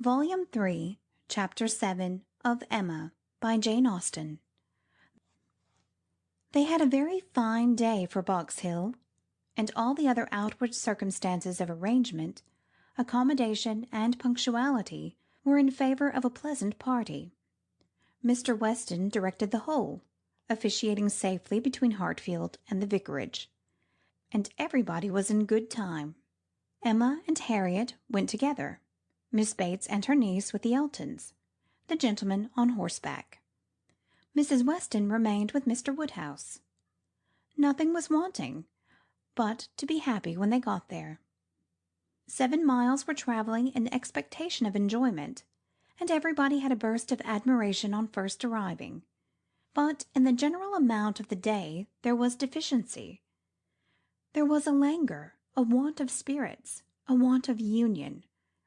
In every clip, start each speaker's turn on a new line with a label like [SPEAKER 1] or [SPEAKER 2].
[SPEAKER 1] Volume 3, Chapter 7 of Emma by Jane Austen. They had a very fine day for Box Hill, and all the other outward circumstances of arrangement, accommodation, and punctuality were in favour of a pleasant party. Mr. Weston directed the whole, officiating safely between Hartfield and the vicarage, and everybody was in good time. Emma and Harriet went together, Miss Bates and her niece with the Eltons, the gentleman on horseback. Mrs. Weston remained with Mr. Woodhouse. Nothing was wanting but to be happy when they got there. 7 miles were travelling in expectation of enjoyment, and everybody had a burst of admiration on first arriving. But in the general amount of the day there was deficiency. There was a languor, a want of spirits, a want of union,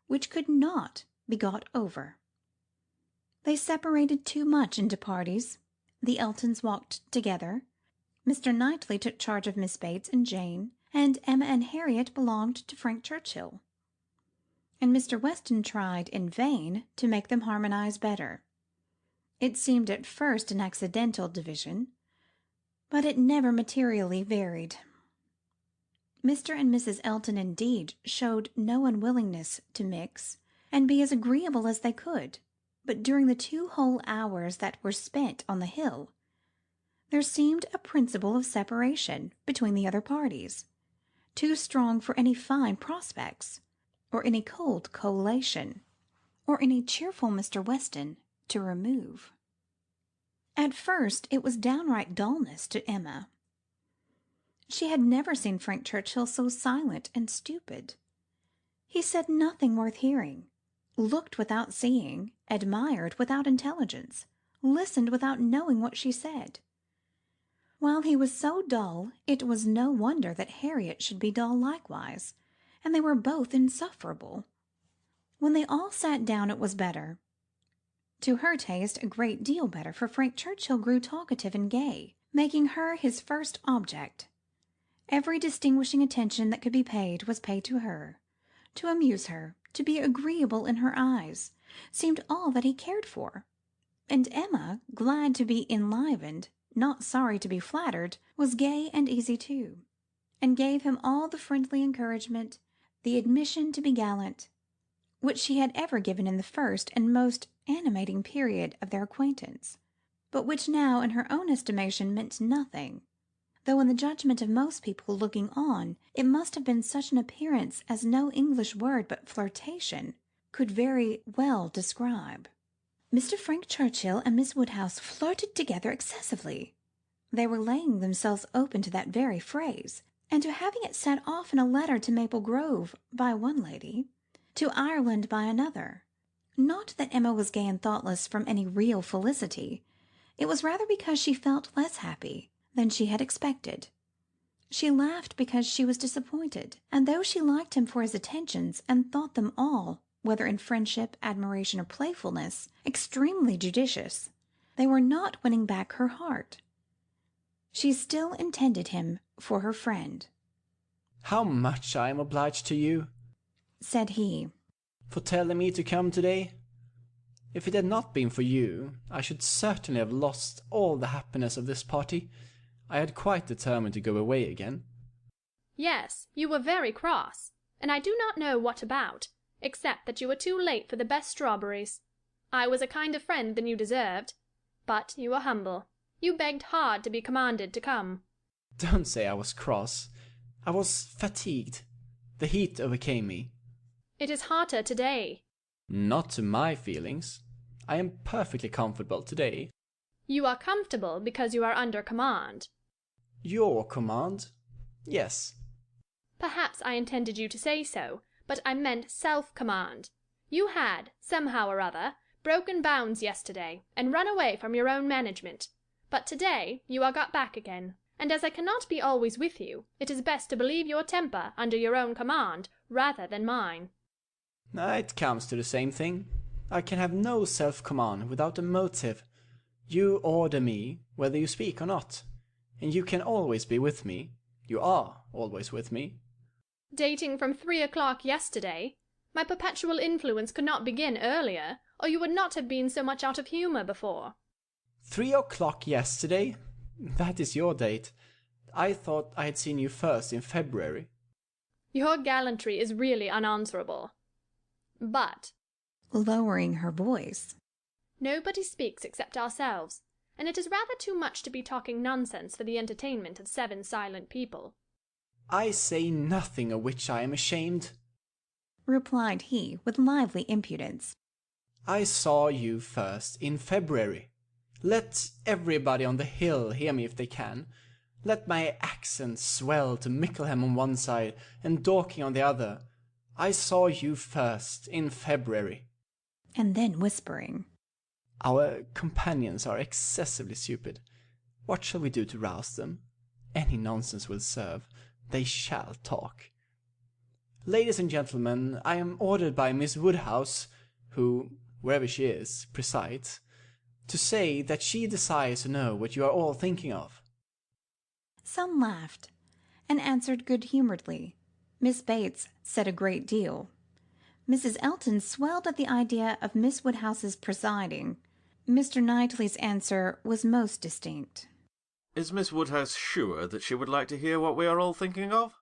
[SPEAKER 1] which could not be got over. They separated too much into parties. The Eltons walked together. Mr. Knightley took charge of Miss Bates and Jane, and Emma and Harriet belonged to Frank Churchill. And Mr. Weston tried in vain to make them harmonize better. It seemed at first an accidental division, but it never materially varied. Mr. and Mrs. Elton indeed showed no unwillingness to mix and be as agreeable as they could, but during the 2 whole hours that were spent on the hill, there seemed a principle of separation between the other parties, too strong for any fine prospects, or any cold collation, or any cheerful Mr. Weston to remove. At first it was downright dullness to Emma. She had never seen Frank Churchill so silent and stupid. He said nothing worth hearing, looked without seeing, admired without intelligence, listened without knowing what she said. While he was so dull, it was no wonder that Harriet should be dull likewise, and they were both insufferable. When they all sat down it was better. To her taste a great deal better, for Frank Churchill grew talkative and gay, making her his first object. Every distinguishing attention that could be paid was paid to her. To amuse her, to be agreeable in her eyes, seemed all that he cared for. And Emma, glad to be enlivened, not sorry to be flattered, was gay and easy too, and gave him all the friendly encouragement, the admission to be gallant, which she had ever given in the first and most animating period of their acquaintance, but which now in her own estimation meant nothing, though in the judgment of most people looking on it must have been such an appearance as no English word but flirtation could very well describe. Mr. Frank Churchill and Miss Woodhouse flirted together excessively. They were laying themselves open to that very phrase, and to having it set off in a letter to Maple Grove by one lady, to Ireland by another. Not that Emma was gay and thoughtless from any real felicity. It was rather because she felt less happy than she had expected. She laughed because she was disappointed, and though she liked him for his attentions, and thought them all, whether in friendship, admiration, or playfulness, extremely judicious, they were not winning back her heart. She still intended him for her friend.
[SPEAKER 2] "How much I am obliged to you,"
[SPEAKER 1] said he,
[SPEAKER 2] "for telling me to come today. If it had not been for you, I should certainly have lost all the happiness of this party. I had quite determined to go away again."
[SPEAKER 3] "Yes, you were very cross, and I do not know what about, except that you were too late for the best strawberries. I was a kinder friend than you deserved, but you were humble. You begged hard to be commanded to come."
[SPEAKER 2] "Don't say I was cross. I was fatigued. The heat overcame me."
[SPEAKER 3] "It is hotter today."
[SPEAKER 2] "Not to my feelings. I am perfectly comfortable today."
[SPEAKER 3] "You are comfortable because you are under command."
[SPEAKER 2] "Your command? Yes."
[SPEAKER 3] "Perhaps I intended you to say so, but I meant self-command. You had, somehow or other, broken bounds yesterday, and run away from your own management. But to-day you are got back again, and as I cannot be always with you, it is best to believe your temper under your own command rather than mine."
[SPEAKER 2] "It comes to the same thing. I can have no self-command without a motive. You order me whether you speak or not, and you can always be with me. You are always with me."
[SPEAKER 3] "Dating from 3 o'clock yesterday? My perpetual influence could not begin earlier, or you would not have been so much out of humour before.
[SPEAKER 2] 3 o'clock yesterday? That is your date. I thought I had seen you first in February.
[SPEAKER 3] Your gallantry is really unanswerable. But,
[SPEAKER 1] lowering her voice,
[SPEAKER 3] nobody speaks except ourselves, and it is rather too much to be talking nonsense for the entertainment of 7 silent people.
[SPEAKER 2] I say nothing of which I am ashamed,
[SPEAKER 1] replied he with lively impudence.
[SPEAKER 2] I saw you first in February. Let everybody on the hill hear me if they can. Let my accent swell to Mickleham on one side and Dorking on the other. I saw you first in February.
[SPEAKER 1] And then whispering,
[SPEAKER 2] Our companions are excessively stupid. What shall we do to rouse them? Any nonsense will serve. They shall talk. Ladies and gentlemen, I am ordered by Miss Woodhouse, who, wherever she is, presides, to say that she desires to know what you are all thinking of.
[SPEAKER 1] Some laughed, and answered good-humouredly. Miss Bates said a great deal. Mrs. Elton swelled at the idea of Miss Woodhouse's presiding. Mr. Knightley's answer was most distinct.
[SPEAKER 4] Is Miss Woodhouse sure that she would like to hear what we are all thinking of?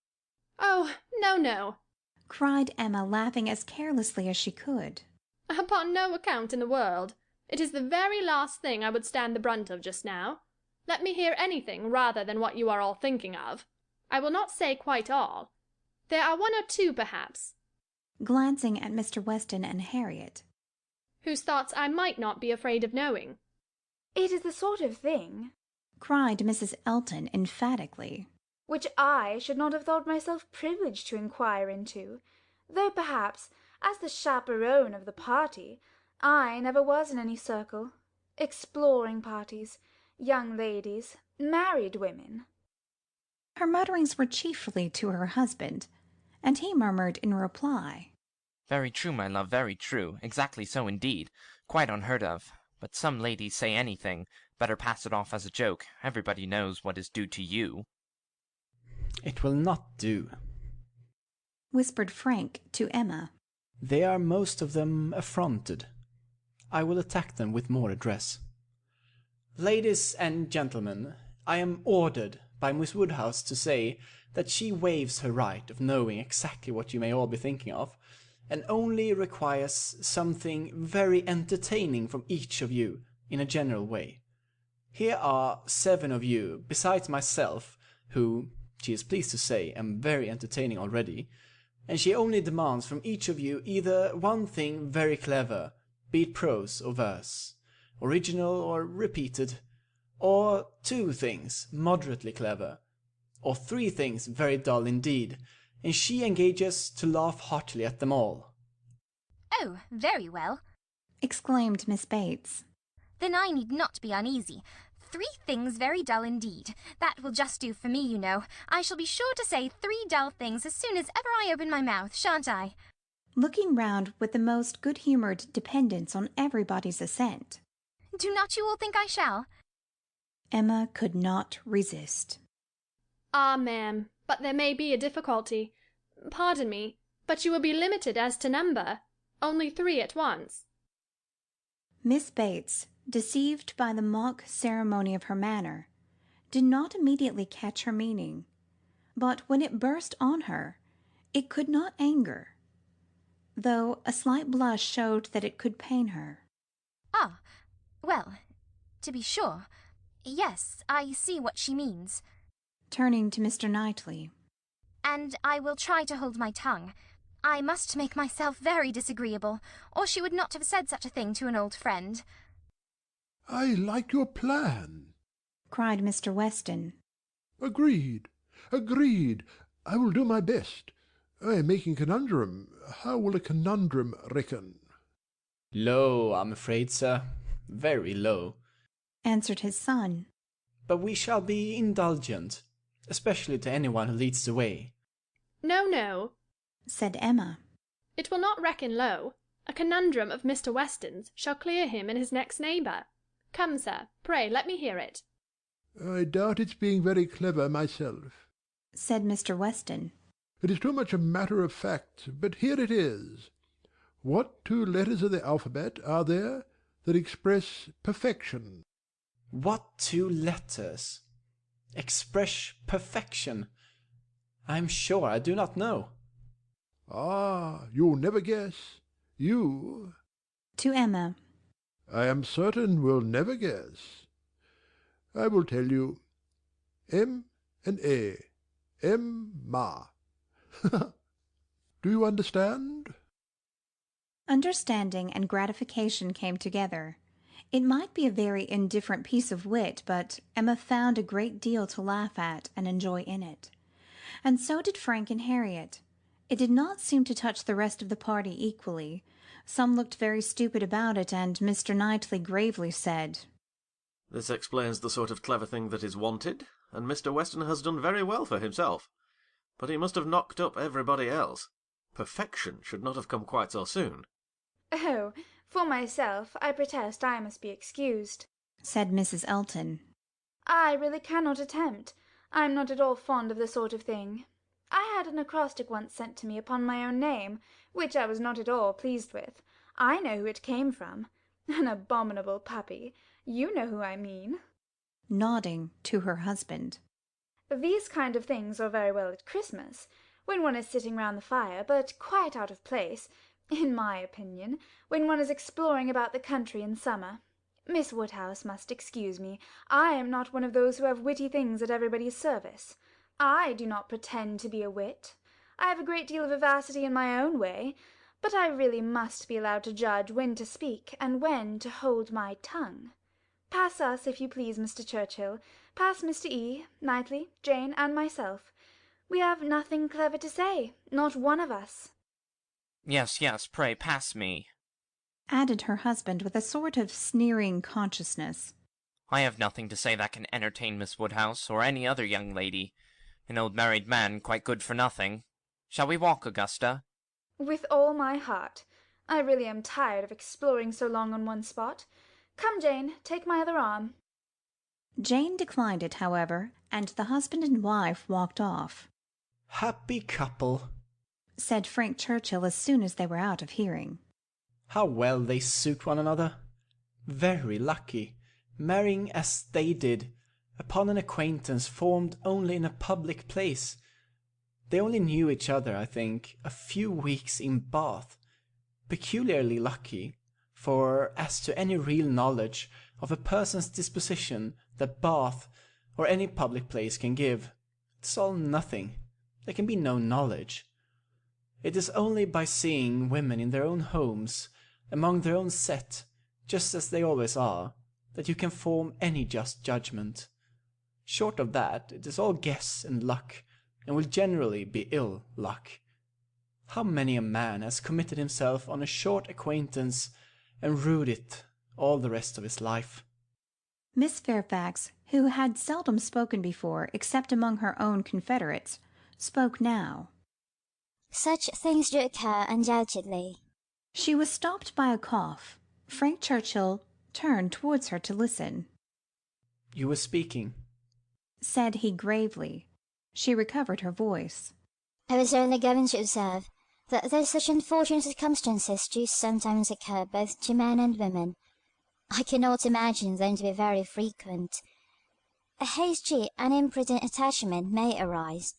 [SPEAKER 3] Oh, no, no,
[SPEAKER 1] cried Emma, laughing as carelessly as she could.
[SPEAKER 3] upon no account in the world. It is the very last thing I would stand the brunt of just now. Let me hear anything rather than what you are all thinking of. I will not say quite all. There are 1 or 2, perhaps,
[SPEAKER 1] glancing at Mr. Weston and Harriet,
[SPEAKER 3] whose thoughts I might not be afraid of knowing.
[SPEAKER 5] It is the sort of thing,
[SPEAKER 1] cried Mrs. Elton emphatically,
[SPEAKER 5] which I should not have thought myself privileged to inquire into, though perhaps, as the chaperone of the party, I never was in any circle. Exploring parties, young ladies, married women.
[SPEAKER 1] Her mutterings were chiefly to her husband, and he murmured in reply,
[SPEAKER 6] Very true, my love, very true. Exactly so indeed. Quite unheard of. But some ladies say anything. Better pass it off as a joke. Everybody knows what is due to you.
[SPEAKER 2] It will not do,
[SPEAKER 1] whispered Frank to Emma.
[SPEAKER 2] They are most of them affronted. I will attack them with more address. Ladies and gentlemen, I am ordered by Miss Woodhouse to say that she waives her right of knowing exactly what you may all be thinking of, and only requires something very entertaining from each of you in a general way. Here are 7 of you, besides myself, who, she is pleased to say, am very entertaining already, and she only demands from each of you either one thing very clever, be it prose or verse, original or repeated, or 2 things moderately clever, or 3 things very dull indeed, and she engages to laugh heartily at them all.
[SPEAKER 7] Oh, very well,
[SPEAKER 1] exclaimed Miss Bates.
[SPEAKER 7] Then I need not be uneasy. 3 things very dull indeed. That will just do for me, you know. I shall be sure to say 3 dull things as soon as ever I open my mouth, shan't I?
[SPEAKER 1] Looking round with the most good-humoured dependence on everybody's assent.
[SPEAKER 7] Do not you all think I shall?
[SPEAKER 1] Emma could not resist.
[SPEAKER 3] Ah, ma'am, but there may be a difficulty. Pardon me, but you will be limited as to number. Only 3 at once.
[SPEAKER 1] Miss Bates, deceived by the mock ceremony of her manner, did not immediately catch her meaning, but when it burst on her, it could not anger, though a slight blush showed that it could pain her.
[SPEAKER 7] Ah, well, to be sure. Yes, I see what she means.
[SPEAKER 1] Turning to Mr. Knightley.
[SPEAKER 7] And I will try to hold my tongue. I must make myself very disagreeable, or she would not have said such a thing to an old friend.
[SPEAKER 8] I like your plan,
[SPEAKER 1] cried Mr. Weston.
[SPEAKER 8] Agreed, agreed. I will do my best. I am making conundrum. How will a conundrum reckon?
[SPEAKER 2] Low, I'm afraid, sir. Very low,
[SPEAKER 1] answered his son.
[SPEAKER 2] But we shall be indulgent, especially to anyone who leads the way.
[SPEAKER 3] No, no,
[SPEAKER 1] said Emma.
[SPEAKER 3] It will not reckon low. A conundrum of Mr. Weston's shall clear him and his next neighbour. Come, sir, pray let me hear it.
[SPEAKER 8] I doubt its being very clever myself,
[SPEAKER 1] said Mr. Weston.
[SPEAKER 8] It is too much a matter of fact, but here it is. What 2 letters of the alphabet are there that express perfection?
[SPEAKER 2] What 2 letters express perfection? I am sure I do not know.
[SPEAKER 8] Ah, you'll never guess. You,
[SPEAKER 1] To Emma.
[SPEAKER 8] I am certain, will never guess. I will tell you. M and A. Emma. Do you understand?
[SPEAKER 1] Understanding and gratification came together. It might be a very indifferent piece of wit, but Emma found a great deal to laugh at and enjoy in it. And so did Frank and Harriet. It did not seem to touch the rest of the party equally. Some looked very stupid about it, and Mr. Knightley gravely said,
[SPEAKER 4] This explains the sort of clever thing that is wanted, and Mr. Weston has done very well for himself. But he must have knocked up everybody else. Perfection should not have come quite so soon.
[SPEAKER 5] Oh, for myself, I protest I must be excused,
[SPEAKER 1] said Mrs. Elton.
[SPEAKER 5] I really cannot attempt. I am not at all fond of the sort of thing. I had an acrostic once sent to me upon my own name, which I was not at all pleased with. I know who it came from. An abominable puppy. You know who I mean.
[SPEAKER 1] Nodding to her husband.
[SPEAKER 5] These kind of things are very well at Christmas, when one is sitting round the fire, but quite out of place, in my opinion, when one is exploring about the country in summer. Miss Woodhouse must excuse me. I am not one of those who have witty things at everybody's service. I do not pretend to be a wit. I have a great deal of vivacity in my own way, but I really must be allowed to judge when to speak and when to hold my tongue. Pass us, if you please, Mr. Churchill. Pass Mr. E., Knightley, Jane, and myself. We have nothing clever to say, not one of us.
[SPEAKER 6] Yes, yes, pray pass me,
[SPEAKER 1] added her husband with a sort of sneering consciousness.
[SPEAKER 6] I have nothing to say that can entertain Miss Woodhouse, or any other young lady. An old married man, quite good for nothing. Shall we walk, Augusta?
[SPEAKER 5] With all my heart. I really am tired of exploring so long on one spot. Come, Jane, take my other arm.
[SPEAKER 1] Jane declined it, however, and the husband and wife walked off.
[SPEAKER 2] Happy couple,
[SPEAKER 1] said Frank Churchill as soon as they were out of hearing.
[SPEAKER 2] How well they suit one another. Very lucky, marrying as they did, upon an acquaintance formed only in a public place. They only knew each other, I think, a few weeks in Bath. Peculiarly lucky, for as to any real knowledge of a person's disposition that Bath or any public place can give, it's all nothing. There can be no knowledge. It is only by seeing women in their own homes, among their own set, just as they always are, that you can form any just judgment. Short of that, it is all guess and luck, and will generally be ill luck. How many a man has committed himself on a short acquaintance and rued it all the rest of his life?
[SPEAKER 1] Miss Fairfax, who had seldom spoken before, except among her own confederates, spoke now.
[SPEAKER 9] Such things do occur, undoubtedly.
[SPEAKER 1] She was stopped by a cough. Frank Churchill turned towards her to listen.
[SPEAKER 2] You were speaking,
[SPEAKER 1] said he gravely. She recovered her voice.
[SPEAKER 9] I was only going to observe that though such unfortunate circumstances do sometimes occur both to men and women, I cannot imagine them to be very frequent. A hasty and imprudent attachment may arise,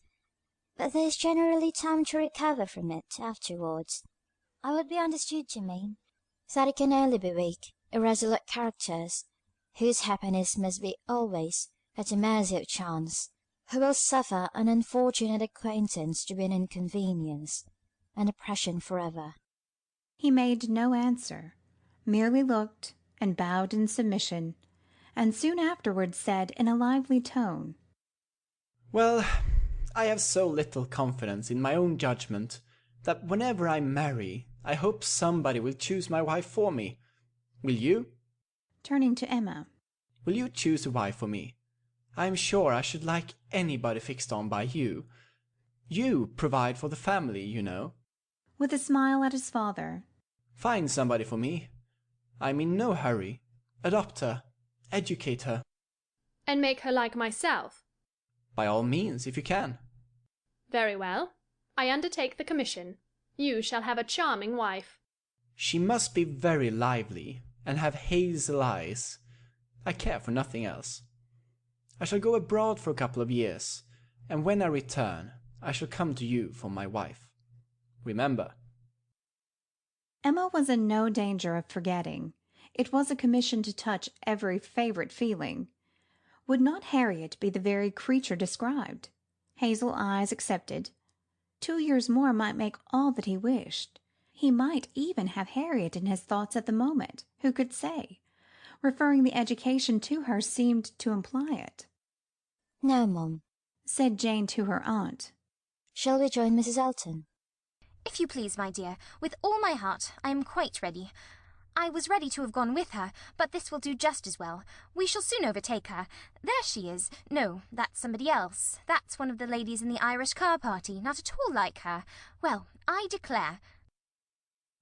[SPEAKER 9] but there is generally time to recover from it afterwards. I would be understood to mean that it can only be weak, irresolute characters, whose happiness must be always at the mercy of chance, who will suffer an unfortunate acquaintance to be an inconvenience, an oppression forever.
[SPEAKER 1] He made no answer, merely looked and bowed in submission, and soon afterwards said in a lively tone,
[SPEAKER 2] Well, I have so little confidence in my own judgment that whenever I marry, I hope somebody will choose my wife for me. Will you?
[SPEAKER 1] Turning to Emma.
[SPEAKER 2] Will you choose a wife for me? I am sure I should like anybody fixed on by you. You provide for the family, you know.
[SPEAKER 1] With a smile at his father.
[SPEAKER 2] Find somebody for me. I'm in no hurry. Adopt her. Educate her.
[SPEAKER 3] And make her like myself?
[SPEAKER 2] By all means, if you can.
[SPEAKER 3] Very well. I undertake the commission. You shall have a charming wife.
[SPEAKER 2] She must be very lively, and have hazel eyes. I care for nothing else. I shall go abroad for a couple of years, and when I return, I shall come to you for my wife. Remember."
[SPEAKER 1] Emma was in no danger of forgetting. It was a commission to touch every favourite feeling. Would not Harriet be the very creature described? Hazel eyes excepted. 2 years more might make all that he wished. He might even have Harriet in his thoughts at the moment. Who could say? Referring the education to her seemed to imply it.
[SPEAKER 9] "Now, Mum,"
[SPEAKER 1] said Jane to her aunt.
[SPEAKER 9] "shall we join Mrs. Elton?"
[SPEAKER 7] If you please, my dear, with all my heart. I am quite ready. I was ready to have gone with her, but this will do just as well. We shall soon overtake her. There she is. No, that's somebody else. That's one of the ladies in the Irish car party, not at all like her. Well, I declare.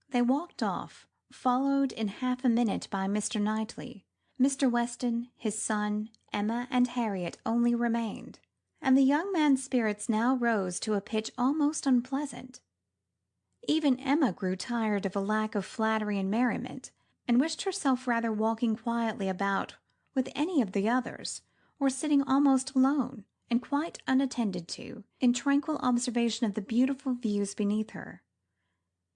[SPEAKER 1] They walked off, followed in half a minute by Mr. Knightley. Mr. Weston, his son, Emma, and Harriet only remained, and the young man's spirits now rose to a pitch almost unpleasant. Even Emma grew tired of a lack of flattery and merriment, and wished herself rather walking quietly about with any of the others, or sitting almost alone, and quite unattended to, in tranquil observation of the beautiful views beneath her.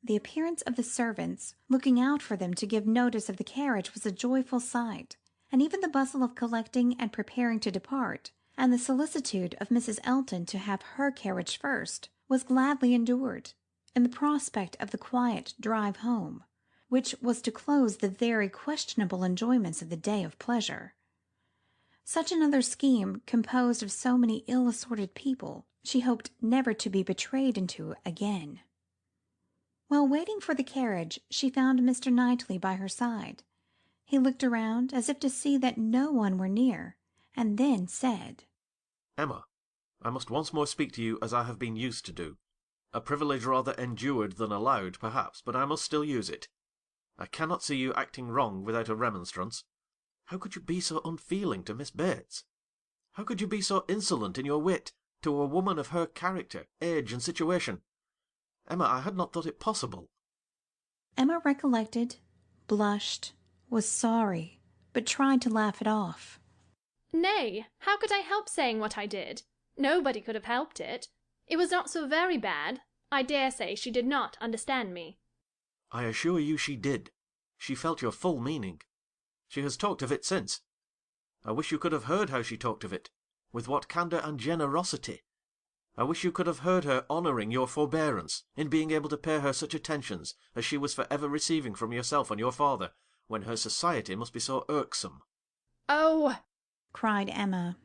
[SPEAKER 1] The appearance of the servants, looking out for them to give notice of the carriage, was a joyful sight, and even the bustle of collecting and preparing to depart, and the solicitude of Mrs. Elton to have her carriage first, was gladly endured, in the prospect of the quiet drive home, which was to close the very questionable enjoyments of the day of pleasure. Such another scheme, composed of so many ill-assorted people, she hoped never to be betrayed into again. While waiting for the carriage, she found Mr. Knightley by her side. He looked around, as if to see that no one were near, and then said,
[SPEAKER 4] "Emma, I must once more speak to you as I have been used to do. A privilege rather endured than allowed, perhaps, but I must still use it. I cannot see you acting wrong without a remonstrance. How could you be so unfeeling to Miss Bates? How could you be so insolent in your wit to a woman of her character, age, and situation? Emma, I had not thought it possible."
[SPEAKER 1] Emma recollected, blushed, was sorry, but tried to laugh it off.
[SPEAKER 3] "Nay, how could I help saying what I did? Nobody could have helped it. It was not so very bad. I dare say she did not understand me."
[SPEAKER 4] "I assure you she did. She felt your full meaning. She has talked of it since. I wish you could have heard how she talked of it, with what candour and generosity. I wish you could have heard her honouring your forbearance in being able to pay her such attentions as she was for ever receiving from yourself and your father, when her society must be so irksome."
[SPEAKER 3] "Oh,"
[SPEAKER 1] cried Emma,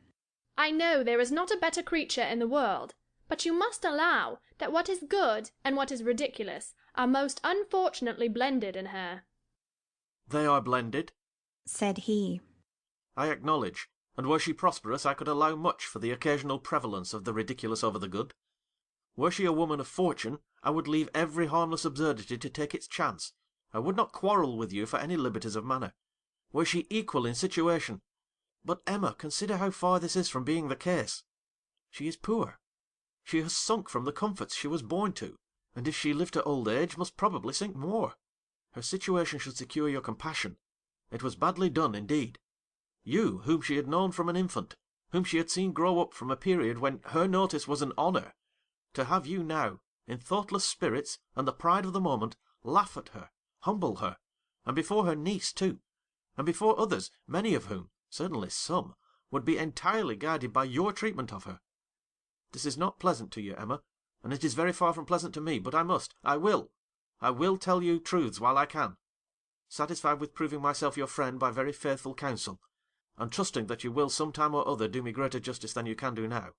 [SPEAKER 3] "I know there is not a better creature in the world, but you must allow that what is good and what is ridiculous are most unfortunately blended in her."
[SPEAKER 4] "They are blended,"
[SPEAKER 1] said he.
[SPEAKER 4] "I acknowledge, and were she prosperous I could allow much for the occasional prevalence of the ridiculous over the good. Were she a woman of fortune, I would leave every harmless absurdity to take its chance. I would not quarrel with you for any liberties of manner. Were she equal in situation. But, Emma, consider how far this is from being the case. She is poor. She has sunk from the comforts she was born to, and if she live to old age must probably sink more. Her situation should secure your compassion. It was badly done, indeed. You, whom she had known from an infant, whom she had seen grow up from a period when her notice was an honour, to have you now, in thoughtless spirits and the pride of the moment, laugh at her, humble her, and before her niece too, and before others, many of whom, certainly some, would be entirely guided by your treatment of her. This is not pleasant to you, Emma, and it is very far from pleasant to me, but I will tell you truths while I can, satisfied with proving myself your friend by very faithful counsel, and trusting that you will some time or other do me greater justice than you can do now."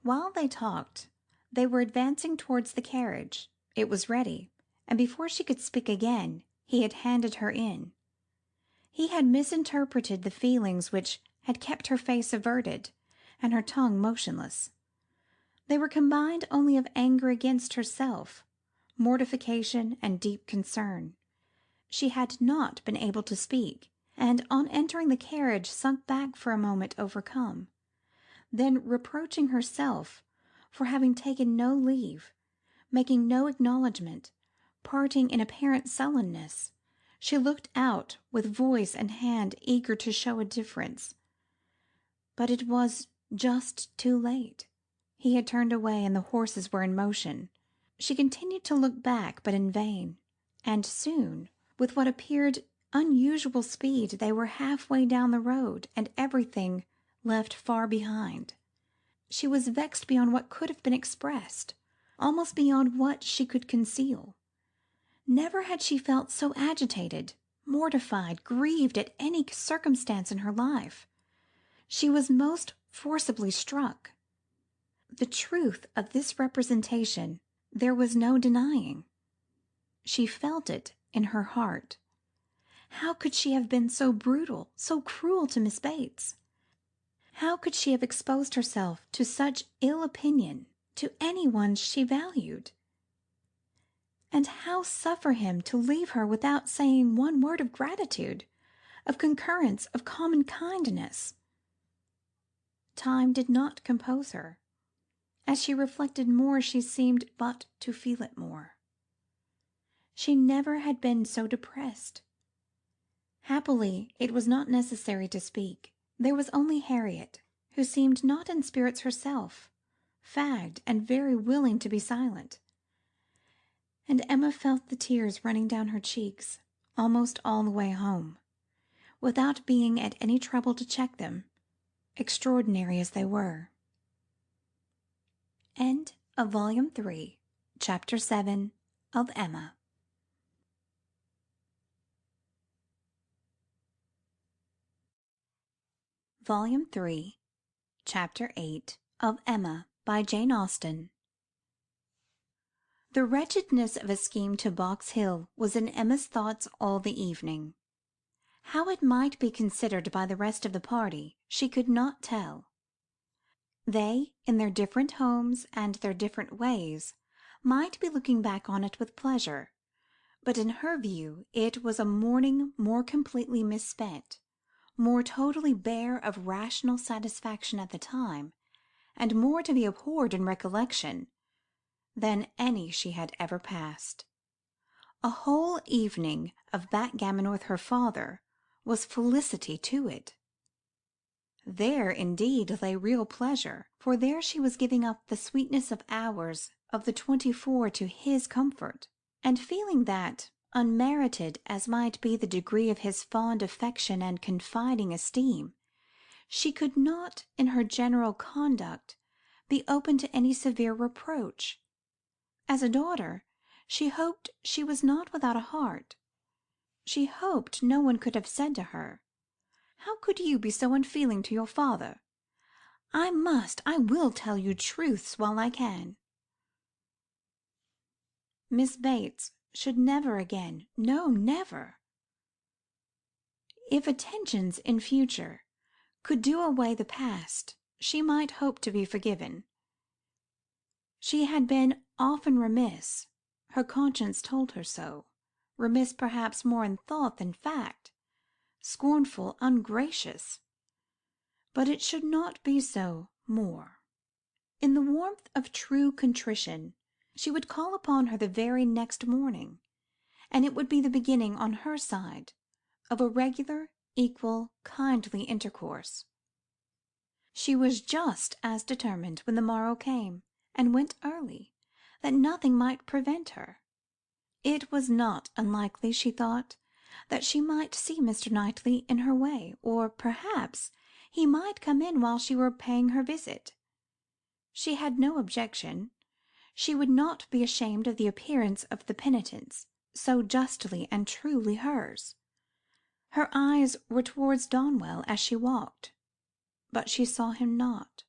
[SPEAKER 1] While they talked, they were advancing towards the carriage. It was ready, and before she could speak again, he had handed her in. He had misinterpreted the feelings which had kept her face averted and her tongue motionless. They were combined only of anger against herself, mortification, and deep concern. She had not been able to speak, and on entering the carriage sunk back for a moment overcome. Then reproaching herself for having taken no leave, making no acknowledgment, parting in apparent sullenness. She looked out with voice and hand, eager to show a difference. But it was just too late. He had turned away, and the horses were in motion. She continued to look back, but in vain, and soon, with what appeared unusual speed, they were halfway down the road, and everything left far behind. She was vexed beyond what could have been expressed, almost beyond what she could conceal. Never had she felt so agitated, mortified, grieved at any circumstance in her life. She was most forcibly struck. The truth of this representation there was no denying. She felt it in her heart. How could she have been so brutal, so cruel to Miss Bates? How could she have exposed herself to such ill opinion to any one she valued? And how suffer him to leave her without saying one word of gratitude, of concurrence, of common kindness? Time did not compose her. As she reflected more, she seemed but to feel it more. She never had been so depressed. Happily, it was not necessary to speak. There was only Harriet, who seemed not in spirits herself, fagged, and very willing to be silent. And Emma felt the tears running down her cheeks almost all the way home, without being at any trouble to check them, extraordinary as they were. End of Volume 3, Chapter 7 of Emma. Volume 3, Chapter 8 of Emma by Jane Austen. The wretchedness of a scheme to Box Hill was in Emma's thoughts all the evening. How it might be considered by the rest of the party, she could not tell. They, in their different homes and their different ways, might be looking back on it with pleasure, but in her view it was a morning more completely misspent, more totally bare of rational satisfaction at the time, and more to be abhorred in recollection, than any she had ever passed. A whole evening of backgammon with her father was felicity to it. There, indeed, lay real pleasure, for there she was giving up the sweetness of hours of the 24 to his comfort, and feeling that, unmerited as might be the degree of his fond affection and confiding esteem, she could not, in her general conduct, be open to any severe reproach. As a daughter, she hoped she was not without a heart. She hoped no one could have said to her, "How could you be so unfeeling to your father? I will tell you truths while I can." Miss Bates should never again, no, never. If attentions in future could do away the past, she might hope to be forgiven. She had been often remiss, her conscience told her so, remiss perhaps more in thought than fact, scornful, ungracious, but it should not be so more. In the warmth of true contrition, she would call upon her the very next morning, and it would be the beginning on her side of a regular, equal, kindly intercourse. She was just as determined when the morrow came, and went early, that nothing might prevent her. It was not unlikely, she thought, that she might see Mr. Knightley in her way, or perhaps he might come in while she were paying her visit. She had no objection. She would not be ashamed of the appearance of the penitence, so justly and truly hers. Her eyes were towards Donwell as she walked, but she saw him not.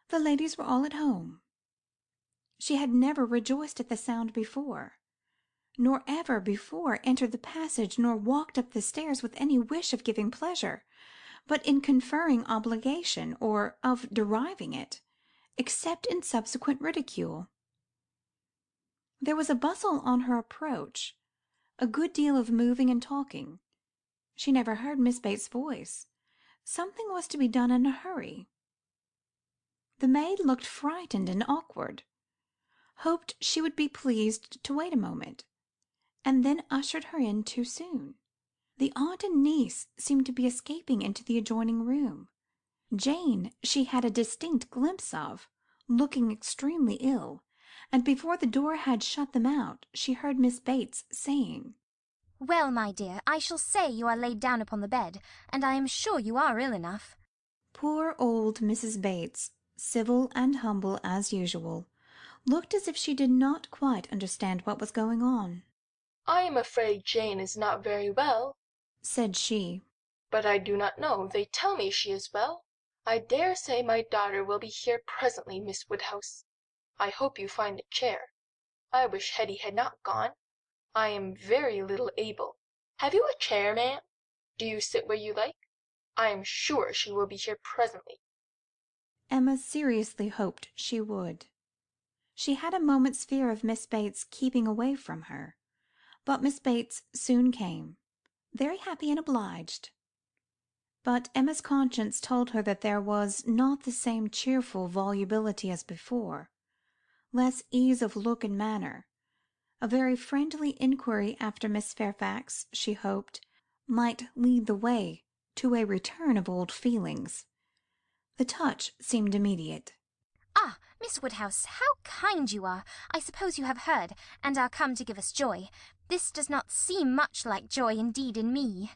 [SPEAKER 1] The ladies were all at home. She had never rejoiced at the sound before, nor ever before entered the passage nor walked up the stairs with any wish of giving pleasure, but in conferring obligation, or of deriving it, except in subsequent ridicule. There was a bustle on her approach, a good deal of moving and talking. She never heard Miss Bates' voice. Something was to be done in a hurry. The maid looked frightened and awkward. hoped she would be pleased to wait a moment, and then ushered her in too soon. The aunt and niece seemed to be escaping into the adjoining room. Jane she had a distinct glimpse of, looking extremely ill, and before the door had shut them out, she heard Miss Bates saying,
[SPEAKER 7] "Well, my dear, I shall say you are laid down upon the bed, and I am sure you are ill enough."
[SPEAKER 1] Poor old Mrs. Bates, civil and humble as usual, looked as if she did not quite understand what was going on.
[SPEAKER 10] "I am afraid Jane is not very well,"
[SPEAKER 1] said she.
[SPEAKER 10] "but I do not know. They tell me she is well. I dare say my daughter will be here presently, Miss Woodhouse. I hope you find a chair. I wish Hetty had not gone. I am very little able. Have you a chair, ma'am? Do you sit where you like? I am sure she will be here presently."
[SPEAKER 1] Emma seriously hoped she would. She had a moment's fear of Miss Bates keeping away from her, but Miss Bates soon came, very happy and obliged. But Emma's conscience told her that there was not the same cheerful volubility as before, less ease of look and manner. A very friendly inquiry after Miss Fairfax, she hoped, might lead the way to a return of old feelings. The touch seemed immediate.
[SPEAKER 7] "Ah, Miss Woodhouse, how kind you are! I suppose you have heard, and are come to give us joy. This does not seem much like joy indeed in me,"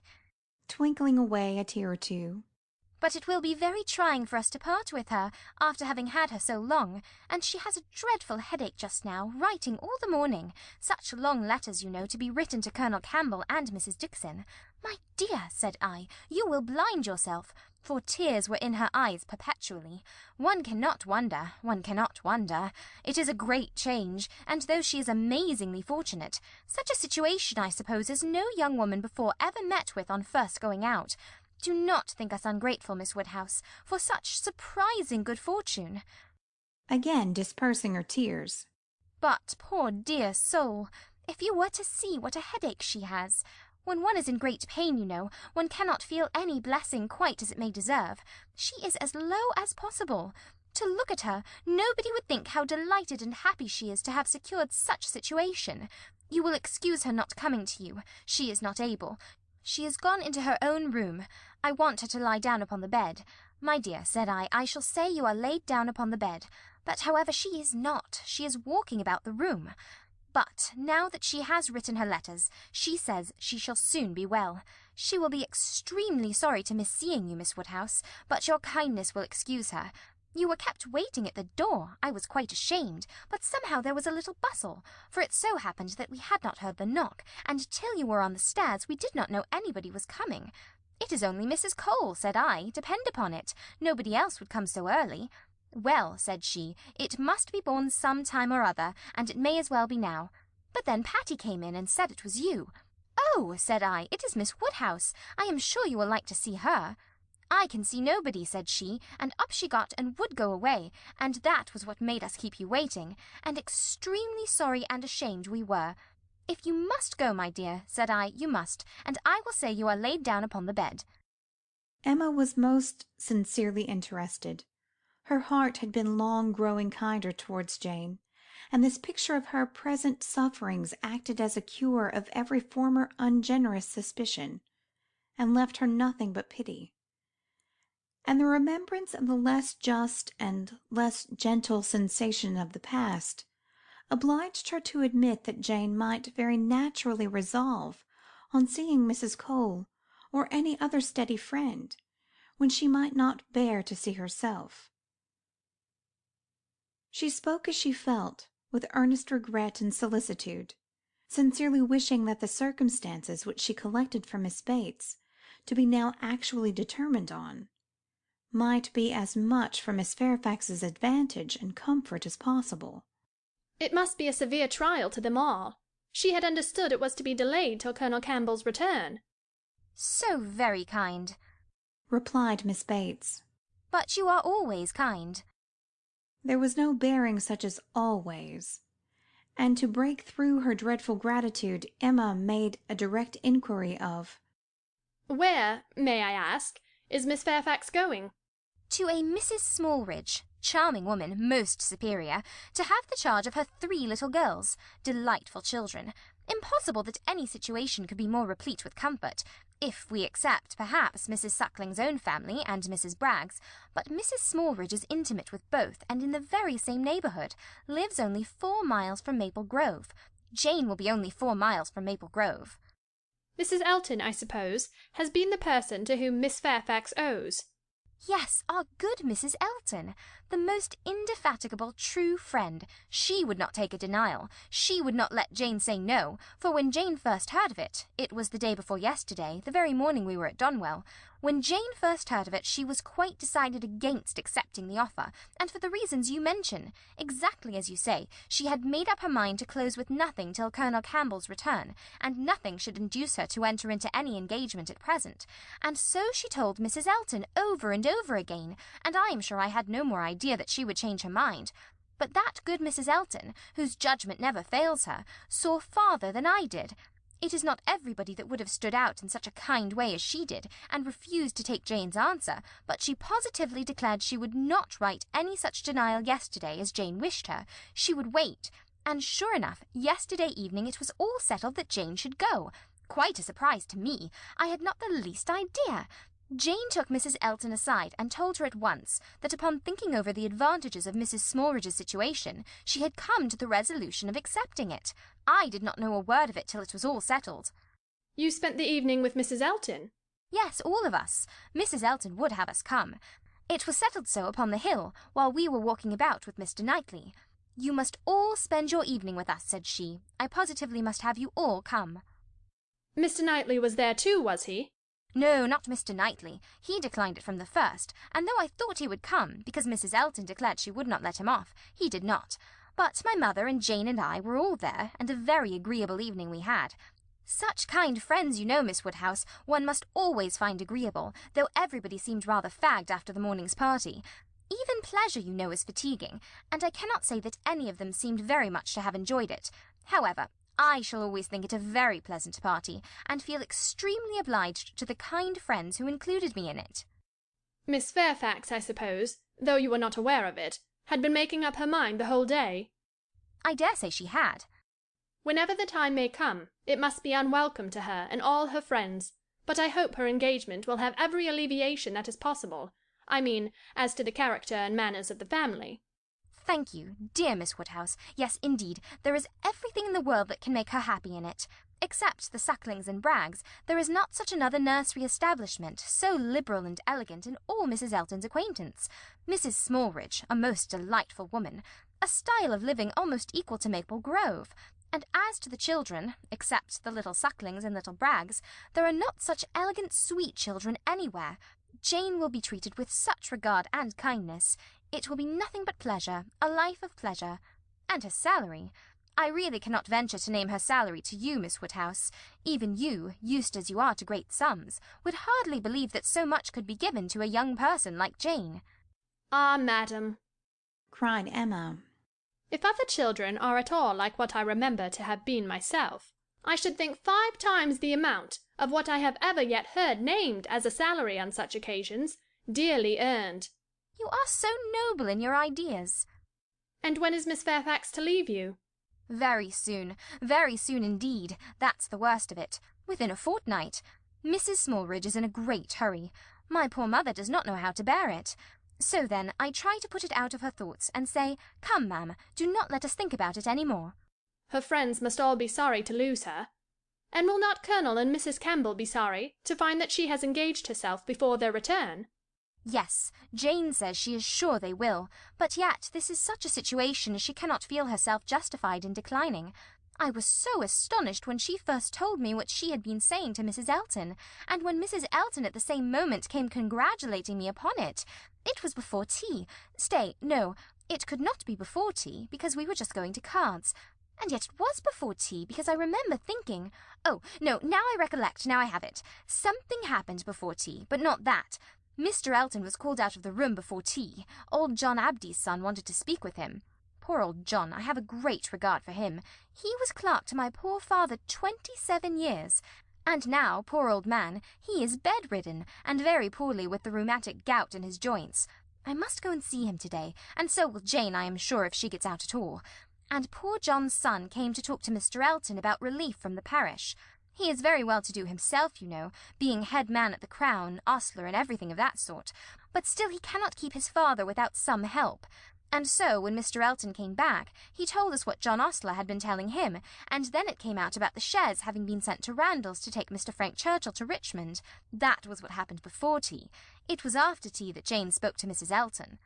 [SPEAKER 1] twinkling away a tear or two.
[SPEAKER 7] "but it will be very trying for us to part with her, after having had her so long, and she has a dreadful headache just now, writing all the morning. Such long letters, you know, to be written to Colonel Campbell and Mrs. Dickson. My dear, said I, you will blind yourself, for tears were in her eyes perpetually. One cannot wonder. It is a great change, and though she is amazingly fortunate, such a situation, I suppose, as no young woman before ever met with on first going out. Do not think us ungrateful, Miss Woodhouse, for such surprising good fortune."
[SPEAKER 1] Again dispersing her tears.
[SPEAKER 7] "But, poor dear soul, if you were to see what a headache she has. When one is in great pain, you know, one cannot feel any blessing quite as it may deserve. She is as low as possible. To look at her, nobody would think how delighted and happy she is to have secured such a situation. You will excuse her not coming to you. She is not able. She has gone into her own room. I want her to lie down upon the bed. My dear, said I shall say you are laid down upon the bed. But, however, she is not. She is walking about the room. But, now that she has written her letters, she says she shall soon be well. She will be extremely sorry to miss seeing you, Miss Woodhouse, but your kindness will excuse her. You were kept waiting at the door. I was quite ashamed, but somehow there was a little bustle, for it so happened that we had not heard the knock, and till you were on the stairs we did not know anybody was coming. It is only Mrs. Cole, said I, depend upon it. Nobody else would come so early. Well, said she, it must be borne some time or other, and it may as well be now. But then Patty came in and said it was you. Oh, said I, it is Miss Woodhouse. I am sure you will like to see her. I can see nobody, said she, and up she got and would go away, and that was what made us keep you waiting, and extremely sorry and ashamed we were. If you must go, my dear, said I, you must, and I will say you are laid down upon the bed.
[SPEAKER 1] Emma was most sincerely interested. Her heart had been long growing kinder towards Jane, and this picture of her present sufferings acted as a cure of every former ungenerous suspicion, and left her nothing but pity. And the remembrance of the less just and less gentle sensation of the past obliged her to admit that Jane might very naturally resolve on seeing Mrs. Cole or any other steady friend, when she might not bear to see herself. She spoke as she felt, with earnest regret and solicitude, sincerely wishing that the circumstances which she collected from Miss Bates, to be now actually determined on, might be as much for Miss Fairfax's advantage and comfort as possible.
[SPEAKER 3] It must be a severe trial to them all. She had understood it was to be delayed till Colonel Campbell's return.
[SPEAKER 7] So very kind,
[SPEAKER 1] replied Miss Bates.
[SPEAKER 7] But you are always kind.
[SPEAKER 1] There was no bearing such as always, and to break through her dreadful gratitude, Emma made a direct inquiry of, "Where,
[SPEAKER 3] may I ask, is Miss Fairfax going?"
[SPEAKER 7] To a Mrs. Smallridge, charming woman, most superior, to have the charge of her 3 little girls, delightful children. Impossible that any situation could be more replete with comfort, if we except, perhaps, Mrs. Suckling's own family and Mrs. Bragg's, but Mrs. Smallridge is intimate with both, and in the very same neighbourhood, lives only 4 miles from Maple Grove. Jane will be only 4 miles from Maple Grove.
[SPEAKER 3] Mrs. Elton, I suppose, has been the person to whom Miss Fairfax owes.
[SPEAKER 7] Yes, our good Mrs. Elton, the most indefatigable true friend. She would not take a denial. She would not let Jane say no, for when Jane first heard of it was the day before yesterday, the very morning we were at Donwell. When Jane first heard of it, she was quite decided against accepting the offer, and for the reasons you mention. Exactly as you say, she had made up her mind to close with nothing till Colonel Campbell's return, and nothing should induce her to enter into any engagement at present. And so she told Mrs. Elton over and over again, and I am sure I had no more idea that she would change her mind. But that good Mrs. Elton, whose judgment never fails her, saw farther than I did. It is not everybody that would have stood out in such a kind way as she did, and refused to take Jane's answer, but she positively declared she would not write any such denial yesterday as Jane wished her. She would wait. And sure enough, yesterday evening it was all settled that Jane should go. Quite a surprise to me. I had not the least idea. Jane took Mrs. Elton aside and told her at once that upon thinking over the advantages of Mrs. Smallridge's situation, she had come to the resolution of accepting it. I did not know a word of it till it was all settled.
[SPEAKER 3] You spent the evening with Mrs. Elton?
[SPEAKER 7] Yes, all of us. Mrs. Elton would have us come. It was settled so upon the hill, while we were walking about with Mr. Knightley. You must all spend your evening with us, said she. I positively must have you all come.
[SPEAKER 3] Mr. Knightley was there too, was he?
[SPEAKER 7] No, not Mr. Knightley. He declined it from the first, and though I thought he would come, because Mrs. Elton declared she would not let him off, he did not. But my mother and Jane and I were all there, and a very agreeable evening we had. Such kind friends, you know, Miss Woodhouse, one must always find agreeable, though everybody seemed rather fagged after the morning's party. Even pleasure, you know, is fatiguing, and I cannot say that any of them seemed very much to have enjoyed it. However, I shall always think it a very pleasant party, and feel extremely obliged to the kind friends who included me in it.
[SPEAKER 3] Miss Fairfax, I suppose, though you were not aware of it, had been making up her mind the whole day?
[SPEAKER 7] I dare say she had.
[SPEAKER 3] Whenever the time may come, it must be unwelcome to her and all her friends, but I hope her engagement will have every alleviation that is possible. I mean, as to the character and manners of the family.
[SPEAKER 7] Thank you, dear Miss Woodhouse. Yes, indeed, there is everything in the world that can make her happy in it. Except the Sucklings and Braggs, there is not such another nursery establishment, so liberal and elegant, in all Mrs. Elton's acquaintance. Mrs. Smallridge, a most delightful woman, a style of living almost equal to Maple Grove. And as to the children, except the little Sucklings and little Braggs, there are not such elegant, sweet children anywhere. Jane will be treated with such regard and kindness. It will be nothing but pleasure, a life of pleasure. And her salary. I really cannot venture to name her salary to you, Miss Woodhouse. Even you, used as you are to great sums, would hardly believe that so much could be given to a young person like Jane.
[SPEAKER 3] Ah, madam,
[SPEAKER 1] cried Emma,
[SPEAKER 3] if other children are at all like what I remember to have been myself, I should think 5 times the amount of what I have ever yet heard named as a salary on such occasions, dearly earned.
[SPEAKER 7] You are so noble in your ideas.
[SPEAKER 3] And when is Miss Fairfax to leave you?
[SPEAKER 7] Very soon indeed. That's the worst of it. Within a fortnight. Mrs. Smallridge is in a great hurry. My poor mother does not know how to bear it. So then I try to put it out of her thoughts, and say, come, ma'am, do not let us think about it any more.
[SPEAKER 3] Her friends must all be sorry to lose her. And will not Colonel and Mrs. Campbell be sorry to find that she has engaged herself before their return?
[SPEAKER 7] Yes, Jane says she is sure they will, but yet this is such a situation as she cannot feel herself justified in declining. I was so astonished when she first told me what she had been saying to Mrs. Elton, and when Mrs. Elton at the same moment came congratulating me upon it. It was before tea. Stay, no, it could not be before tea, because we were just going to cards. And yet it was before tea, because I remember thinking, oh, no, now I recollect, now I have it. Something happened before tea, but not that. Mr. Elton was called out of the room before tea. Old John Abdy's son wanted to speak with him. Poor old John, I have a great regard for him. He was clerk to my poor father 27 years. And now, poor old man, he is bedridden, and very poorly with the rheumatic gout in his joints. I must go and see him today, and so will Jane, I am sure, if she gets out at all. And poor John's son came to talk to Mr. Elton about relief from the parish. He is very well to do himself, you know, being head man at the Crown, ostler, and everything of that sort, but still he cannot keep his father without some help. And so, when Mr. Elton came back, he told us what John Ostler had been telling him, and then it came out about the shares having been sent to Randalls to take Mr. Frank Churchill to Richmond. That was what happened before tea. It was after tea that Jane spoke to Mrs. Elton.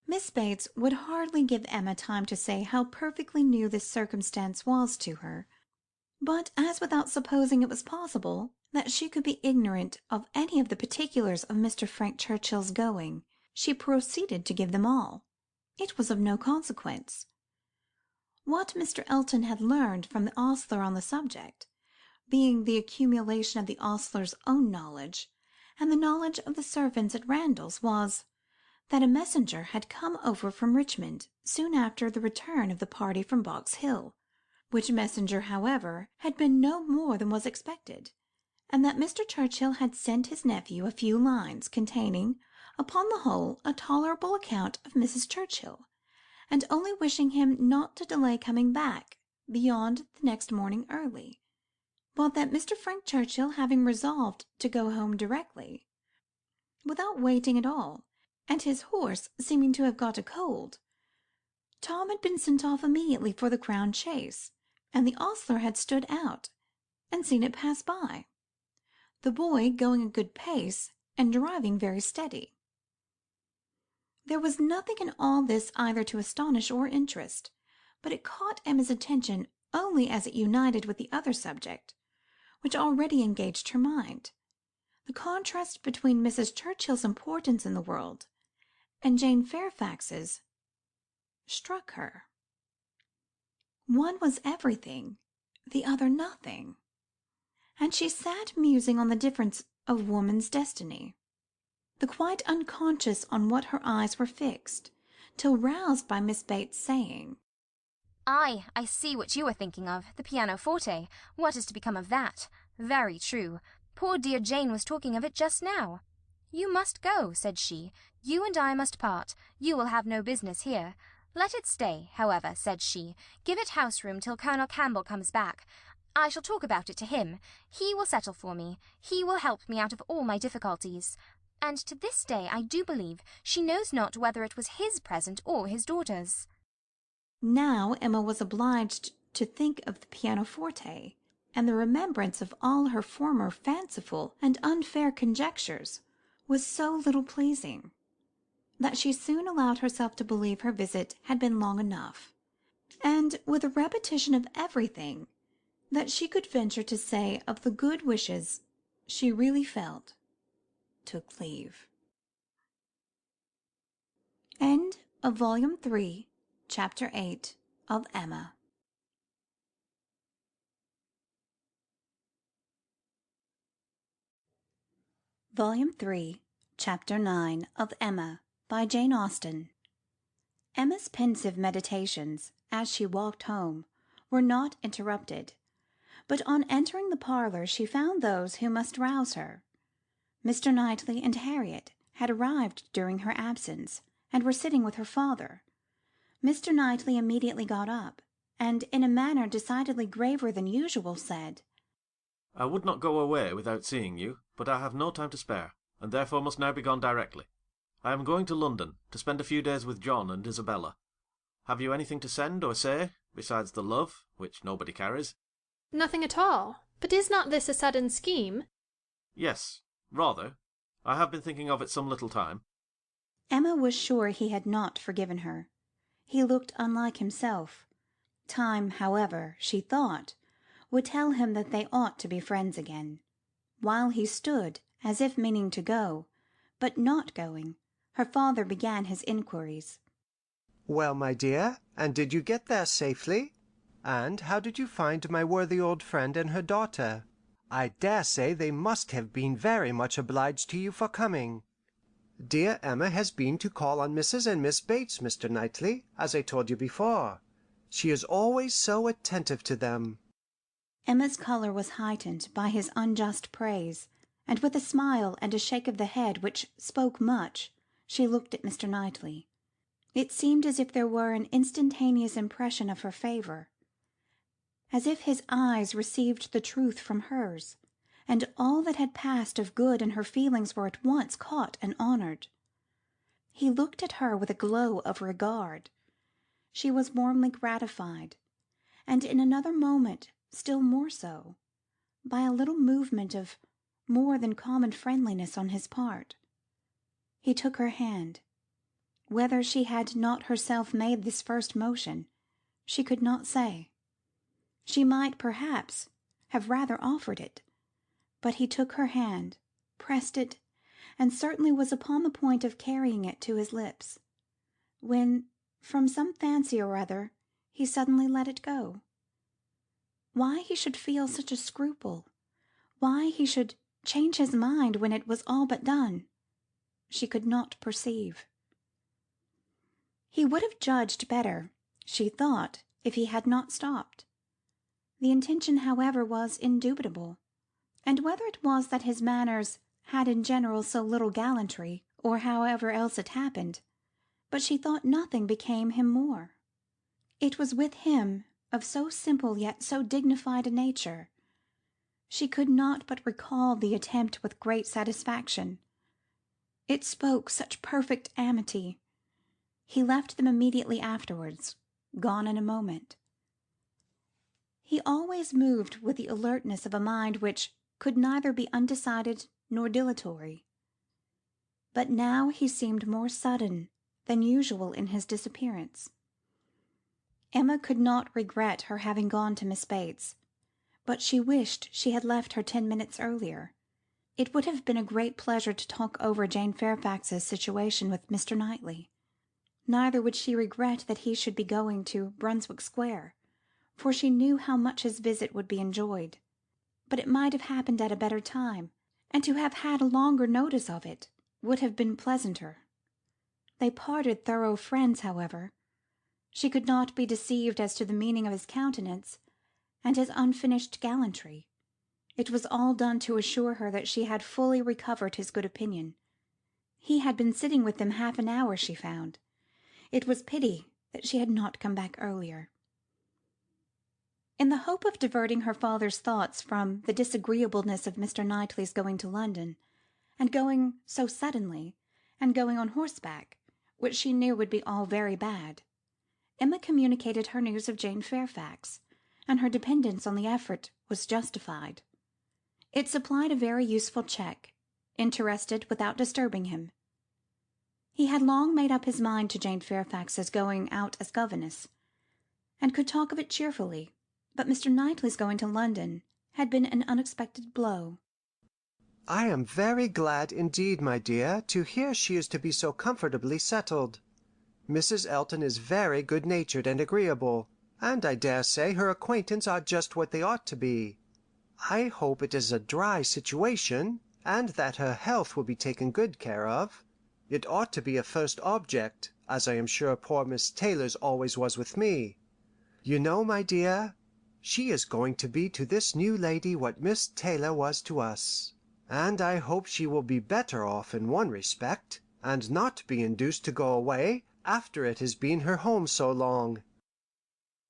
[SPEAKER 1] Miss Bates would hardly give Emma time to say how perfectly new this circumstance was to her, but as without supposing it was possible that she could be ignorant of any of the particulars of Mr. Frank Churchill's going, she proceeded to give them all. It was of no consequence. What Mr. Elton had learned from the ostler on the subject, being the accumulation of the ostler's own knowledge, and the knowledge of the servants at Randalls, was, that a messenger had come over from Richmond soon after the return of the party from Box Hill, which messenger, however, had been no more than was expected, and that Mr. Churchill had sent his nephew a few lines containing, upon the whole, a tolerable account of Mrs. Churchill, and only wishing him not to delay coming back beyond the next morning early, but that Mr. Frank Churchill having resolved to go home directly, without waiting at all, and his horse seeming to have got a cold, Tom had been sent off immediately for the Crown chase, and the ostler had stood out and seen it pass by, the boy going a good pace and driving very steady. There was nothing in all this either to astonish or interest, but it caught Emma's attention only as it united with the other subject, which already engaged her mind. The contrast between Mrs. Churchill's importance in the world and Jane Fairfax's struck her. One was everything, the other nothing, and she sat musing on the difference of woman's destiny, the quite unconscious on what her eyes were fixed, till roused by Miss Bates saying,
[SPEAKER 7] I see what you are thinking of, the pianoforte. What is to become of that? Very true. Poor dear Jane was talking of it just now. You must go, said she. You and I must part. You will have no business here. Let it stay, however, said she. Give it house room till Colonel Campbell comes back. I shall talk about it to him. He will settle for me. He will help me out of all my difficulties. And to this day I do believe she knows not whether it was his present or his daughter's.
[SPEAKER 1] Now Emma was obliged to think of the pianoforte, and the remembrance of all her former fanciful and unfair conjectures was so little pleasing, that she soon allowed herself to believe her visit had been long enough, and with a repetition of everything that she could venture to say of the good wishes she really felt, took leave. End of Volume 3, Chapter 8 of Emma. Volume 3, Chapter 9 of Emma, by Jane Austen. Emma's pensive meditations, as she walked home, were not interrupted, but on entering the parlour she found those who must rouse her. Mr. Knightley and Harriet had arrived during her absence, and were sitting with her father. Mr. Knightley immediately got up, and in a manner decidedly graver than usual said,
[SPEAKER 4] I would not go away without seeing you, but I have no time to spare, and therefore must now be gone directly. I am going to London, to spend a few days with John and Isabella. Have you anything to send or say, besides the love, which nobody carries?
[SPEAKER 3] Nothing at all. But is not this a sudden scheme?
[SPEAKER 4] Yes, rather. I have been thinking of it some little time.
[SPEAKER 1] Emma was sure he had not forgiven her. He looked unlike himself. Time, however, she thought, would tell him that they ought to be friends again. While he stood, as if meaning to go, but not going, her father began his inquiries.
[SPEAKER 11] Well, my dear, and did you get there safely? And how did you find my worthy old friend and her daughter? I dare say they must have been very much obliged to you for coming. Dear Emma has been to call on Mrs. and Miss Bates, Mr. Knightley, as I told you before. She is always so attentive to them.
[SPEAKER 1] Emma's colour was heightened by his unjust praise, and with a smile and a shake of the head which spoke much, she looked at Mr. Knightley. It seemed as if there were an instantaneous impression of her favour, as if his eyes received the truth from hers, and all that had passed of good in her feelings were at once caught and honoured. He looked at her with a glow of regard. She was warmly gratified, and in another moment still more so, by a little movement of more than common friendliness on his part. He took her hand. Whether she had not herself made this first motion, she could not say. She might, perhaps, have rather offered it, but he took her hand, pressed it, and certainly was upon the point of carrying it to his lips, when, from some fancy or other, he suddenly let it go. Why he should feel such a scruple, why he should change his mind when it was all but done, she could not perceive. He would have judged better, she thought, if he had not stopped. The intention, however, was indubitable, and whether it was that his manners had in general so little gallantry, or however else it happened, but she thought nothing became him more. It was with him of so simple yet so dignified a nature. She could not but recall the attempt with great satisfaction. It spoke such perfect amity. He left them immediately afterwards, gone in a moment. He always moved with the alertness of a mind which could neither be undecided nor dilatory. But now he seemed more sudden than usual in his disappearance. Emma could not regret her having gone to Miss Bates, but she wished she had left her 10 minutes earlier. It would have been a great pleasure to talk over Jane Fairfax's situation with Mr. Knightley. Neither would she regret that he should be going to Brunswick Square, for she knew how much his visit would be enjoyed. But it might have happened at a better time, and to have had a longer notice of it would have been pleasanter. They parted thorough friends, however. She could not be deceived as to the meaning of his countenance and his unfinished gallantry. It was all done to assure her that she had fully recovered his good opinion. He had been sitting with them half an hour, she found. It was pity that she had not come back earlier. In the hope of diverting her father's thoughts from the disagreeableness of Mr. Knightley's going to London, and going so suddenly, and going on horseback, which she knew would be all very bad, Emma communicated her news of Jane Fairfax, and her dependence on the effort was justified. It supplied a very useful check, interested without disturbing him. He had long made up his mind to Jane Fairfax's going out as governess, and could talk of it cheerfully, but Mr. Knightley's going to London had been an unexpected blow.
[SPEAKER 11] I am very glad indeed, my dear, to hear she is to be so comfortably settled. Mrs. Elton is very good-natured and agreeable, and I dare say her acquaintance are just what they ought to be. I hope it is a dry situation, and that her health will be taken good care of. It ought to be a first object, as I am sure poor Miss Taylor's always was with me. You know, my dear, she is going to be to this new lady what Miss Taylor was to us, and I hope she will be better off in one respect, and not be induced to go away after it has been her home so long.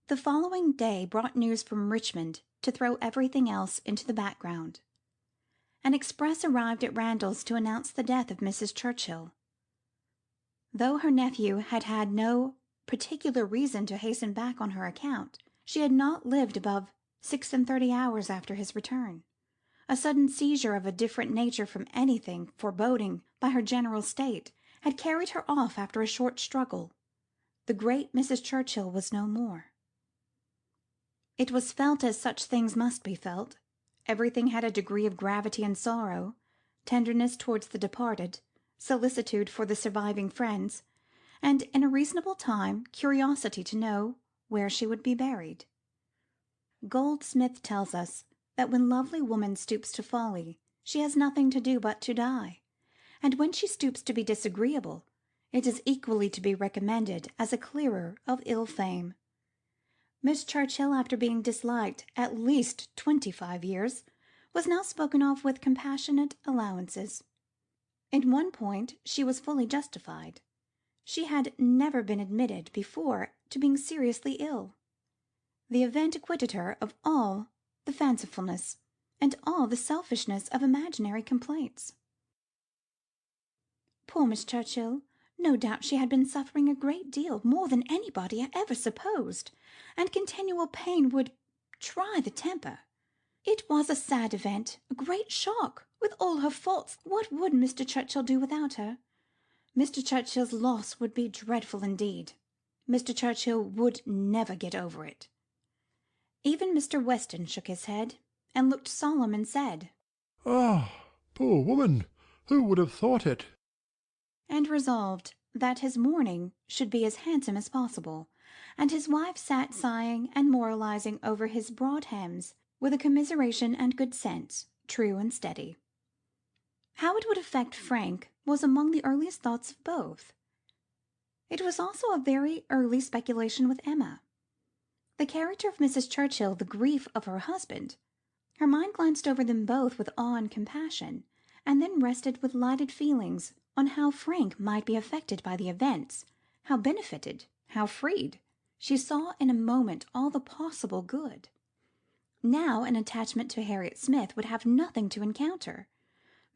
[SPEAKER 1] The following day brought news from Richmond to throw everything else into the background. An express arrived at Randalls to announce the death of Mrs. Churchill. Though her nephew had had no particular reason to hasten back on her account, she had not lived above 36 hours after his return. A sudden seizure of a different nature from anything foreboding by her general state had carried her off after a short struggle. The great Mrs. Churchill was no more. It was felt as such things must be felt. Everything had a degree of gravity and sorrow, tenderness towards the departed, solicitude for the surviving friends, and in a reasonable time curiosity to know where she would be buried. Goldsmith tells us that when lovely woman stoops to folly, she has nothing to do but to die, and when she stoops to be disagreeable, it is equally to be recommended as a clearer of ill fame. Miss Churchill, after being disliked at least 25 years, was now spoken of with compassionate allowances. In one point she was fully justified. She had never been admitted before to being seriously ill. The event acquitted her of all the fancifulness and all the selfishness of imaginary complaints. Poor Miss Churchill! No doubt she had been suffering a great deal, more than anybody ever supposed, and continual pain would try the temper. It was a sad event, a great shock. With all her faults, what would Mr. Churchill do without her? Mr. Churchill's loss would be dreadful indeed. Mr. Churchill would never get over it. Even Mr. Weston shook his head, and looked solemn, and said,
[SPEAKER 8] "Ah, poor woman! Who would have thought it?"
[SPEAKER 1] and resolved that his mourning should be as handsome as possible, and his wife sat sighing and moralizing over his broad hems, with a commiseration and good sense, true and steady. How it would affect Frank was among the earliest thoughts of both. It was also a very early speculation with Emma. The character of Mrs. Churchill, the grief of her husband. Her mind glanced over them both with awe and compassion, and then rested with lighted feelings on how Frank might be affected by the events, how benefited, how freed. She saw in a moment all the possible good. Now an attachment to Harriet Smith would have nothing to encounter.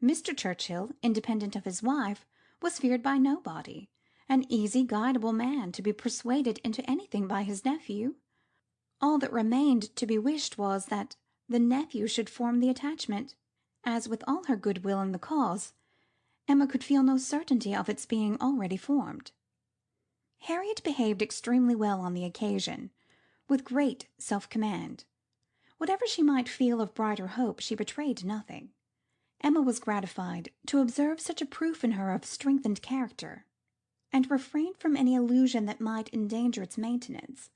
[SPEAKER 1] Mr. Churchill, independent of his wife, was feared by nobody, an easy, guidable man, to be persuaded into anything by his nephew. All that remained to be wished was, that the nephew should form the attachment, as, with all her goodwill in the cause, Emma could feel no certainty of its being already formed. Harriet behaved extremely well on the occasion, with great self-command. Whatever she might feel of brighter hope, she betrayed nothing. Emma was gratified to observe such a proof in her of strengthened character, and refrained from any allusion that might endanger its maintenance.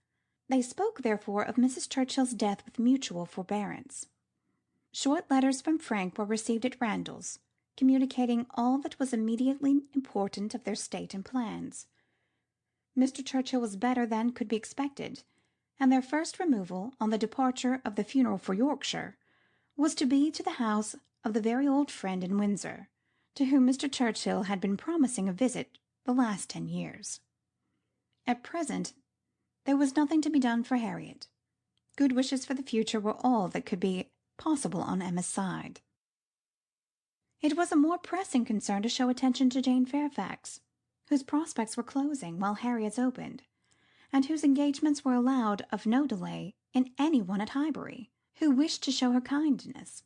[SPEAKER 1] They spoke, therefore, of Mrs. Churchill's death with mutual forbearance. Short letters from Frank were received at Randalls, communicating all that was immediately important of their state and plans. Mr. Churchill was better than could be expected, and their first removal, on the departure of the funeral for Yorkshire, was to be to the house of the very old friend in Windsor, to whom Mr. Churchill had been promising a visit the last 10 years. At present there was nothing to be done for Harriet. Good wishes for the future were all that could be possible on Emma's side. It was a more pressing concern to show attention to Jane Fairfax, whose prospects were closing, while Harriet's opened, and whose engagements were allowed of no delay in any one at Highbury, who wished to show her kindness.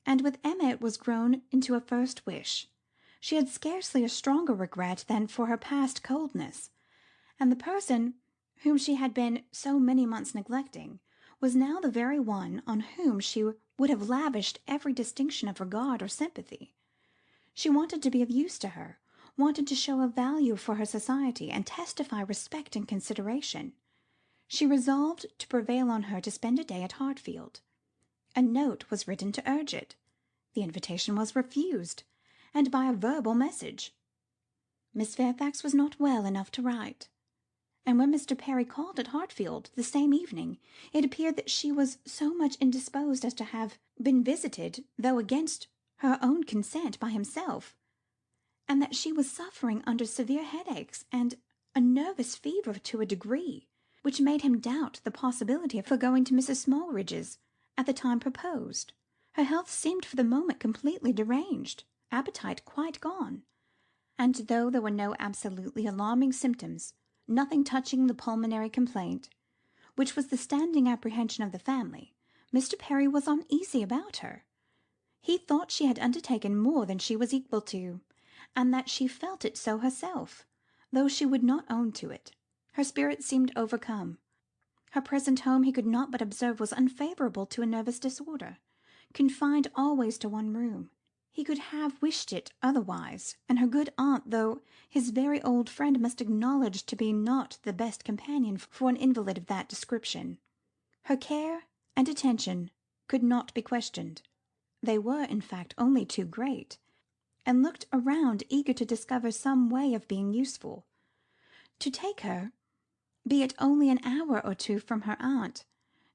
[SPEAKER 1] And with Emma it was grown into a first wish. She had scarcely a stronger regret than for her past coldness, and the person whom she had been so many months neglecting was now the very one on whom she would have lavished every distinction of regard or sympathy. She wanted to be of use to her, wanted to show a value for her society, and testify respect and consideration. She resolved to prevail on her to spend a day at Hartfield. A note was written to urge it. The invitation was refused, and by a verbal message. Miss Fairfax was not well enough to write, and when Mr. Perry called at Hartfield the same evening, it appeared that she was so much indisposed as to have been visited, though against her own consent, by himself, and that she was suffering under severe headaches and a nervous fever to a degree which made him doubt the possibility of her going to Mrs. Smallridge's at the time proposed. Her health seemed for the moment completely deranged, appetite quite gone, and though there were no absolutely alarming symptoms, nothing touching the pulmonary complaint, which was the standing apprehension of the family, Mr. Perry was uneasy about her. He thought she had undertaken more than she was equal to, and that she felt it so herself, though she would not own to it. Her spirits seemed overcome. Her present home, he could not but observe, was unfavourable to a nervous disorder, confined always to one room. He could have wished it otherwise, and her good aunt, though his very old friend, must acknowledge to be not the best companion for an invalid of that description. Her care and attention could not be questioned. They were, in fact, only too great, and looked around eager to discover some way of being useful. To take her, be it only an hour or two from her aunt,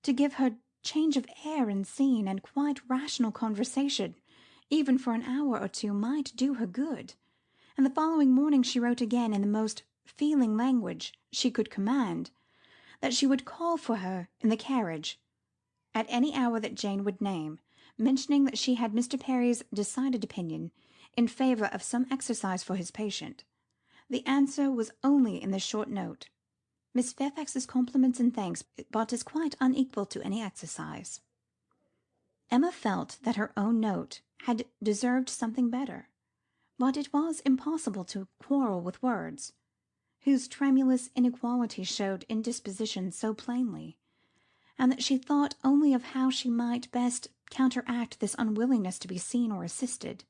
[SPEAKER 1] to give her change of air and scene, and quite rational conversation, even for an hour or two, might do her good, and the following morning she wrote again in the most feeling language she could command, that she would call for her in the carriage at any hour that Jane would name, mentioning that she had Mr. Perry's decided opinion in favour of some exercise for his patient. The answer was only in this short note: Miss Fairfax's compliments and thanks, but is quite unequal to any exercise. Emma felt that her own note had deserved something better, but it was impossible to quarrel with words, whose tremulous inequality showed indisposition so plainly, and that she thought only of how she might best counteract this unwillingness to be seen or assisted.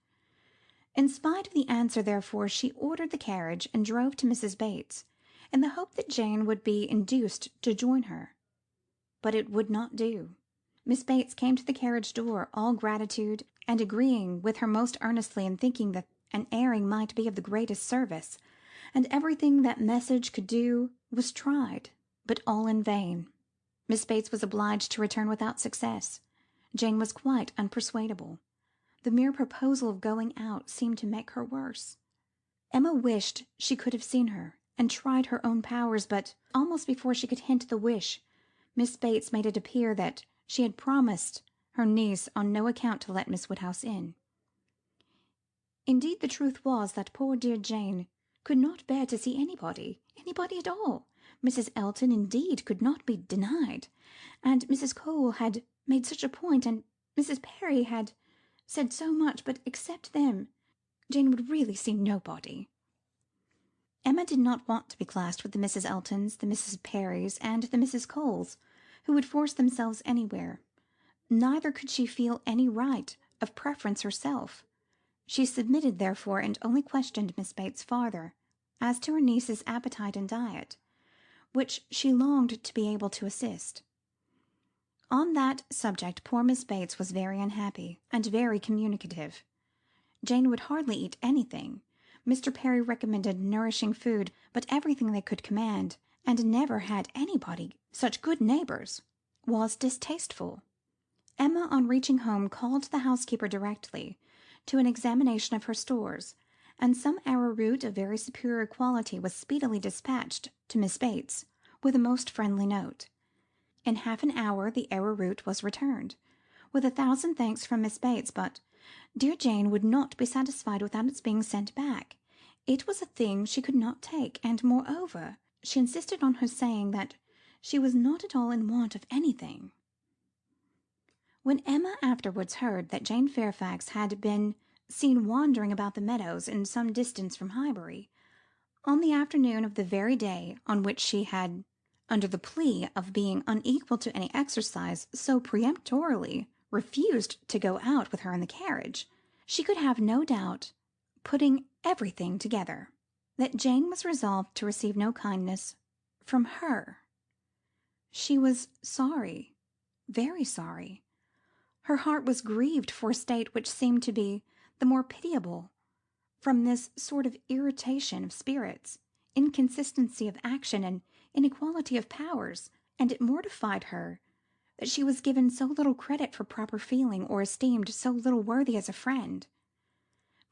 [SPEAKER 1] In spite of the answer, therefore, she ordered the carriage and drove to Mrs. Bates, in the hope that Jane would be induced to join her. But it would not do. Miss Bates came to the carriage door, all gratitude, and agreeing with her most earnestly in thinking that an airing might be of the greatest service, and everything that message could do was tried, but all in vain. Miss Bates was obliged to return without success. Jane was quite unpersuadable. The mere proposal of going out seemed to make her worse. Emma wished she could have seen her, and tried her own powers, but almost before she could hint the wish, Miss Bates made it appear that she had promised her niece on no account to let Miss Woodhouse in. Indeed, the truth was that poor dear Jane could not bear to see anybody at all. Mrs. Elton, indeed, could not be denied, and Mrs. Cole had made such a point, and Mrs. Perry had said so much, but except them, Jane would really see nobody. Emma did not want to be classed with the Mrs. Eltons, the Mrs. Perrys, and the Mrs. Coles, who would force themselves anywhere. Neither could she feel any right of preference herself. She submitted, therefore, and only questioned Miss Bates farther as to her niece's appetite and diet, which she longed to be able to assist. On that subject poor Miss Bates was very unhappy, and very communicative. Jane would hardly eat anything. Mr. Perry recommended nourishing food, but everything they could command, and never had anybody such good neighbours, was distasteful. Emma, on reaching home, called the housekeeper directly to an examination of her stores, and some arrowroot of very superior quality was speedily dispatched to Miss Bates, with a most friendly note. In half an hour the arrowroot was returned, with 1,000 thanks from Miss Bates, but dear Jane would not be satisfied without its being sent back. It was a thing she could not take, and moreover, she insisted on her saying that she was not at all in want of anything. When Emma afterwards heard that Jane Fairfax had been seen wandering about the meadows in some distance from Highbury, on the afternoon of the very day on which she had, under the plea of being unequal to any exercise, so peremptorily refused to go out with her in the carriage, she could have no doubt, putting everything together, that Jane was resolved to receive no kindness from her. She was sorry, very sorry. Her heart was grieved for a state which seemed to be the more pitiable from this sort of irritation of spirits, inconsistency of action, and inequality of powers, and it mortified her that she was given so little credit for proper feeling, or esteemed so little worthy as a friend.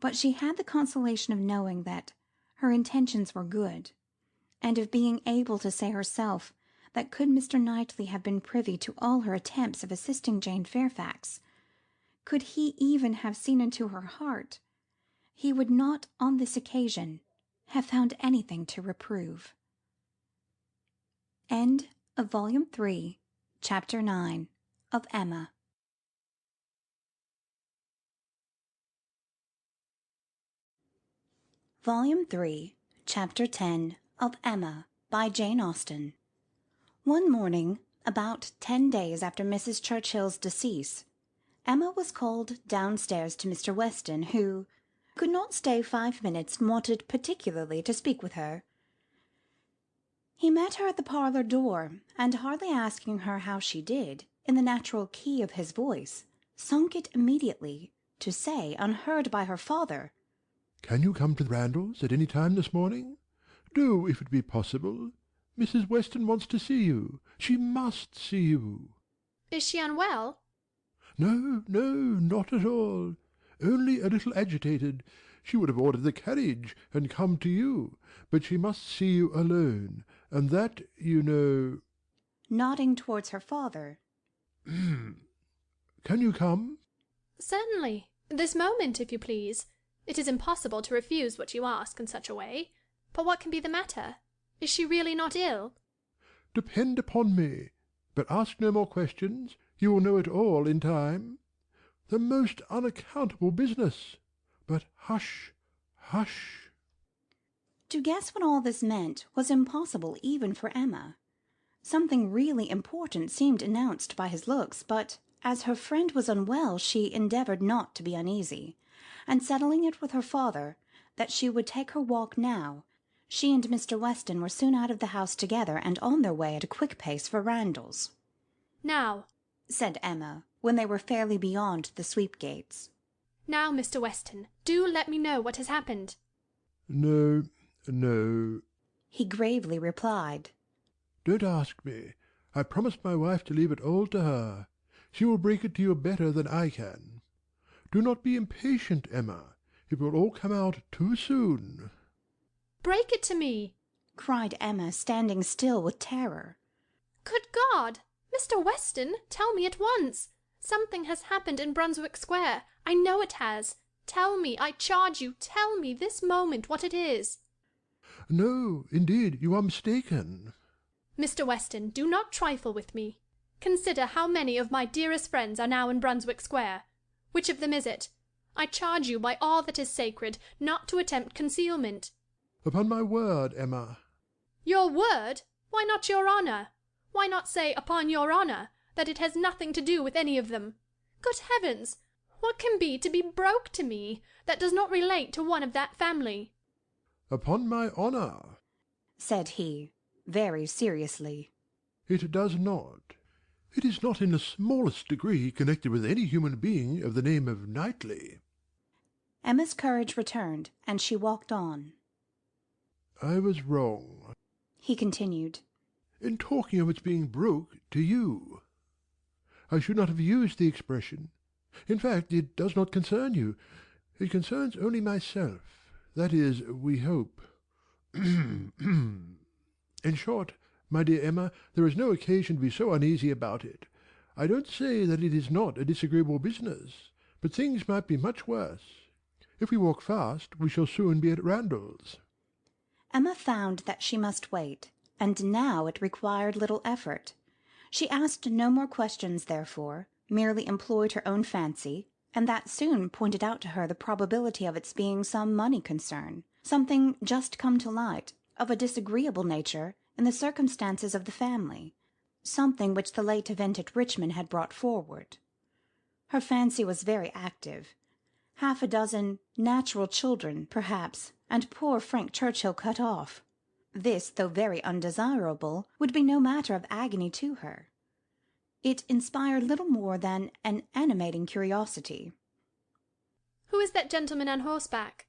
[SPEAKER 1] But she had the consolation of knowing that her intentions were good, and of being able to say herself that could Mr. Knightley have been privy to all her attempts of assisting Jane Fairfax, could he even have seen into her heart, he would not on this occasion have found anything to reprove. End of Volume 3, Chapter 9 of Emma. Volume 3, Chapter 10 of Emma, by Jane Austen. One morning, about 10 days after Mrs. Churchill's decease, Emma was called downstairs to Mr. Weston, who could not stay 5 minutes and wanted particularly to speak with her. He met her at the parlour door, and hardly asking her how she did, in the natural key of his voice, sunk it immediately to say, unheard by her father,
[SPEAKER 8] "Can you come to Randalls at any time this morning? Do, if it be possible. Mrs. Weston wants to see you. She must see you."
[SPEAKER 3] Is she unwell?
[SPEAKER 8] No, no, not at all. only a little agitated. She would have ordered the carriage and come to you, but she must see you alone, and that, you know—"
[SPEAKER 1] nodding towards her father.
[SPEAKER 8] "Can you come?"
[SPEAKER 3] Certainly. This moment, if you please. It is impossible to refuse what you ask in such a way. But what can be the matter? Is she really not ill?
[SPEAKER 8] "Depend upon me. But ask no more questions. You will know it all in time. The most unaccountable business. But hush, hush."
[SPEAKER 1] To guess what all this meant was impossible even for Emma. Something really important seemed announced by his looks, but as her friend was unwell she endeavoured not to be uneasy, and settling it with her father that she would take her walk now, she and Mr. Weston were soon out of the house together and on their way at a quick pace for Randalls.
[SPEAKER 3] "Now," said
[SPEAKER 1] Emma, when they were fairly beyond the sweep gates.
[SPEAKER 3] "Now, Mr. Weston, do let me know what has happened."
[SPEAKER 8] "No, no,"
[SPEAKER 1] he gravely replied.
[SPEAKER 8] "Don't ask me. I promised my wife to leave it all to her. She will break it to you better than I can. Do not be impatient, Emma. It will all come out too soon."
[SPEAKER 3] "Break it to me!"
[SPEAKER 1] cried Emma, standing still with terror.
[SPEAKER 3] "Good God! Mr. Weston, tell me at once. Something has happened in Brunswick Square. I know it has. Tell me, I charge you, tell me this moment what it is."
[SPEAKER 8] "No, indeed, you are mistaken."
[SPEAKER 3] "Mr. Weston, do not trifle with me. Consider how many of my dearest friends are now in Brunswick Square. Which of them is it? I charge you by all that is sacred not to attempt concealment."
[SPEAKER 8] "Upon my word, Emma."
[SPEAKER 3] "Your word? Why not your honour? Why not say, upon your honour, that it has nothing to do with any of them? Good heavens! What can be to be broke to me that does not relate to one of that family?"
[SPEAKER 8] "Upon my honour,"
[SPEAKER 1] said he, very seriously,
[SPEAKER 8] "it does not. It is not in the smallest degree connected with any human being of the name of Knightley."
[SPEAKER 1] Emma's courage returned, and she walked on.
[SPEAKER 8] "I was wrong,"
[SPEAKER 1] he continued,
[SPEAKER 8] "in talking of its being broke to you. I should not have used the expression. In fact, it does not concern you. It concerns only myself. That is, we hope. In short, my dear Emma, there is no occasion to be so uneasy about it. I don't say that it is not a disagreeable business, but things might be much worse. If we walk fast, we shall soon be at Randalls."
[SPEAKER 1] Emma found that she must wait, and now it required little effort. She asked no more questions, therefore, merely employed her own fancy, and that soon pointed out to her the probability of its being some money concern, something just come to light, of a disagreeable nature in the circumstances of the family, something which the late event at Richmond had brought forward. Her fancy was very active. Half a dozen natural children, perhaps, and poor Frank Churchill cut off. This, though very undesirable, would be no matter of agony to her. It inspired little more than an animating curiosity.
[SPEAKER 3] "Who is that gentleman on horseback?"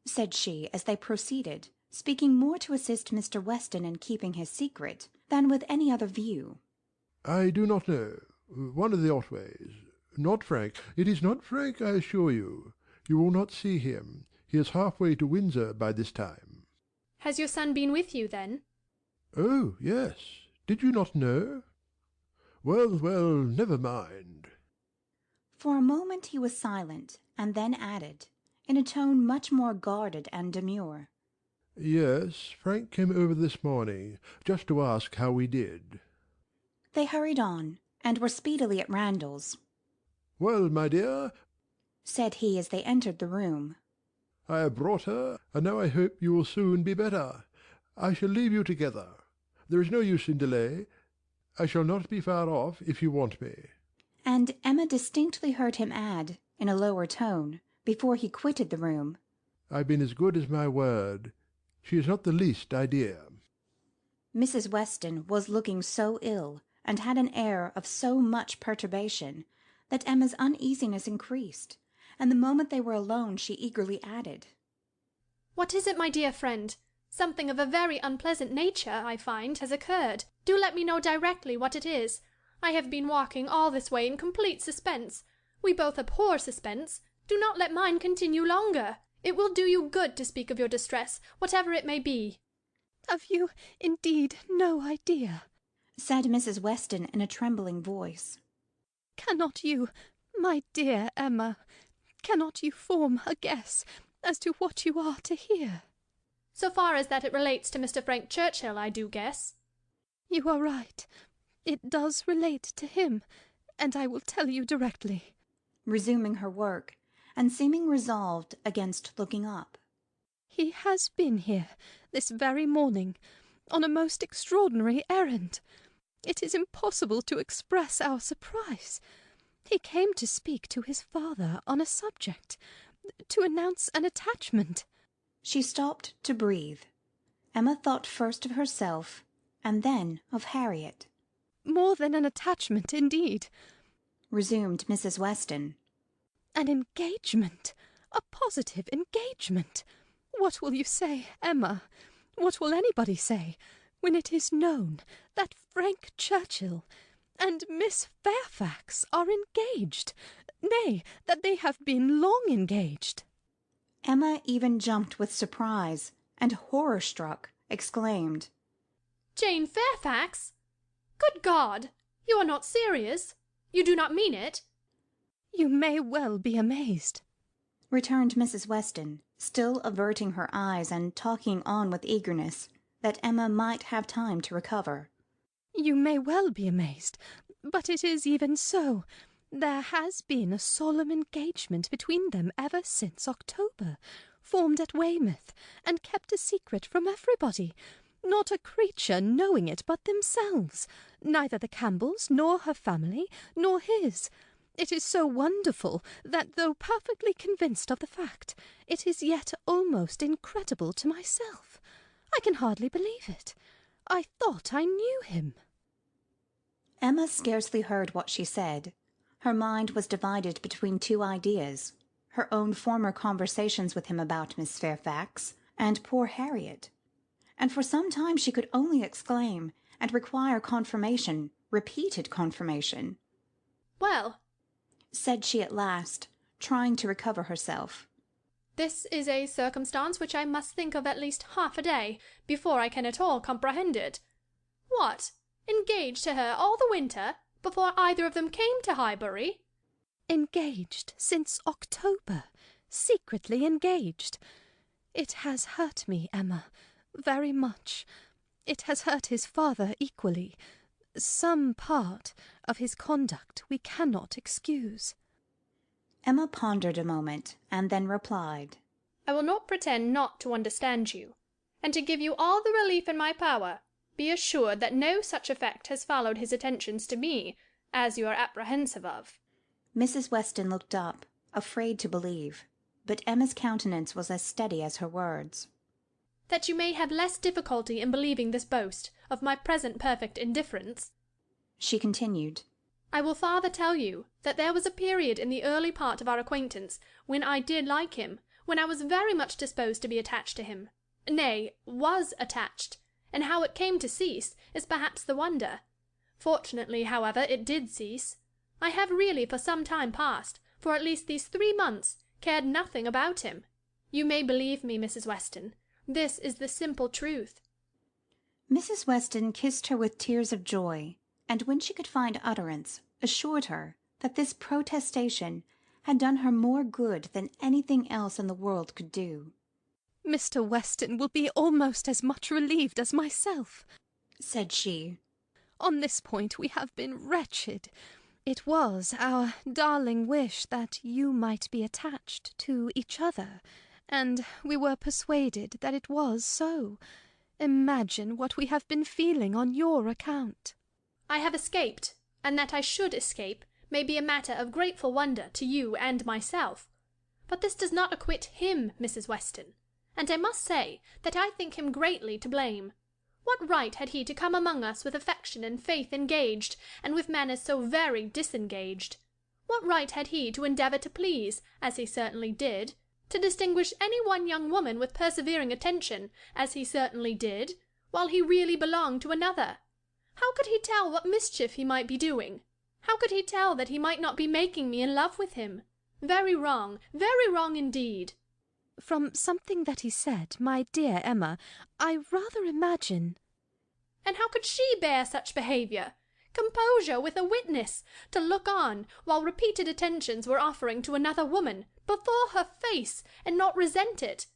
[SPEAKER 1] said she, as they proceeded, speaking more to assist Mr. Weston in keeping his secret than with any other view.
[SPEAKER 8] "I do not know. One of the Otways. Not Frank. It is not Frank, I assure you. You will not see him. He is half-way to Windsor by this time."
[SPEAKER 3] "Has your son been with you, then?"
[SPEAKER 8] "Oh, yes. Did you not know? Well, well, never mind."
[SPEAKER 1] For a moment he was silent, and then added, in a tone much more guarded and demure,
[SPEAKER 8] "Yes, Frank came over this morning, just to ask how we did."
[SPEAKER 1] They hurried on, and were speedily at Randalls.
[SPEAKER 8] "Well, my dear,"
[SPEAKER 1] said he as they entered the room,
[SPEAKER 8] "I have brought her, and now I hope you will soon be better. I shall leave you together. There is no use in delay. I shall not be far off if you want me."
[SPEAKER 1] and Emma distinctly heard him add, in a lower tone, before he quitted the room,
[SPEAKER 8] "I've been as good as my word. She has not the least idea."
[SPEAKER 1] Mrs. Weston was looking so ill, and had an air of so much perturbation, that Emma's uneasiness increased, and the moment they were alone she eagerly added,
[SPEAKER 3] "What is it, my dear friend? Something of a very unpleasant nature, I find, has occurred. Do let me know directly what it is. I have been walking all this way in complete suspense. We both abhor suspense. Do not let mine continue longer. It will do you good to speak of your distress, whatever it may be.
[SPEAKER 12] Have you indeed no idea?
[SPEAKER 1] Said Mrs. Weston in a trembling voice.
[SPEAKER 12] Cannot you, my dear Emma, cannot you form a guess as to what you are to hear?
[SPEAKER 3] So far as that it relates to Mr. Frank Churchill, I do guess.
[SPEAKER 12] You are right. It does relate to him, and I will tell you directly.
[SPEAKER 1] Resuming her work, and seeming resolved against looking up.
[SPEAKER 12] He has been here this very morning, on a most extraordinary errand. It is impossible to express our surprise. He came to speak to his father on a subject, to announce an attachment.
[SPEAKER 1] She stopped to breathe. Emma thought first of herself, and then of Harriet.
[SPEAKER 12] More than an attachment, indeed,
[SPEAKER 1] resumed Mrs. Weston.
[SPEAKER 12] An engagement, a positive engagement. What will you say, Emma? What will anybody say, when it is known that Frank Churchill and Miss Fairfax are engaged, nay, that they have been long engaged?
[SPEAKER 1] Emma even jumped with surprise, and horror-struck, exclaimed,
[SPEAKER 3] Jane Fairfax? Good God! You are not serious? You do not mean it?
[SPEAKER 12] You may well be amazed,
[SPEAKER 1] returned Mrs. Weston, still averting her eyes and talking on with eagerness, that Emma might have time to recover.
[SPEAKER 12] You may well be amazed, but it is even so. There has been a solemn engagement between them ever since October, formed at Weymouth, and kept a secret from everybody, not a creature knowing it but themselves, neither the Campbells, nor her family, nor his. It is so wonderful that, though perfectly convinced of the fact, it is yet almost incredible to myself. I can hardly believe it. I thought I knew him.
[SPEAKER 1] Emma scarcely heard what she said. Her mind was divided between two ideas, her own former conversations with him about Miss Fairfax, and poor Harriet. And for some time she could only exclaim, and require confirmation, repeated confirmation.
[SPEAKER 3] Well,
[SPEAKER 1] said she at last, trying to recover herself.
[SPEAKER 3] This is a circumstance which I must think of at least half a day, before I can at all comprehend it. What! Engaged to her all the winter, before either of them came to Highbury?
[SPEAKER 12] Engaged since October, secretly engaged. It has hurt me, Emma, very much. It has hurt his father equally. Some part of his conduct we cannot excuse.
[SPEAKER 1] Emma pondered a moment, and then replied,
[SPEAKER 3] I will not pretend not to understand you, and to give you all the relief in my power, be assured that no such effect has followed his attentions to me, as you are apprehensive of.
[SPEAKER 1] Mrs. Weston looked up, afraid to believe, but Emma's countenance was as steady as her words.
[SPEAKER 3] That you may have less difficulty in believing this boast of my present perfect indifference,
[SPEAKER 1] she continued,
[SPEAKER 3] I will farther tell you that there was a period in the early part of our acquaintance when I did like him, when I was very much disposed to be attached to him, nay, was attached, and how it came to cease is perhaps the wonder. Fortunately, however, it did cease. I have really for some time past, for at least these 3 months, cared nothing about him. You may believe me, Mrs. Weston. This is the simple truth.
[SPEAKER 1] Mrs. Weston kissed her with tears of joy, and when she could find utterance, assured her that this protestation had done her more good than anything else in the world could do.
[SPEAKER 12] Mr. Weston will be almost as much relieved as myself,
[SPEAKER 1] said she.
[SPEAKER 12] On this point we have been wretched. It was our darling wish that you might be attached to each other, and we were persuaded that it was so. Imagine what we have been feeling on your account.
[SPEAKER 3] I have escaped, and that I should escape may be a matter of grateful wonder to you and myself. But this does not acquit him, Mrs. Weston, and I must say that I think him greatly to blame. What right had he to come among us with affection and faith engaged, and with manners so very disengaged? What right had he to endeavour to please, as he certainly did, to distinguish any one young woman with persevering attention, as he certainly did, while he really belonged to another? How could he tell what mischief he might be doing? How could he tell that he might not be making me in love with him? Very wrong indeed.
[SPEAKER 12] From something that he said, my dear Emma, I rather imagine—
[SPEAKER 3] And how could she bear such behaviour? Composure with a witness, to look on while repeated attentions were offering to another woman, before her face, and not resent it.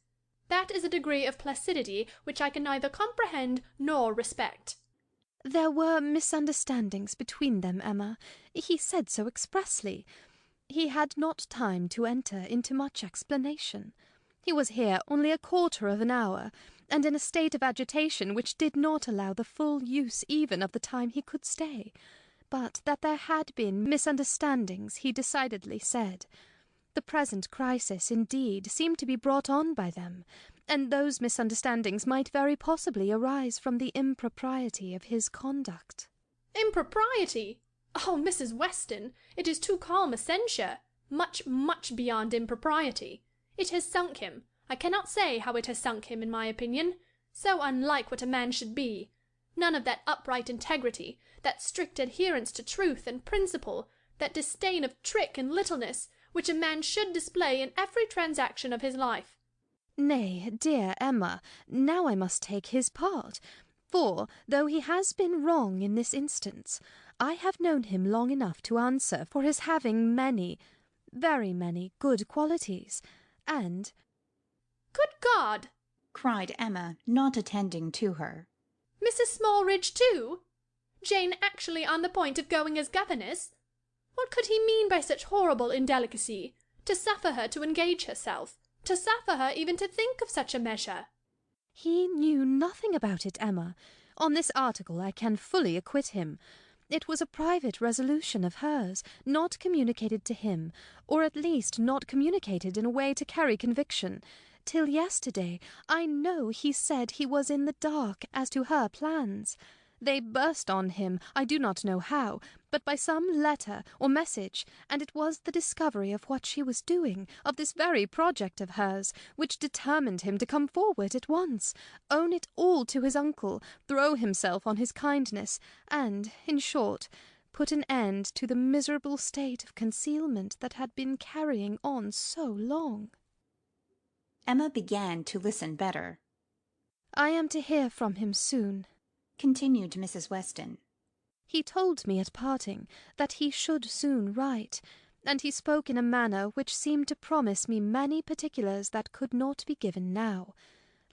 [SPEAKER 3] That is a degree of placidity which I can neither comprehend nor respect.
[SPEAKER 12] There were misunderstandings between them, Emma. He said so expressly. He had not time to enter into much explanation. He was here only a quarter of an hour, and in a state of agitation which did not allow the full use even of the time he could stay. But that there had been misunderstandings he decidedly said. The present crisis, indeed, seemed to be brought on by them, and those misunderstandings might very possibly arise from the impropriety of his conduct.
[SPEAKER 3] Impropriety? Oh, Mrs. Weston, it is too calm a censure. Much, much beyond impropriety. It has sunk him. I cannot say how it has sunk him, in my opinion. So unlike what a man should be. None of that upright integrity, that strict adherence to truth and principle, that disdain of trick and littleness, which a man should display in every transaction of his life.
[SPEAKER 12] Nay, dear Emma, now I must take his part, for, though he has been wrong in this instance, I have known him long enough to answer for his having many, very many, good qualities, and—
[SPEAKER 3] Good God!
[SPEAKER 1] cried Emma, not attending to her.
[SPEAKER 3] Mrs. Smallridge too? Jane actually on the point of going as governess? What could he mean by such horrible indelicacy? To suffer her to engage herself, to suffer her even to think of such a measure?
[SPEAKER 12] He knew nothing about it, Emma. On this article I can fully acquit him. It was a private resolution of hers, not communicated to him, or at least not communicated in a way to carry conviction. Till yesterday I know he said he was in the dark as to her plans. They burst on him, I do not know how, but by some letter or message, and it was the discovery of what she was doing, of this very project of hers, which determined him to come forward at once, own it all to his uncle, throw himself on his kindness, and, in short, put an end to the miserable state of concealment that had been carrying on so long.
[SPEAKER 1] Emma began to listen better.
[SPEAKER 12] I am to hear from him soon,
[SPEAKER 1] continued Mrs. Weston.
[SPEAKER 12] He told me at parting that he should soon write, and he spoke in a manner which seemed to promise me many particulars that could not be given now.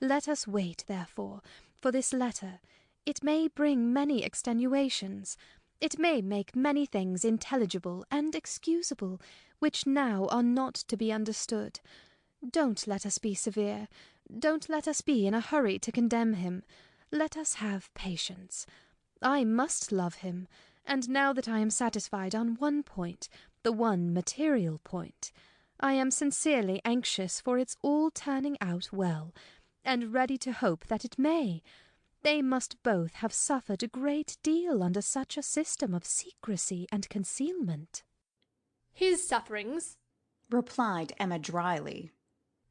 [SPEAKER 12] Let us wait, therefore, for this letter. It may bring many extenuations. It may make many things intelligible and excusable, which now are not to be understood. Don't let us be severe. Don't let us be in a hurry to condemn him. Let us have patience. I must love him, and now that I am satisfied on one point, the one material point, I am sincerely anxious for its all turning out well, and ready to hope that it may. They must both have suffered a great deal under such a system of secrecy and concealment.
[SPEAKER 3] His sufferings,
[SPEAKER 1] replied Emma dryly,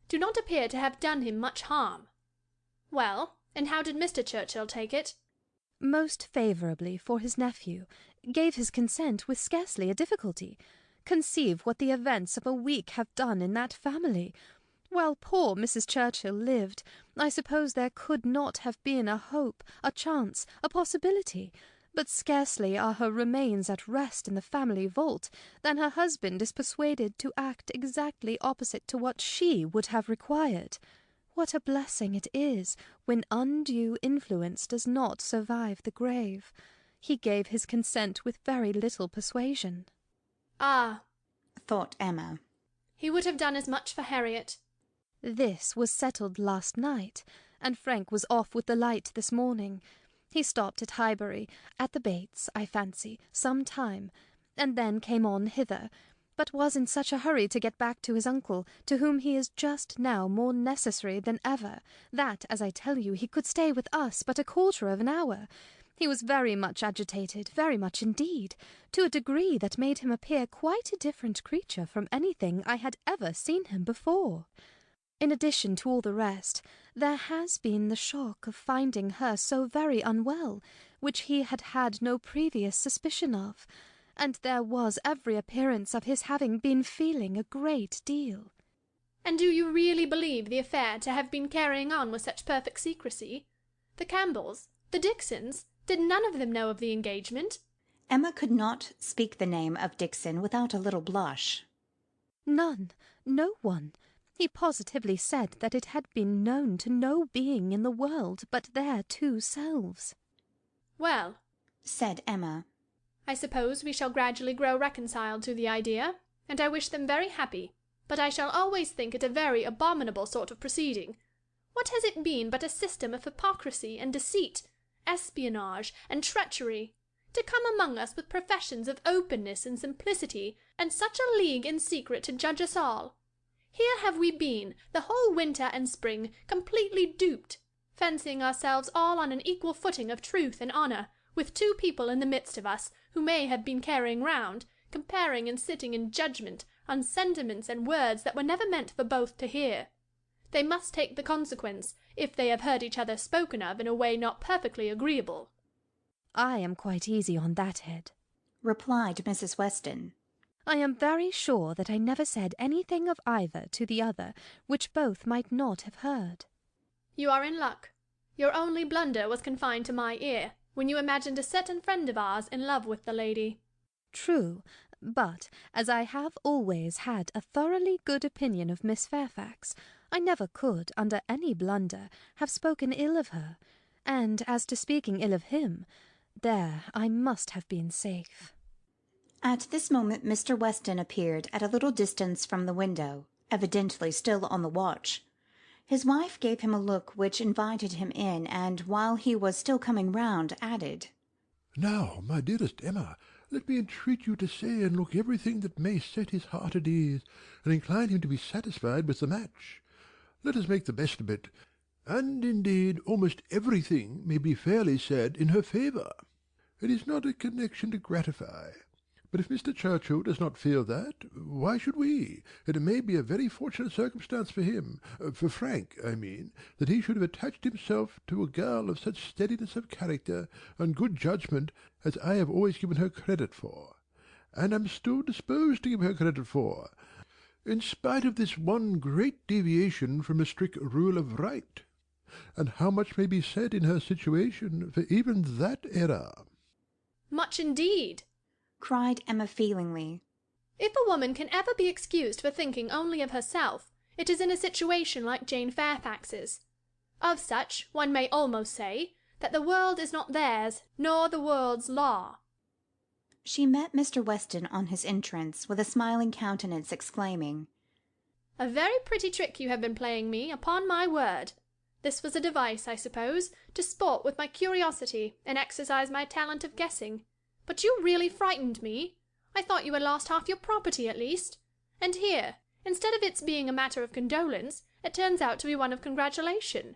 [SPEAKER 3] do not appear to have done him much harm. Well, and how did Mr. Churchill take it?
[SPEAKER 12] Most favourably for his nephew, gave his consent with scarcely a difficulty. Conceive what the events of a week have done in that family. While poor Mrs. Churchill lived, I suppose there could not have been a hope, a chance, a possibility, but scarcely are her remains at rest in the family vault than her husband is persuaded to act exactly opposite to what she would have required. What a blessing it is when undue influence does not survive the grave. He gave his consent with very little persuasion.
[SPEAKER 3] Ah,
[SPEAKER 1] thought Emma,
[SPEAKER 3] he would have done as much for Harriet.
[SPEAKER 12] This was settled last night, and Frank was off with the light this morning. He stopped at Highbury, at the Bates, I fancy, some time, and then came on hither, but was in such a hurry to get back to his uncle, to whom he is just now more necessary than ever, that, as I tell you, he could stay with us but a quarter of an hour. He was very much agitated, very much indeed, to a degree that made him appear quite a different creature from anything I had ever seen him before. In addition to all the rest, there has been the shock of finding her so very unwell, which he had had no previous suspicion of, and there was every appearance of his having been feeling a great deal.
[SPEAKER 3] And do you really believe the affair to have been carrying on with such perfect secrecy? The Campbells, the Dixons, did none of them know of the engagement?
[SPEAKER 1] Emma could not speak the name of Dixon without a little blush.
[SPEAKER 12] None, no one. He positively said that it had been known to no being in the world but their two selves.
[SPEAKER 3] Well,
[SPEAKER 1] said Emma,
[SPEAKER 3] I suppose we shall gradually grow reconciled to the idea, and I wish them very happy, but I shall always think it a very abominable sort of proceeding. What has it been but a system of hypocrisy and deceit, espionage and treachery, to come among us with professions of openness and simplicity, and such a league in secret to judge us all? Here have we been, the whole winter and spring, completely duped, fancying ourselves all on an equal footing of truth and honour, with two people in the midst of us who may have been carrying round, comparing and sitting in judgment on sentiments and words that were never meant for both to hear. They must take the consequence, if they have heard each other spoken of in a way not perfectly agreeable.
[SPEAKER 12] I am quite easy on that head,
[SPEAKER 1] replied Mrs. Weston.
[SPEAKER 12] I am very sure that I never said anything of either to the other which both might not have heard.
[SPEAKER 3] You are in luck. Your only blunder was confined to my ear, when you imagined a certain friend of ours in love with the lady.
[SPEAKER 12] True, but as I have always had a thoroughly good opinion of Miss Fairfax, I never could, under any blunder, have spoken ill of her, and as to speaking ill of him, there I must have been safe.
[SPEAKER 1] At this moment Mr. Weston appeared at a little distance from the window, evidently still on the watch. His wife gave him a look which invited him in, and while he was still coming round, added,
[SPEAKER 8] "Now, my dearest Emma, let me entreat you to say and look everything that may set his heart at ease, and incline him to be satisfied with the match. Let us make the best of it, and indeed almost everything may be fairly said in her favour. It is not a connection to gratify. But if Mr. Churchill does not feel that, why should we? It may be a very fortunate circumstance for him, for Frank, I mean, that he should have attached himself to a girl of such steadiness of character and good judgment as I have always given her credit for, and am still disposed to give her credit for, in spite of this one great deviation from a strict rule of right. And how much may be said in her situation for even that error?"
[SPEAKER 3] Much indeed,
[SPEAKER 1] cried Emma feelingly.
[SPEAKER 3] If a woman can ever be excused for thinking only of herself, it is in a situation like Jane Fairfax's. Of such, one may almost say, that the world is not theirs, nor the world's law.
[SPEAKER 1] She met Mr. Weston on his entrance, with a smiling countenance, exclaiming,
[SPEAKER 3] A very pretty trick you have been playing me, upon my word. This was a device, I suppose, to sport with my curiosity, and exercise my talent of guessing. But you really frightened me. I thought you had lost half your property at least. And here, instead of its being a matter of condolence, it turns out to be one of congratulation.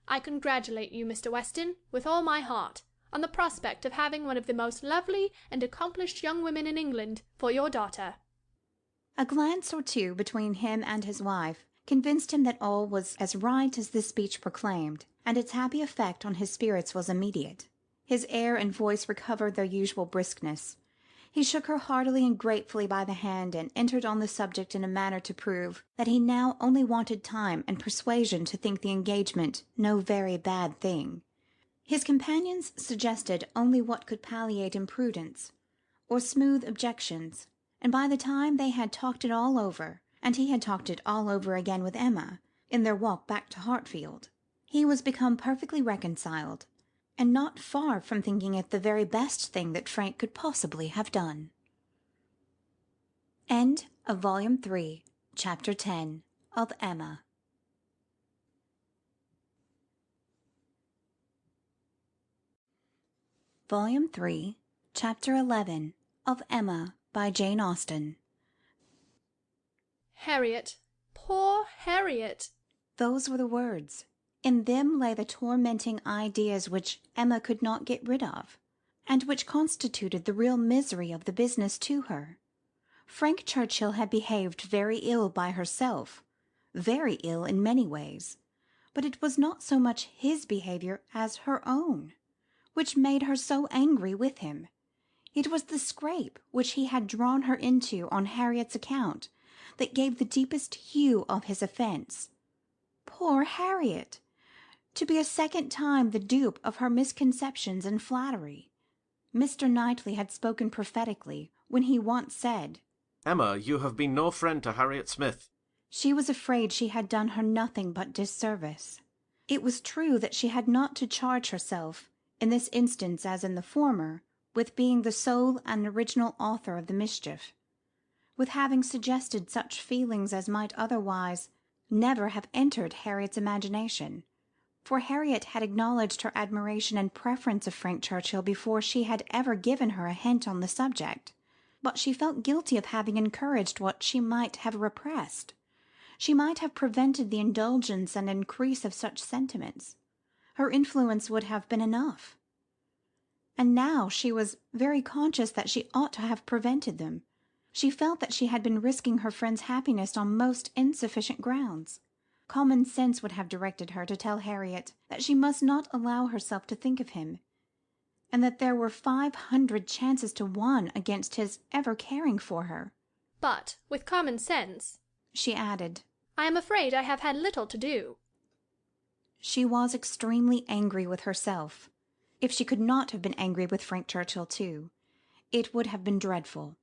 [SPEAKER 3] I congratulate you, Mr. Weston, with all my heart, on the prospect of having one of the most lovely and accomplished young women in England for your daughter.
[SPEAKER 1] A glance or two between him and his wife convinced him that all was as right as this speech proclaimed, and its happy effect on his spirits was immediate. His air and voice recovered their usual briskness. He shook her heartily and gratefully by the hand, and entered on the subject in a manner to prove that he now only wanted time and persuasion to think the engagement no very bad thing. His companions suggested only what could palliate imprudence, or smooth objections, and by the time they had talked it all over, and he had talked it all over again with Emma, in their walk back to Hartfield, he was become perfectly reconciled, and not far from thinking it the very best thing that Frank could possibly have done. End of Volume 3, Chapter 10 of Emma. Volume 3, Chapter 11 of Emma by Jane Austen.
[SPEAKER 3] Harriet, poor Harriet!
[SPEAKER 1] Those were the words. In them lay the tormenting ideas which Emma could not get rid of, and which constituted the real misery of the business to her. Frank Churchill had behaved very ill by herself, very ill in many ways, but it was not so much his behaviour as her own, which made her so angry with him. It was the scrape which he had drawn her into on Harriet's account that gave the deepest hue of his offence. Poor Harriet! To be a second time the dupe of her misconceptions and flattery. Mr. Knightley had spoken prophetically when he once said,
[SPEAKER 4] "Emma, you have been no friend to Harriet Smith."
[SPEAKER 1] She was afraid she had done her nothing but disservice. It was true that she had not to charge herself, in this instance as in the former, with being the sole and original author of the mischief, with having suggested such feelings as might otherwise never have entered Harriet's imagination, for Harriet had acknowledged her admiration and preference of Frank Churchill before she had ever given her a hint on the subject, but she felt guilty of having encouraged what she might have repressed. She might have prevented the indulgence and increase of such sentiments. Her influence would have been enough. And now she was very conscious that she ought to have prevented them. She felt that she had been risking her friend's happiness on most insufficient grounds. Common sense would have directed her to tell Harriet that she must not allow herself to think of him, and that there were 500 chances to 1 against his ever caring for her.
[SPEAKER 3] But, with common sense,
[SPEAKER 1] she added,
[SPEAKER 3] I am afraid I have had little to do.
[SPEAKER 1] She was extremely angry with herself. If she could not have been angry with Frank Churchill too, it would have been dreadful.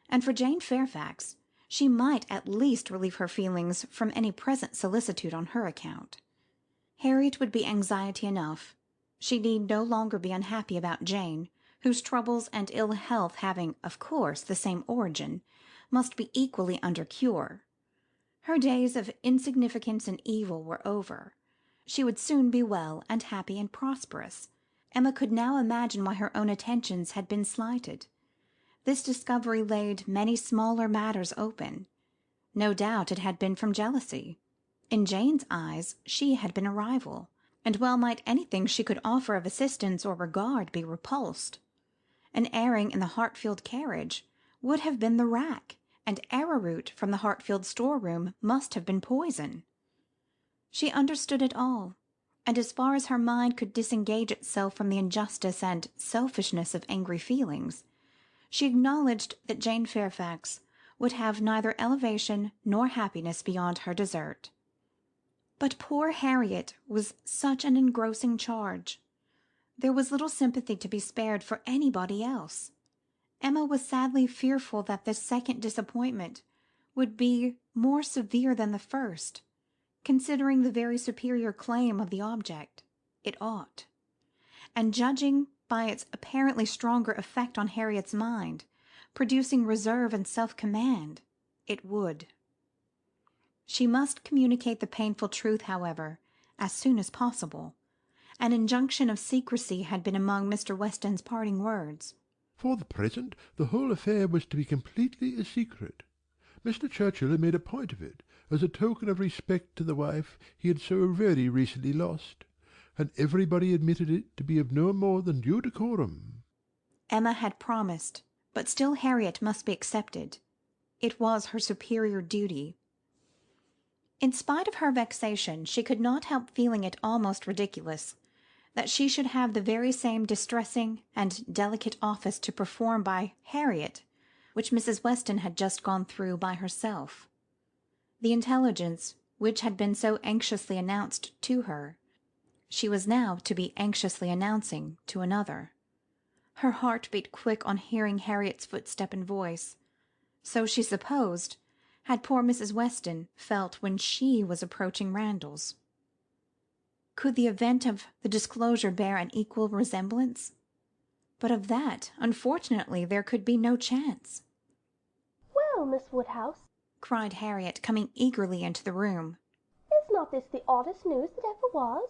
[SPEAKER 1] And for Jane Fairfax, she might at least relieve her feelings from any present solicitude on her account. Harriet would be anxiety enough. She need no longer be unhappy about Jane, whose troubles and ill health, having, of course, the same origin, must be equally under cure. Her days of insignificance and evil were over. She would soon be well and happy and prosperous. Emma could now imagine why her own attentions had been slighted. This discovery laid many smaller matters open. No doubt it had been from jealousy. In Jane's eyes she had been a rival, and well might anything she could offer of assistance or regard be repulsed. An airing in the Hartfield carriage would have been the rack, and arrowroot from the Hartfield storeroom must have been poison. She understood it all, and as far as her mind could disengage itself from the injustice and selfishness of angry feelings, she acknowledged that Jane Fairfax would have neither elevation nor happiness beyond her desert. But poor Harriet was such an engrossing charge. There was little sympathy to be spared for anybody else. Emma was sadly fearful that this second disappointment would be more severe than the first, considering the very superior claim of the object. It ought. And judging by its apparently stronger effect on Harriet's mind, producing reserve and self-command, it would. She must communicate the painful truth, however, as soon as possible. An injunction of secrecy had been among Mr. Weston's parting words.
[SPEAKER 8] For the present, the whole affair was to be completely a secret. Mr. Churchill had made a point of it, as a token of respect to the wife he had so very recently lost, and everybody admitted it to be of no more than due decorum.
[SPEAKER 1] Emma had promised, but still Harriet must be accepted. It was her superior duty. In spite of her vexation, she could not help feeling it almost ridiculous that she should have the very same distressing and delicate office to perform by Harriet which Mrs. Weston had just gone through by herself. The intelligence which had been so anxiously announced to her, she was now to be anxiously announcing to another. Her heart beat quick on hearing Harriet's footstep and voice. So she supposed had poor Mrs. Weston felt when she was approaching Randalls. Could the event of the disclosure bear an equal resemblance? But of that, unfortunately, there could be no chance.
[SPEAKER 13] "Well, Miss Woodhouse,"
[SPEAKER 1] cried Harriet, coming eagerly into the room,
[SPEAKER 13] "is not this the oddest news that ever was?"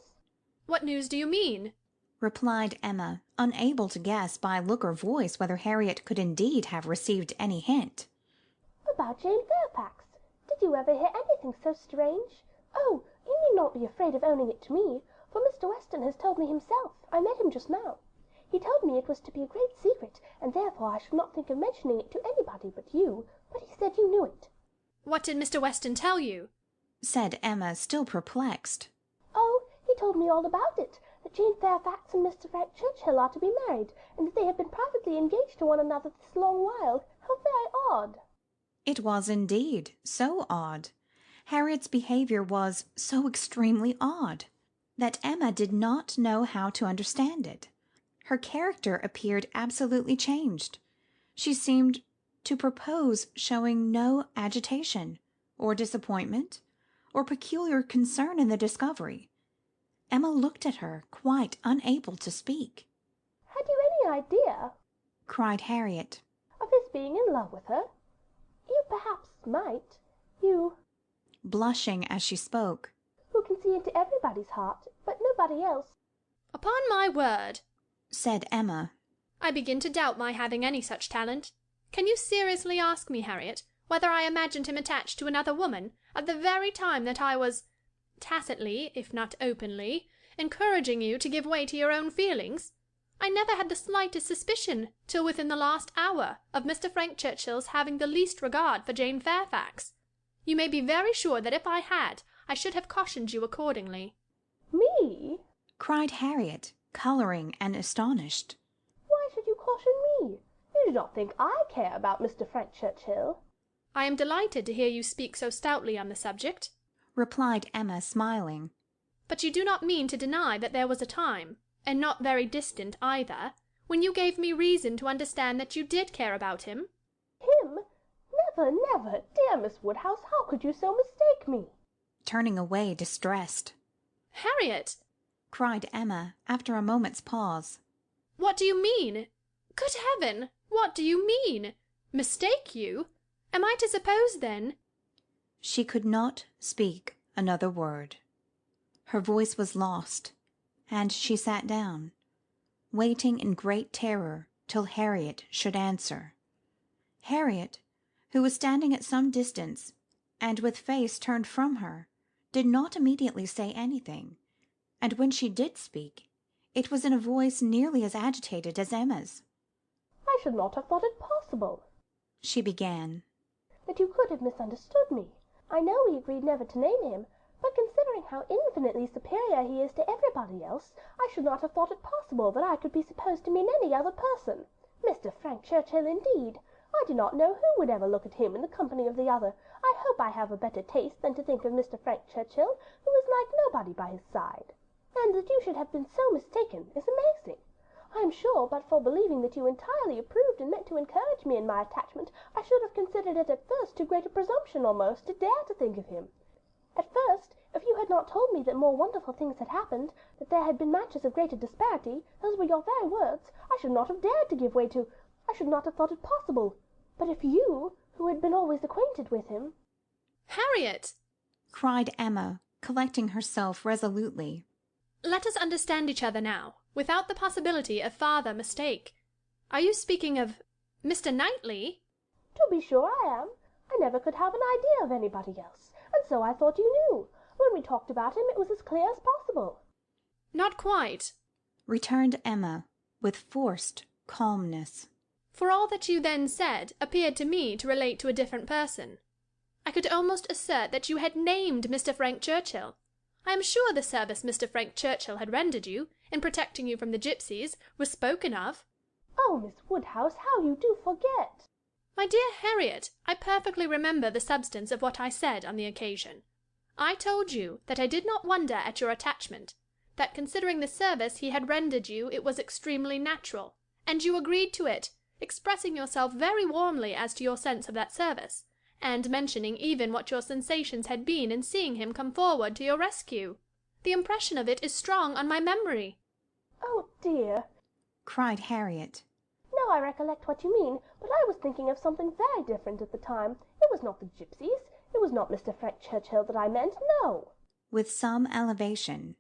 [SPEAKER 3] What news do you mean?
[SPEAKER 1] replied Emma, unable to guess by look or voice whether Harriet could indeed have received any hint.
[SPEAKER 13] "About Jane Fairfax. Did you ever hear anything so strange? Oh, you need not be afraid of owning it to me, for Mr. Weston has told me himself. I met him just now. He told me it was to be a great secret, and therefore I should not think of mentioning it to anybody but you, but he said you knew it."
[SPEAKER 3] What did Mr. Weston tell you?
[SPEAKER 1] said Emma, still perplexed.
[SPEAKER 13] "Oh, he told me all about it, that that Jane Fairfax and Mr. Frank Churchill are to be married, and that they have been privately engaged to one another this long while. How very odd!"
[SPEAKER 1] It was indeed so odd. Harriet's behaviour was so extremely odd, that Emma did not know how to understand it. Her character appeared absolutely changed. She seemed to propose showing no agitation, or disappointment, or peculiar concern in the discovery. Emma looked at her, quite unable to speak.
[SPEAKER 13] "Had you any idea,"
[SPEAKER 1] cried Harriet,
[SPEAKER 13] "of his being in love with her? You perhaps might. You,
[SPEAKER 1] blushing as she spoke,
[SPEAKER 13] who can see into everybody's heart, but nobody else."
[SPEAKER 3] "Upon my word,"
[SPEAKER 1] said Emma,
[SPEAKER 3] "I begin to doubt my having any such talent. Can you seriously ask me, Harriet, whether I imagined him attached to another woman at the very time that I was, tacitly, if not openly, encouraging you to give way to your own feelings? I never had the slightest suspicion, till within the last hour, of Mr. Frank Churchill's having the least regard for Jane Fairfax. You may be very sure that if I had, I should have cautioned you accordingly."
[SPEAKER 13] "Me?"
[SPEAKER 1] cried Harriet, colouring and astonished.
[SPEAKER 13] "Why should you caution me? You do not think I care about Mr. Frank Churchill?"
[SPEAKER 3] "I am delighted to hear you speak so stoutly on the subject,"
[SPEAKER 1] replied Emma, smiling.
[SPEAKER 3] "But you do not mean to deny that there was a time, and not very distant either, when you gave me reason to understand that you did care about him?"
[SPEAKER 13] "Him? Never, never! Dear Miss Woodhouse, how could you so mistake me?"
[SPEAKER 1] Turning away distressed.
[SPEAKER 3] "Harriet!"
[SPEAKER 1] cried Emma, after a moment's pause.
[SPEAKER 3] "What do you mean? Good heaven! What do you mean? Mistake you? Am I to suppose, then—"
[SPEAKER 1] She could not speak another word. Her voice was lost, and she sat down, waiting in great terror till Harriet should answer. Harriet, who was standing at some distance, and with face turned from her, did not immediately say anything, and when she did speak, it was in a voice nearly as agitated as Emma's.
[SPEAKER 13] "I should not have thought it possible,"
[SPEAKER 1] she began,
[SPEAKER 13] "that you could have misunderstood me. I know we agreed never to name him, but considering how infinitely superior he is to everybody else, I should not have thought it possible that I could be supposed to mean any other person. Mr. Frank Churchill, indeed! I do not know who would ever look at him in the company of the other. I hope I have a better taste than to think of Mr. Frank Churchill, who is like nobody by his side. And that you should have been so mistaken is amazing. I am sure, but for believing that you entirely approved and meant to encourage me in my attachment, I should have considered it at first too great a presumption almost to dare to think of him. At first, if you had not told me that more wonderful things had happened, that there had been matches of greater disparity, those were your very words, I should not have dared to give way to, I should not have thought it possible. But if you, who had been always acquainted with him—"
[SPEAKER 3] "Harriet!"
[SPEAKER 1] cried Emma, collecting herself resolutely.
[SPEAKER 3] "Let us understand each other now, without the possibility of farther mistake. Are you speaking of Mr. Knightley?"
[SPEAKER 13] "To be sure I am. I never could have an idea of anybody else, and so I thought you knew. When we talked about him, it was as clear as possible."
[SPEAKER 3] "Not quite,"
[SPEAKER 1] returned Emma, with forced calmness.
[SPEAKER 3] "For all that you then said appeared to me to relate to a different person. I could almost assert that you had named Mr. Frank Churchill. I am sure the service Mr. Frank Churchill had rendered you, in protecting you from the gipsies, was spoken of."
[SPEAKER 13] "Oh, Miss Woodhouse, how you do forget!"
[SPEAKER 3] "My dear Harriet, I perfectly remember the substance of what I said on the occasion. I told you that I did not wonder at your attachment, that considering the service he had rendered you it was extremely natural, and you agreed to it, expressing yourself very warmly as to your sense of that service, and mentioning even what your sensations had been in seeing him come forward to your rescue. The impression of it is strong on my memory."
[SPEAKER 13] "Oh dear!"
[SPEAKER 1] cried Harriet.
[SPEAKER 13] "Now I recollect what you mean, but I was thinking of something very different at the time. It was not the gipsies, it was not Mr. Frank Churchill that I meant, no."
[SPEAKER 1] With some elevation.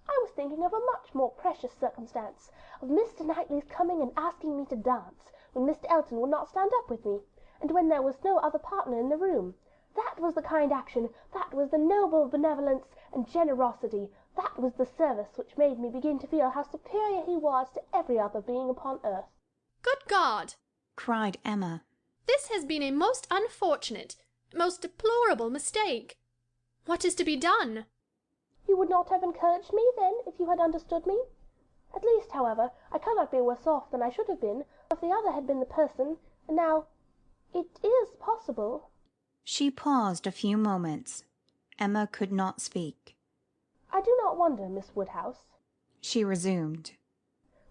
[SPEAKER 13] "I was thinking of a much more precious circumstance, of Mr. Knightley's coming and asking me to dance, when Mr. Elton would not stand up with me, and when there was no other partner in the room. That was the kind action, that was the noble benevolence and generosity, that was the service which made me begin to feel how superior he was to every other being upon earth."
[SPEAKER 3] "Good God!"
[SPEAKER 1] cried Emma.
[SPEAKER 3] "This has been a most unfortunate, most deplorable mistake. What is to be done?"
[SPEAKER 13] You would not have encouraged me, then, if you had understood me? At least, however, I cannot be worse off than I should have been if the other had been the person, and now it is possible.
[SPEAKER 1] She paused a few moments. Emma could not speak.
[SPEAKER 13] I do not wonder, Miss Woodhouse,
[SPEAKER 1] she resumed,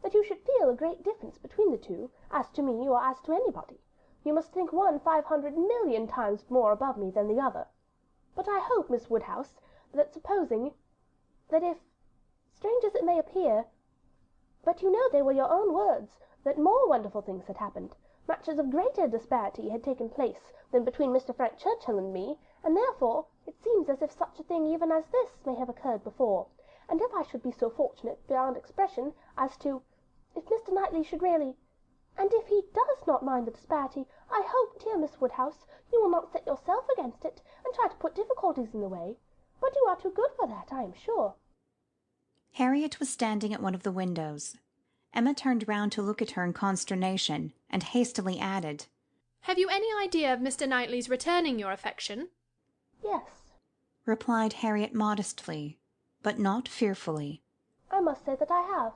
[SPEAKER 13] that you should feel a great difference between the two, as to me or as to anybody. You must think one 500,000,000 times more above me than the other. But I hope, Miss Woodhouse, that supposing that if, strange as it may appear, but you know they were your own words, that more wonderful things had happened, matches of greater disparity had taken place than between Mr. Frank Churchill and me, and therefore it seems as if such a thing even as this may have occurred before, and if I should be so fortunate beyond expression as to, if Mr. Knightley should really, and if he does not mind the disparity, I hope, dear Miss Woodhouse, you will not set yourself against it, and try to put difficulties in the way. But you are too good for that, I am sure.
[SPEAKER 1] Harriet was standing at one of the windows. Emma turned round to look at her in consternation, and hastily added,
[SPEAKER 3] "Have you any idea of Mr. Knightley's returning your affection?"
[SPEAKER 13] "Yes,"
[SPEAKER 1] replied Harriet modestly, but not fearfully.
[SPEAKER 13] "I must say that I have."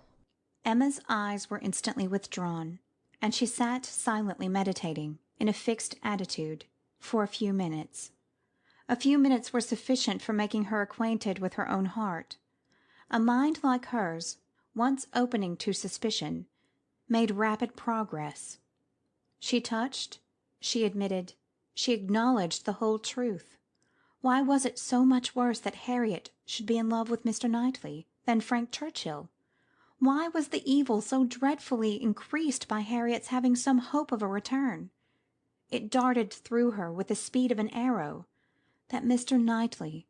[SPEAKER 1] Emma's eyes were instantly withdrawn, and she sat silently meditating, in a fixed attitude, for a few minutes. A few minutes were sufficient for making her acquainted with her own heart. A mind like hers, once opening to suspicion, made rapid progress. She touched, she admitted, she acknowledged the whole truth. Why was it so much worse that Harriet should be in love with Mr. Knightley than Frank Churchill? Why was the evil so dreadfully increased by Harriet's having some hope of a return? It darted through her with the speed of an arrow that Mr. Knightley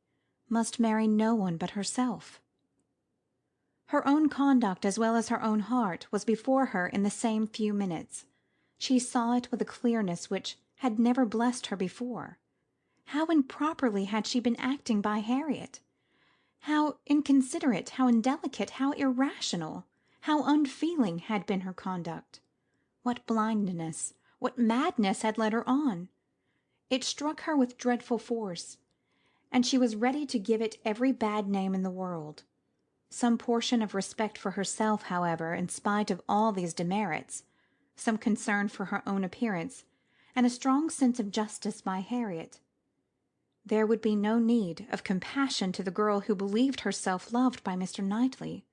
[SPEAKER 1] must marry no one but herself. Her own conduct as well as her own heart was before her in the same few minutes. She saw it with a clearness which had never blessed her before. How improperly had she been acting by Harriet! How inconsiderate, how indelicate, how irrational, how unfeeling had been her conduct! What blindness, what madness had led her on! It struck her with dreadful force, and she was ready to give it every bad name in the world. Some portion of respect for herself, however, in spite of all these demerits, some concern for her own appearance, and a strong sense of justice by Harriet. There would be no need of compassion to the girl who believed herself loved by Mr. Knightley.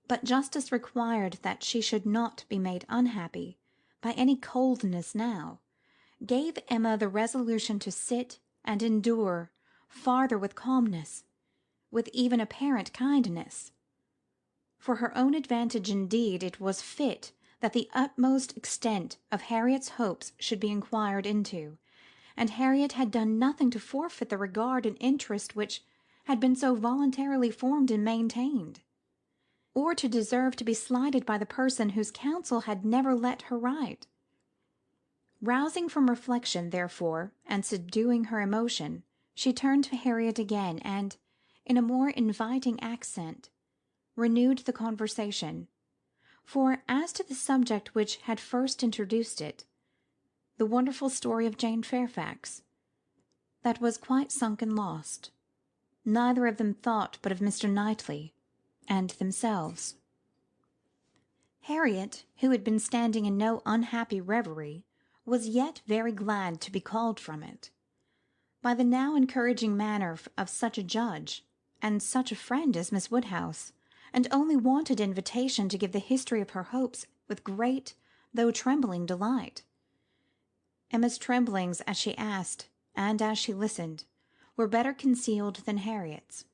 [SPEAKER 1] But justice required that she should not be made unhappy by any coldness now, gave Emma the resolution to sit and endure farther with calmness, with even apparent kindness. For her own advantage indeed it was fit that the utmost extent of Harriet's hopes should be inquired into, and Harriet had done nothing to forfeit the regard and interest which had been so voluntarily formed and maintained, or to deserve to be slighted by the person whose counsel had never let her write. Rousing from reflection, therefore, and subduing her emotion, she turned to Harriet again, and, in a more inviting accent, renewed the conversation. For, as to the subject which had first introduced it, the wonderful story of Jane Fairfax, that was quite sunk and lost. Neither of them thought but of Mr. Knightley and themselves. Harriet, who had been standing in no unhappy reverie, was yet very glad to be called from it. By the now encouraging manner of such a judge, and such a friend as Miss Woodhouse, and only wanted invitation to give the history of her hopes with great, though trembling delight. Emma's tremblings as she asked, and as she listened, were better concealed than Harriet's,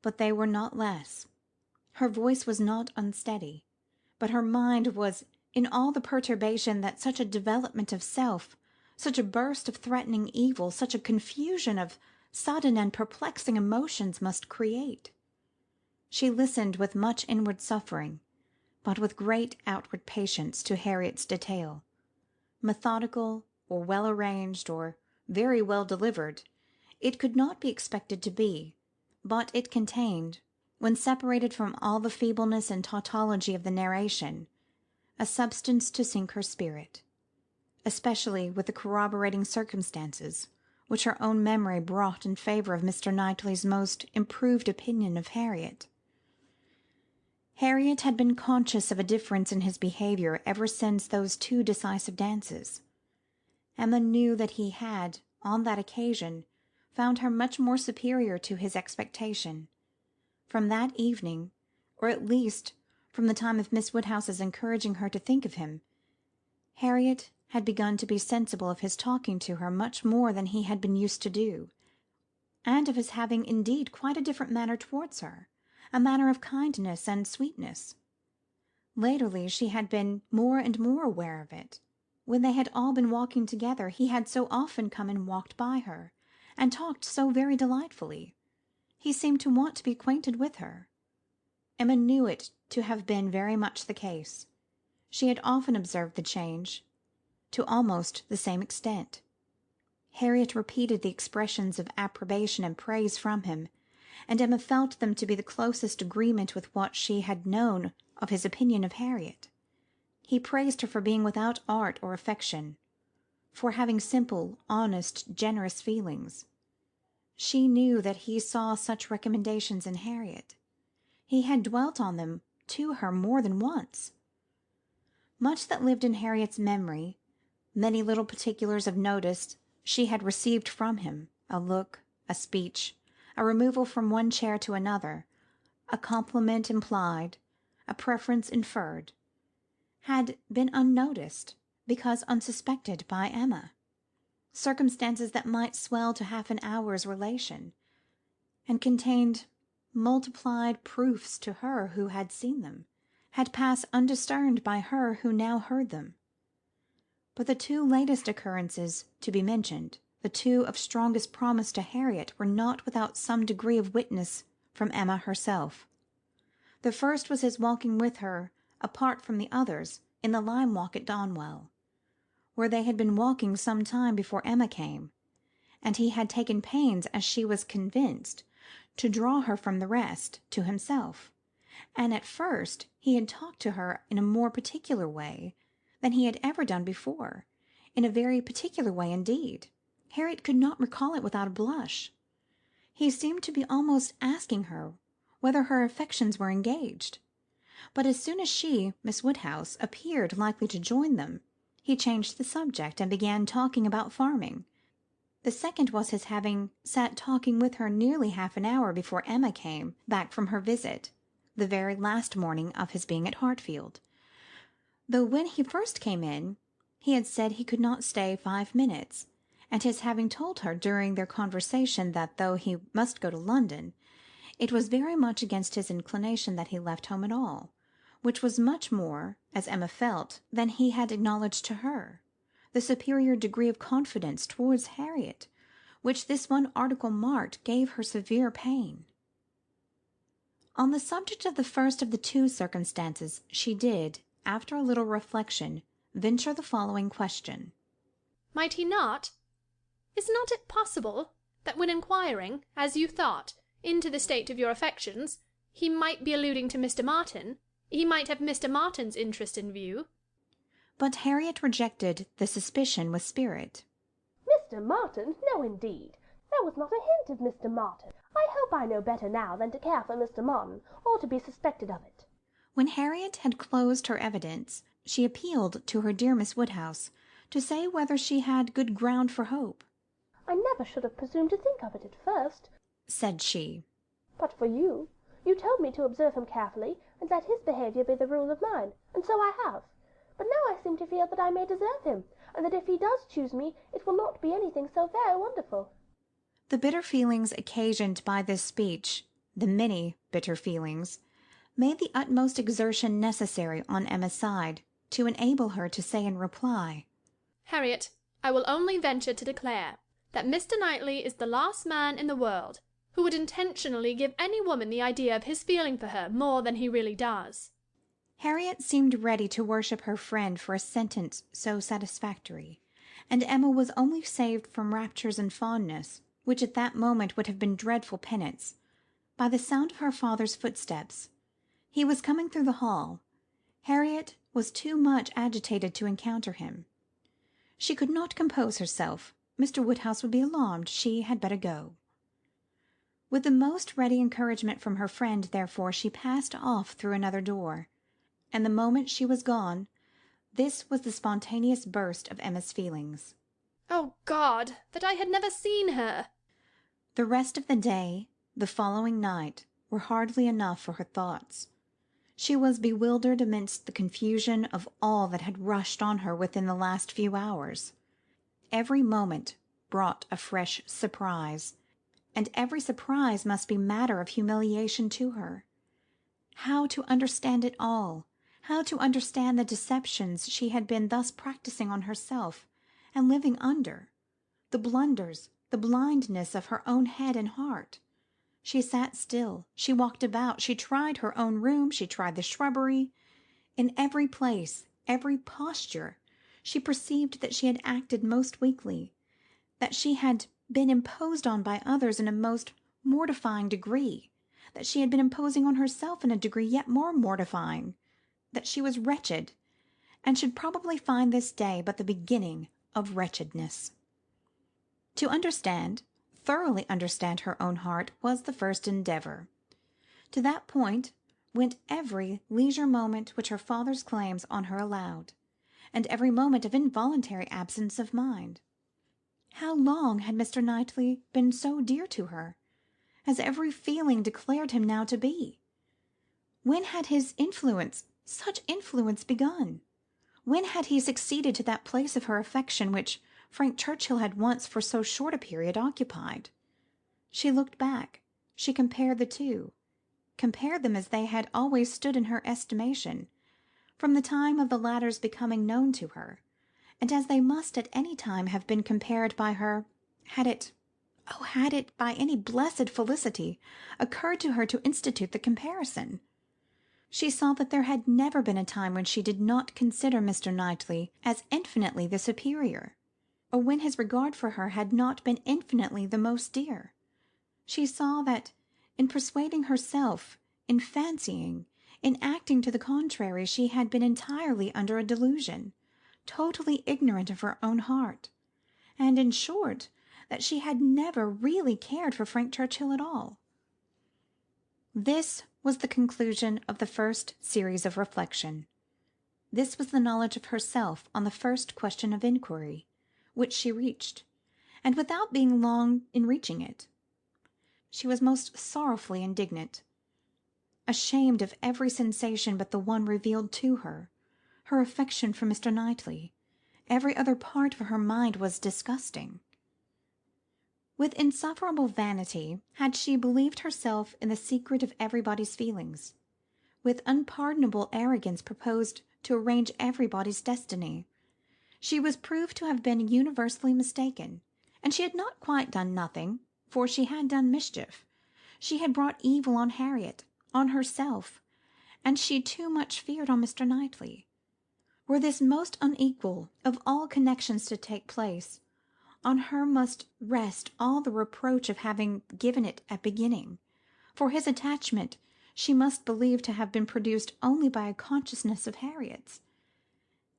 [SPEAKER 1] but they were not less. Her voice was not unsteady, but her mind was in all the perturbation that such a development of self, such a burst of threatening evil, such a confusion of sudden and perplexing emotions must create. She listened with much inward suffering, but with great outward patience to Harriet's detail. Methodical, or well arranged, or very well delivered, it could not be expected to be, but it contained, when separated from all the feebleness and tautology of the narration, a substance to sink her spirit, especially with the corroborating circumstances, which her own memory brought in favour of Mr. Knightley's most improved opinion of Harriet. Harriet had been conscious of a difference in his behaviour ever since those 2 decisive dances. Emma knew that he had, on that occasion, found her much more superior to his expectation. From that evening, or at least from the time of Miss Woodhouse's encouraging her to think of him, Harriet had begun to be sensible of his talking to her much more than he had been used to do, and of his having indeed quite a different manner towards her, a manner of kindness and sweetness. Latterly she had been more and more aware of it. When they had all been walking together, he had so often come and walked by her, and talked so very delightfully. He seemed to want to be acquainted with her. Emma knew it to have been very much the case. She had often observed the change, to almost the same extent. Harriet repeated the expressions of approbation and praise from him, and Emma felt them to be the closest agreement with what she had known of his opinion of Harriet. He praised her for being without art or affection, for having simple, honest, generous feelings. She knew that he saw such recommendations in Harriet. He had dwelt on them to her more than once. Much that lived in Harriet's memory, many little particulars of notice she had received from him, a look, a speech, a removal from one chair to another, a compliment implied, a preference inferred, had been unnoticed, because unsuspected by Emma. Circumstances that might swell to half an hour's relation, and contained multiplied proofs to her who had seen them, had passed undiscerned by her who now heard them. But the 2 latest occurrences to be mentioned, the 2 of strongest promise to Harriet, were not without some degree of witness from Emma herself. The first was his walking with her, apart from the others, in the lime walk at Donwell, where they had been walking some time before Emma came, and he had taken pains, as she was convinced, to draw her from the rest to himself, and at first he had talked to her in a more particular way than he had ever done before, in a very particular way indeed. Harriet could not recall it without a blush. He seemed to be almost asking her whether her affections were engaged. But as soon as she, Miss Woodhouse, appeared likely to join them, he changed the subject and began talking about farming. The second was his having sat talking with her nearly half an hour before Emma came back from her visit, the very last morning of his being at Hartfield, though when he first came in he had said he could not stay 5 minutes, and his having told her during their conversation that though he must go to London, it was very much against his inclination that he left home at all, which was much more, as Emma felt, than he had acknowledged to her. The superior degree of confidence towards Harriet, which this one article marked, gave her severe pain. On the subject of the first of the 2 circumstances, she did, after a little reflection, venture the following question.
[SPEAKER 3] Might he not? Is not it possible that when inquiring, as you thought, into the state of your affections, he might be alluding to Mr. Martin? He might have Mr. Martin's interest in view?
[SPEAKER 1] But Harriet rejected the suspicion with spirit.
[SPEAKER 13] Mr. Martin? No, indeed. There was not a hint of Mr. Martin. I hope I know better now than to care for Mr. Martin, or to be suspected of it.
[SPEAKER 1] When Harriet had closed her evidence, she appealed to her dear Miss Woodhouse to say whether she had good ground for hope.
[SPEAKER 13] I never should have presumed to think of it at first,
[SPEAKER 1] said she.
[SPEAKER 13] But for you. You told me to observe him carefully, and let his behaviour be the rule of mine, and so I have. But now I seem to feel that I may deserve him, and that if he does choose me, it will not be anything so very wonderful.
[SPEAKER 1] The bitter feelings occasioned by this speech, the many bitter feelings, made the utmost exertion necessary on Emma's side to enable her to say in reply,
[SPEAKER 3] Harriet, I will only venture to declare that Mr. Knightley is the last man in the world who would intentionally give any woman the idea of his feeling for her more than he really does.
[SPEAKER 1] Harriet seemed ready to worship her friend for a sentence so satisfactory, and Emma was only saved from raptures and fondness, which at that moment would have been dreadful penance, by the sound of her father's footsteps. He was coming through the hall. Harriet was too much agitated to encounter him. She could not compose herself, Mr. Woodhouse would be alarmed. She had better go. With the most ready encouragement from her friend, therefore, she passed off through another door, and the moment she was gone, this was the spontaneous burst of Emma's feelings.
[SPEAKER 3] Oh God, that I had never seen her!
[SPEAKER 1] The rest of the day, the following night, were hardly enough for her thoughts. She was bewildered amidst the confusion of all that had rushed on her within the last few hours. Every moment brought a fresh surprise, and every surprise must be matter of humiliation to her. How to understand it all? How to understand the deceptions she had been thus practising on herself and living under? The blunders, the blindness of her own head and heart? She sat still, she walked about, she tried her own room, she tried the shrubbery. In every place, every posture, she perceived that she had acted most weakly, that she had been imposed on by others in a most mortifying degree, that she had been imposing on herself in a degree yet more mortifying, that she was wretched, and should probably find this day but the beginning of wretchedness. To understand, thoroughly understand her own heart was the first endeavour. To that point went every leisure moment which her father's claims on her allowed, and every moment of involuntary absence of mind. How long had Mr. Knightley been so dear to her, as every feeling declared him now to be? When had his influence, such influence, begun? When had he succeeded to that place of her affection which Frank Churchill had once for so short a period occupied? She looked back, she compared the two, compared them as they had always stood in her estimation, from the time of the latter's becoming known to her, and as they must at any time have been compared by her, had it by any blessed felicity occurred to her to institute the comparison. She saw that there had never been a time when she did not consider Mr. Knightley as infinitely the superior, or when his regard for her had not been infinitely the most dear. She saw that in persuading herself, in fancying, in acting to the contrary, she had been entirely under a delusion, totally ignorant of her own heart, and, in short, that she had never really cared for Frank Churchill at all. This was the conclusion of the first series of reflection. This was the knowledge of herself on the first question of inquiry, which she reached, and without being long in reaching it. She was most sorrowfully indignant, ashamed of every sensation but the one revealed to her, her affection for Mr. Knightley. Every other part of her mind was disgusting. With insufferable vanity had she believed herself in the secret of everybody's feelings. With unpardonable arrogance proposed to arrange everybody's destiny. She was proved to have been universally mistaken, and she had not quite done nothing, for she had done mischief. She had brought evil on Harriet, on herself, and she too much feared on Mr. Knightley. Were this most unequal of all connections to take place, on her must rest all the reproach of having given it a beginning, for his attachment she must believe to have been produced only by a consciousness of Harriet's.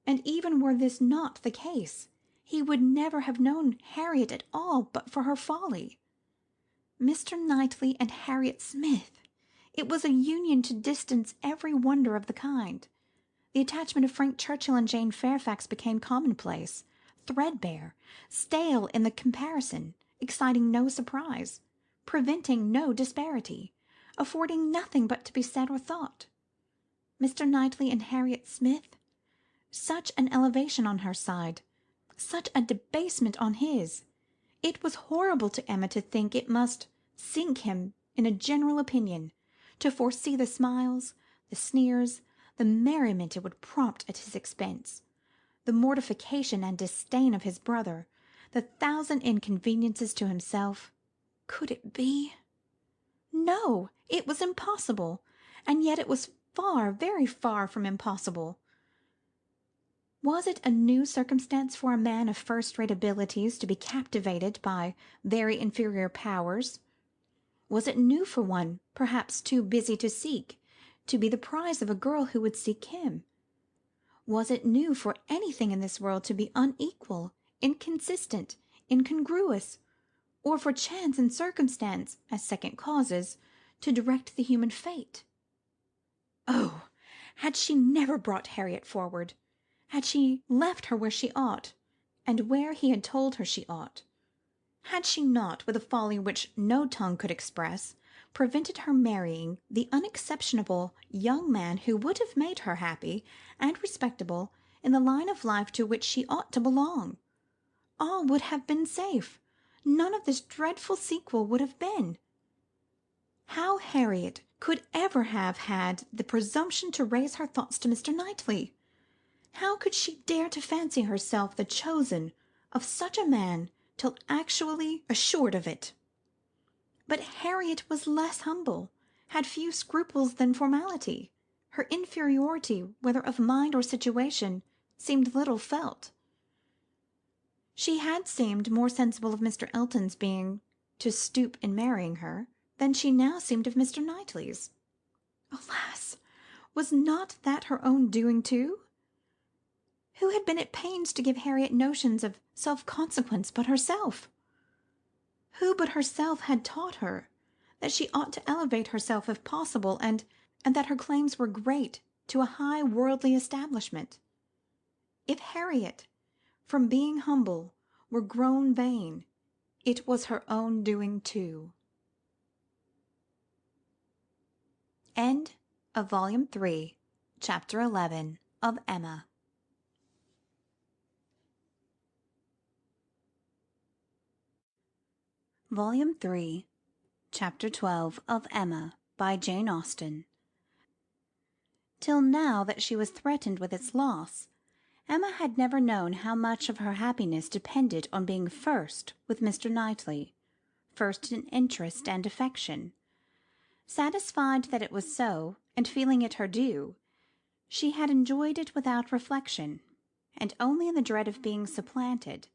[SPEAKER 1] And even were this not the case, he would never have known Harriet at all but for her folly. Mr. Knightley and Harriet Smith! It was a union to distance every wonder of the kind. The attachment of Frank Churchill and Jane Fairfax became commonplace, threadbare, stale in the comparison, exciting no surprise, preventing no disparity, affording nothing but to be said or thought. Mr. Knightley and Harriet Smith! Such an elevation on her side, such a debasement on his! It was horrible to Emma to think it must sink him in a general opinion, to foresee the smiles, the sneers, the merriment it would prompt at his expense, the mortification and disdain of his brother, the thousand inconveniences to himself. Could it be? No, it was impossible, and yet it was far, very far from impossible. Was it a new circumstance for a man of first-rate abilities to be captivated by very inferior powers? Was it new for one, perhaps too busy to seek, to be the prize of a girl who would seek him? Was it new for anything in this world to be unequal, inconsistent, incongruous, or for chance and circumstance, as second causes, to direct the human fate. Oh, had she never brought Harriet forward! Had she left her where she ought, and where he had told her she ought! Had she not, with a folly which no tongue could express, prevented her marrying the unexceptionable young man who would have made her happy and respectable in the line of life to which she ought to belong, all would have been safe. None of this dreadful sequel would have been. How Harriet could ever have had the presumption to raise her thoughts to Mr. Knightley! How could she dare to fancy herself the chosen of such a man till actually assured of it? But Harriet was less humble, had few scruples than formality. Her inferiority, whether of mind or situation, seemed little felt. She had seemed more sensible of Mr. Elton's being to stoop in marrying her, than she now seemed of Mr. Knightley's. Alas! was not that her own doing too? Who had been at pains to give Harriet notions of self-consequence but herself? Who but herself had taught her that she ought to elevate herself if possible, and that her claims were great to a high worldly establishment? If Harriet, from being humble, were grown vain, it was her own doing too. End of Volume 3, Chapter 11 of Emma. Volume 3, Chapter 12 of Emma, by Jane Austen. Till now that she was threatened with its loss, Emma had never known how much of her happiness depended on being first with Mr. Knightley, first in interest and affection. Satisfied that it was so, and feeling it her due, she had enjoyed it without reflection, and only in the dread of being supplanted,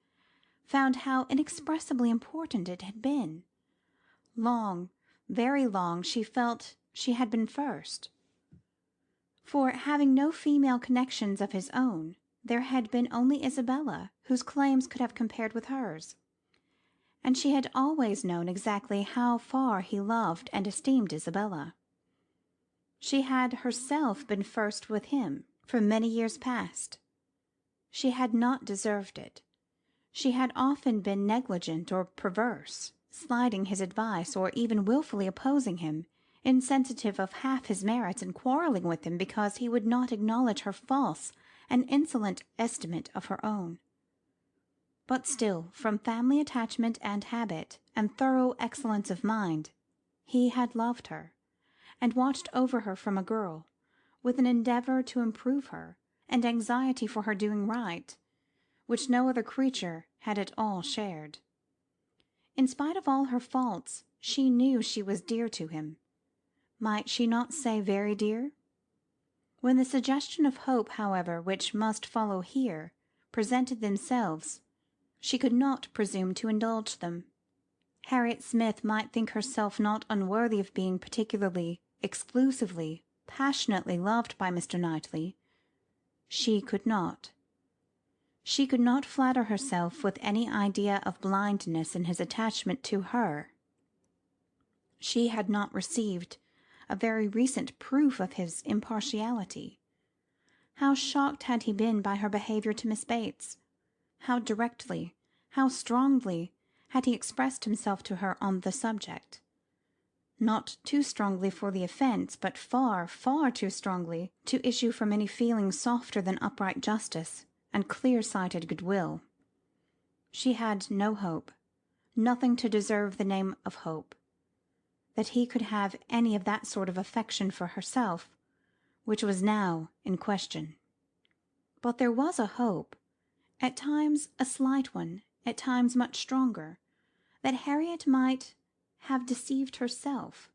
[SPEAKER 1] found how inexpressibly important it had been. Long, very long, she felt she had been first. For, having no female connections of his own, there had been only Isabella, whose claims could have compared with hers. And she had always known exactly how far he loved and esteemed Isabella. She had herself been first with him for many years past. She had not deserved it. She had often been negligent or perverse, slighting his advice, or even wilfully opposing him, insensitive of half his merits, and quarrelling with him because he would not acknowledge her false and insolent estimate of her own. But still, from family attachment and habit, and thorough excellence of mind, he had loved her, and watched over her from a girl, with an endeavour to improve her, and anxiety for her doing right, which no other creature had at all shared. In spite of all her faults, she knew she was dear to him. Might she not say very dear? When the suggestion of hope, however, which must follow here, presented themselves, she could not presume to indulge them. Harriet Smith might think herself not unworthy of being particularly, exclusively, passionately loved by Mr. Knightley. She could not. She could not flatter herself with any idea of blindness in his attachment to her. She had not received a very recent proof of his impartiality. How shocked had he been by her behaviour to Miss Bates! How directly, how strongly had he expressed himself to her on the subject! Not too strongly for the offence, but far, far too strongly to issue from any feeling softer than upright justice and clear-sighted goodwill. She had no hope, nothing to deserve the name of hope. That he could have any of that sort of affection for herself, which was now in question. But there was a hope, at times a slight one, at times much stronger, that Harriet might have deceived herself,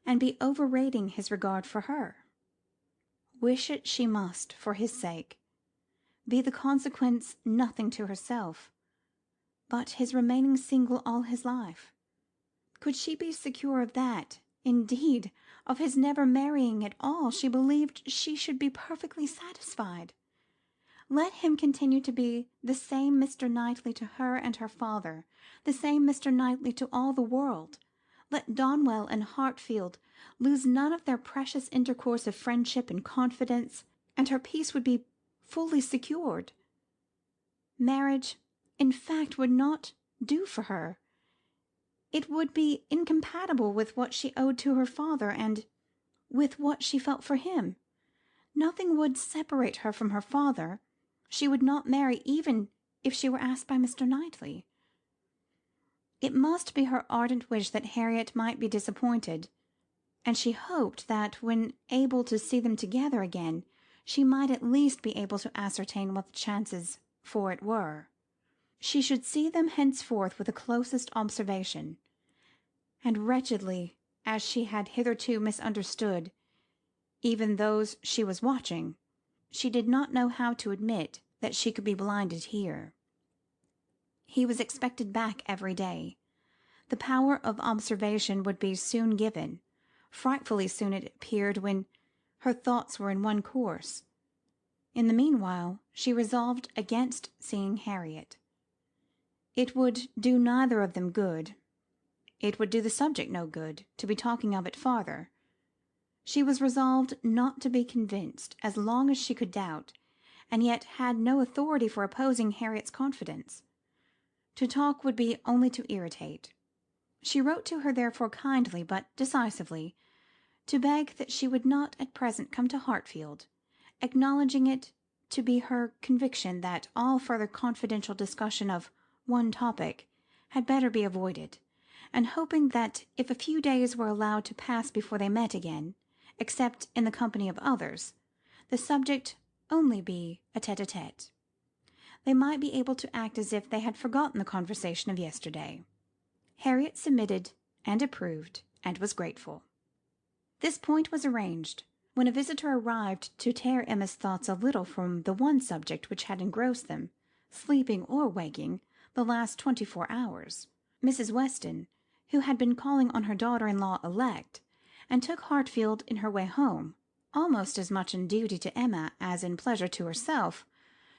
[SPEAKER 1] and be overrating his regard for her. Wish it she must, for his sake, be the consequence nothing to herself, but his remaining single all his life. Could she be secure of that, indeed, of his never marrying at all, she believed she should be perfectly satisfied. Let him continue to be the same Mr. Knightley to her and her father, the same Mr. Knightley to all the world. Let Donwell and Hartfield lose none of their precious intercourse of friendship and confidence, and her peace would be fully secured. Marriage, in fact, would not do for her. It would be incompatible with what she owed to her father and with what she felt for him. Nothing would separate her from her father. She would not marry even if she were asked by Mr. Knightley. It must be her ardent wish that Harriet might be disappointed, and she hoped that when able to see them together again, she might at least be able to ascertain what the chances for it were. She should see them henceforth with the closest observation, and wretchedly as she had hitherto misunderstood even those she was watching, she did not know how to admit that she could be blinded here. He was expected back every day. The power of observation would be soon given. Frightfully soon it appeared when her thoughts were in one course. In the meanwhile, she resolved against seeing Harriet. It would do neither of them good. It would do the subject no good to be talking of it farther. She was resolved not to be convinced as long as she could doubt, and yet had no authority for opposing Harriet's confidence. To talk would be only to irritate. She wrote to her therefore kindly but decisively, to beg that she would not at present come to Hartfield, acknowledging it to be her conviction that all further confidential discussion of one topic had better be avoided, and hoping that if a few days were allowed to pass before they met again, except in the company of others, the subject only be a tete-a-tete. They might be able to act as if they had forgotten the conversation of yesterday. Harriet submitted and approved, and was grateful. This point was arranged, when a visitor arrived to tear Emma's thoughts a little from the one subject which had engrossed them, sleeping or waking, the last 24 hours. Mrs. Weston, who had been calling on her daughter-in-law elect, and took Hartfield in her way home, almost as much in duty to Emma as in pleasure to herself,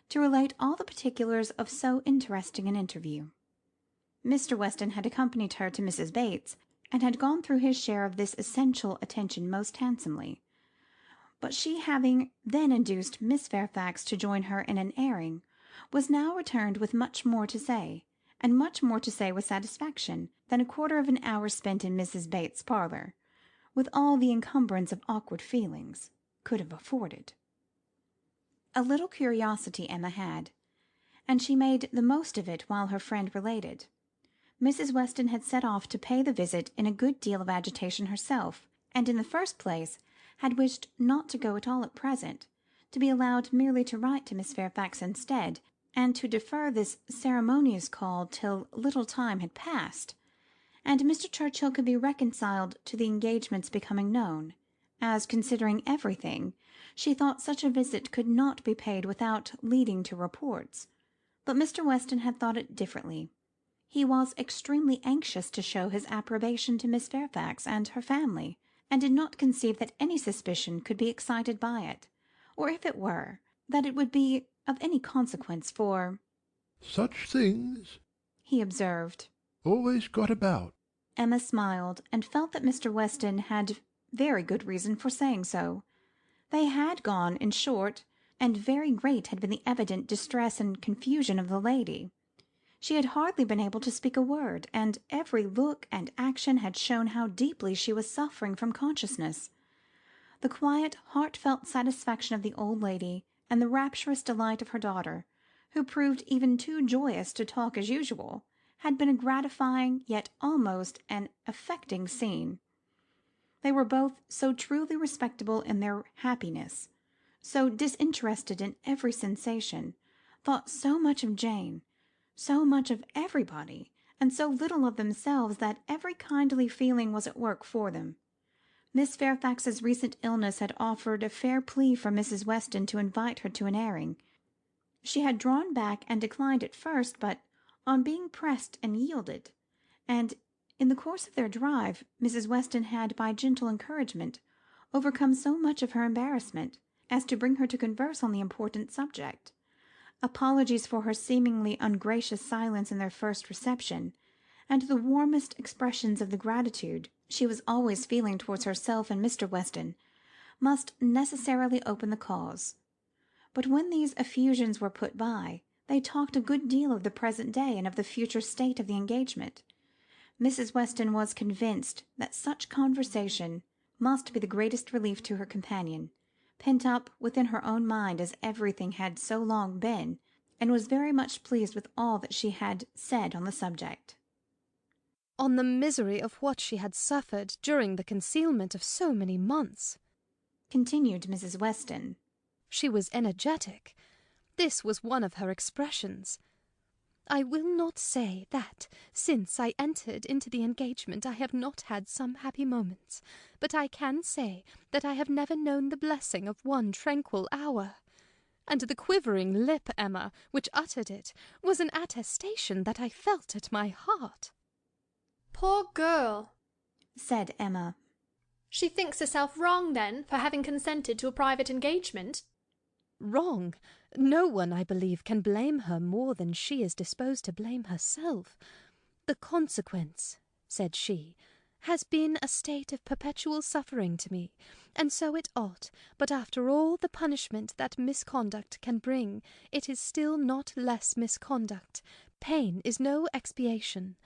[SPEAKER 1] to relate all the particulars of so interesting an interview. Mr. Weston had accompanied her to Mrs. Bates, and had gone through his share of this essential attention most handsomely, but she having then induced Miss Fairfax to join her in an airing, was now returned with much more to say, and much more to say with satisfaction, than a quarter of an hour spent in Mrs. Bates's parlour, with all the encumbrance of awkward feelings, could have afforded. A little curiosity Emma had, and she made the most of it while her friend related. Mrs. Weston had set off to pay the visit in a good deal of agitation herself, and in the first place had wished not to go at all at present, to be allowed merely to write to Miss Fairfax instead, and to defer this ceremonious call till little time had passed, and Mr. Churchill could be reconciled to the engagements becoming known, as, considering everything, she thought such a visit could not be paid without leading to reports. But Mr. Weston had thought it differently. He was extremely anxious to show his approbation to Miss Fairfax and her family, and did not conceive that any suspicion could be excited by it, or if it were, that it would be of any consequence, for
[SPEAKER 8] "Such things," he observed, "always got about."
[SPEAKER 1] Emma smiled, and felt that Mr. Weston had very good reason for saying so. They had gone, in short, and very great had been the evident distress and confusion of the lady. She had hardly been able to speak a word, and every look and action had shown how deeply she was suffering from consciousness. The quiet, heartfelt satisfaction of the old lady, and the rapturous delight of her daughter, who proved even too joyous to talk as usual, had been a gratifying, yet almost an affecting scene. They were both so truly respectable in their happiness, so disinterested in every sensation, thought so much of Jane, so much of everybody, and so little of themselves, that every kindly feeling was at work for them. Miss Fairfax's recent illness had offered a fair plea for Mrs. Weston to invite her to an airing. She had drawn back and declined at first, but on being pressed and yielded, and in the course of their drive, Mrs. Weston had, by gentle encouragement, overcome so much of her embarrassment, as to bring her to converse on the important subject. apologies for her seemingly ungracious silence in their first reception, and the warmest expressions of the gratitude she was always feeling towards herself and Mr. Weston, must necessarily open the cause. But when these effusions were put by, they talked a good deal of the present day and of the future state of the engagement. Mrs. Weston was convinced that such conversation must be the greatest relief to her companion, pent up within her own mind as everything had so long been, and was very much pleased with all that she had said on the subject.
[SPEAKER 12] On the misery of what she had suffered during the concealment of so many months,
[SPEAKER 1] continued Mrs. Weston.
[SPEAKER 12] She was energetic. This was one of her expressions. I will not say that, since I entered into the engagement, I have not had some happy moments, but I can say that I have never known the blessing of one tranquil hour. And the quivering lip, Emma, which uttered it, was an attestation that I felt at my heart.
[SPEAKER 3] Poor girl,
[SPEAKER 1] said Emma.
[SPEAKER 3] She thinks herself wrong, then, for having consented to a private engagement?
[SPEAKER 12] Wrong? No one, I believe, can blame her more than she is disposed to blame herself. The consequence, said she, has been a state of perpetual suffering to me, and so it ought, but after all the punishment that misconduct can bring, it is still not less misconduct. Pain is no expiation.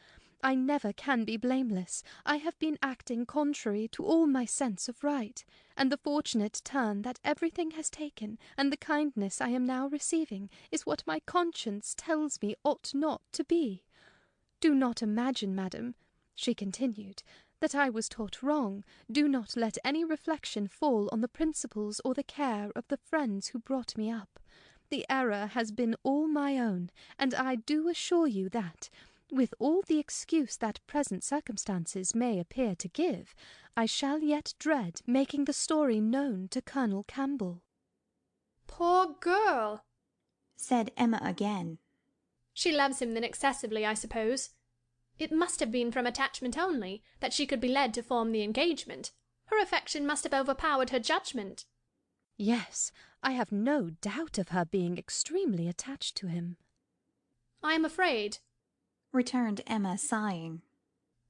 [SPEAKER 12] I never can be blameless. I have been acting contrary to all my sense of right, and the fortunate turn that everything has taken, and the kindness I am now receiving, is what my conscience tells me ought not to be. Do not imagine, madam, she continued, that I was taught wrong. Do not let any reflection fall on the principles or the care of the friends who brought me up. The error has been all my own, and I do assure you that, with all the excuse that present circumstances may appear to give, I shall yet dread making the story known to Colonel Campbell.
[SPEAKER 3] Poor girl,
[SPEAKER 1] said Emma again.
[SPEAKER 3] She loves him then excessively, I suppose. It must have been from attachment only that she could be led to form the engagement. Her affection must have overpowered her judgment.
[SPEAKER 12] Yes, I have no doubt of her being extremely attached to him.
[SPEAKER 3] I am afraid,
[SPEAKER 1] returned Emma, sighing,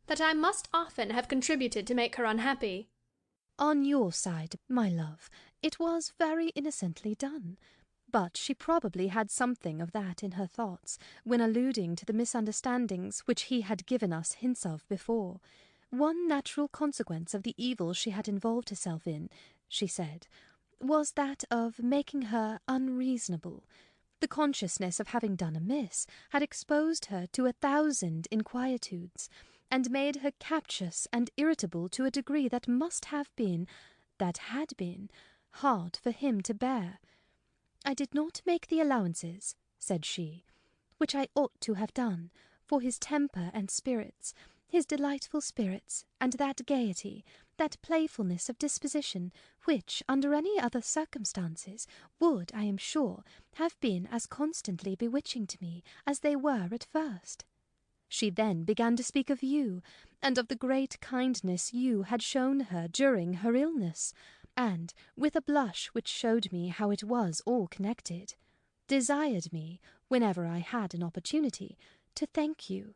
[SPEAKER 3] that I must often have contributed to make her unhappy.
[SPEAKER 12] On your side, my love, it was very innocently done, but she probably had something of that in her thoughts when alluding to the misunderstandings which he had given us hints of before. One natural consequence of the evil she had involved herself in, she said, was that of making her unreasonable. The consciousness of having done amiss had exposed her to 1,000 inquietudes, and made her captious and irritable to a degree that had been, hard for him to bear. I did not make the allowances, said she, which I ought to have done, for his temper and spirits, his delightful spirits, and that gaiety, that playfulness of disposition, which, under any other circumstances, would, I am sure, have been as constantly bewitching to me as they were at first. She then began to speak of you, and of the great kindness you had shown her during her illness, and, with a blush which showed me how it was all connected, desired me, whenever I had an opportunity, to thank you.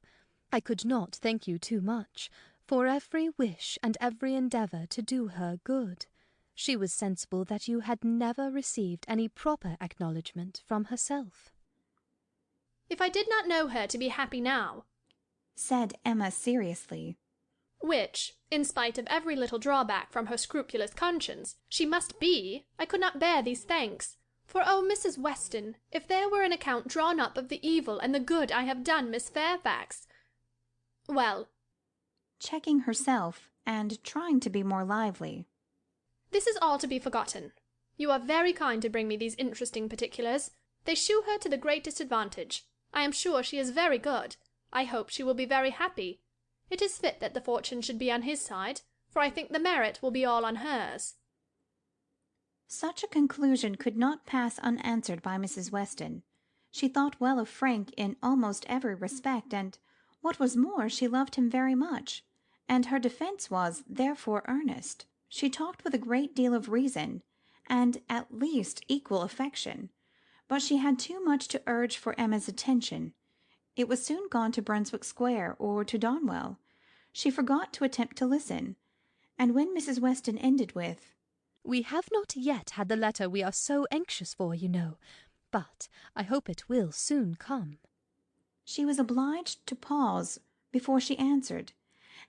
[SPEAKER 12] I could not thank you too much, for every wish and every endeavour to do her good. She was sensible that you had never received any proper acknowledgment from herself.
[SPEAKER 3] If I did not know her to be happy now,
[SPEAKER 1] said Emma seriously,
[SPEAKER 3] which, in spite of every little drawback from her scrupulous conscience, she must be, I could not bear these thanks. For, oh, Mrs. Weston, if there were an account drawn up of the evil and the good I have done Miss Fairfax, well,
[SPEAKER 1] checking herself and trying to be more lively,
[SPEAKER 3] this is all to be forgotten. You are very kind to bring me these interesting particulars. They shew her to the greatest advantage. I am sure she is very good. I hope she will be very happy. It is fit that the fortune should be on his side, for I think the merit will be all on hers.
[SPEAKER 1] Such a conclusion could not pass unanswered by Mrs. Weston. She thought well of Frank in almost every respect, and, what was more, she loved him very much, and her defence was, therefore, earnest. She talked with a great deal of reason, and at least equal affection, but she had too much to urge for Emma's attention. It was soon gone to Brunswick Square or to Donwell. She forgot to attempt to listen, and when Mrs. Weston ended with,
[SPEAKER 12] "We have not yet had the letter we are so anxious for, you know, but I hope it will soon come,"
[SPEAKER 1] she was obliged to pause before she answered,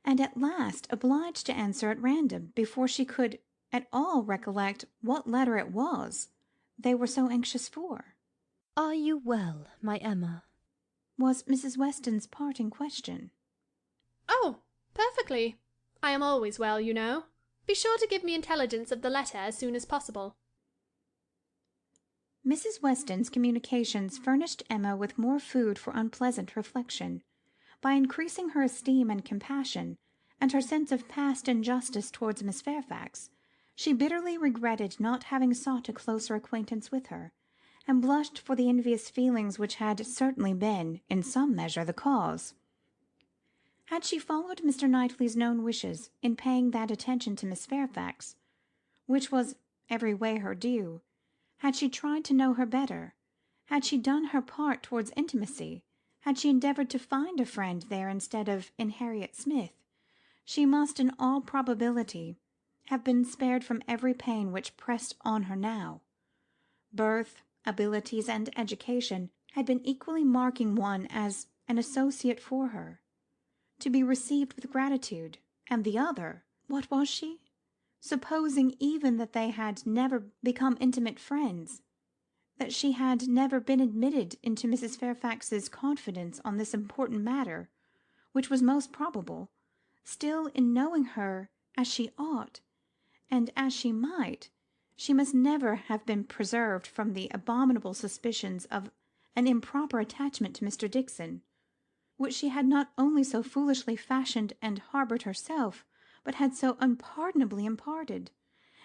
[SPEAKER 1] and at last obliged to answer at random before she could at all recollect what letter it was they were so anxious for.
[SPEAKER 12] "Are you well, my Emma?"
[SPEAKER 1] was Mrs. Weston's parting question.
[SPEAKER 3] Oh, perfectly. I am always well, you know. Be sure to give me intelligence of the letter as soon as possible.
[SPEAKER 1] Mrs. Weston's communications furnished Emma with more food for unpleasant reflection. By increasing her esteem and compassion, and her sense of past injustice towards Miss Fairfax, she bitterly regretted not having sought a closer acquaintance with her, and blushed for the envious feelings which had certainly been, in some measure, the cause. Had she followed Mr. Knightley's known wishes in paying that attention to Miss Fairfax, which was every way her due, had she tried to know her better, had she done her part towards intimacy, had she endeavoured to find a friend there instead of in Harriet Smith, she must in all probability have been spared from every pain which pressed on her now. Birth, abilities, and education had been equally marking one as an associate for her, to be received with gratitude, and the other, what was she? Supposing even that they had never become intimate friends, that she had never been admitted into Mrs. Fairfax's confidence on this important matter, which was most probable, still in knowing her as she ought, and as she might, she must never have been preserved from the abominable suspicions of an improper attachment to Mr. Dixon, which she had not only so foolishly fashioned and harboured herself, but had so unpardonably imparted,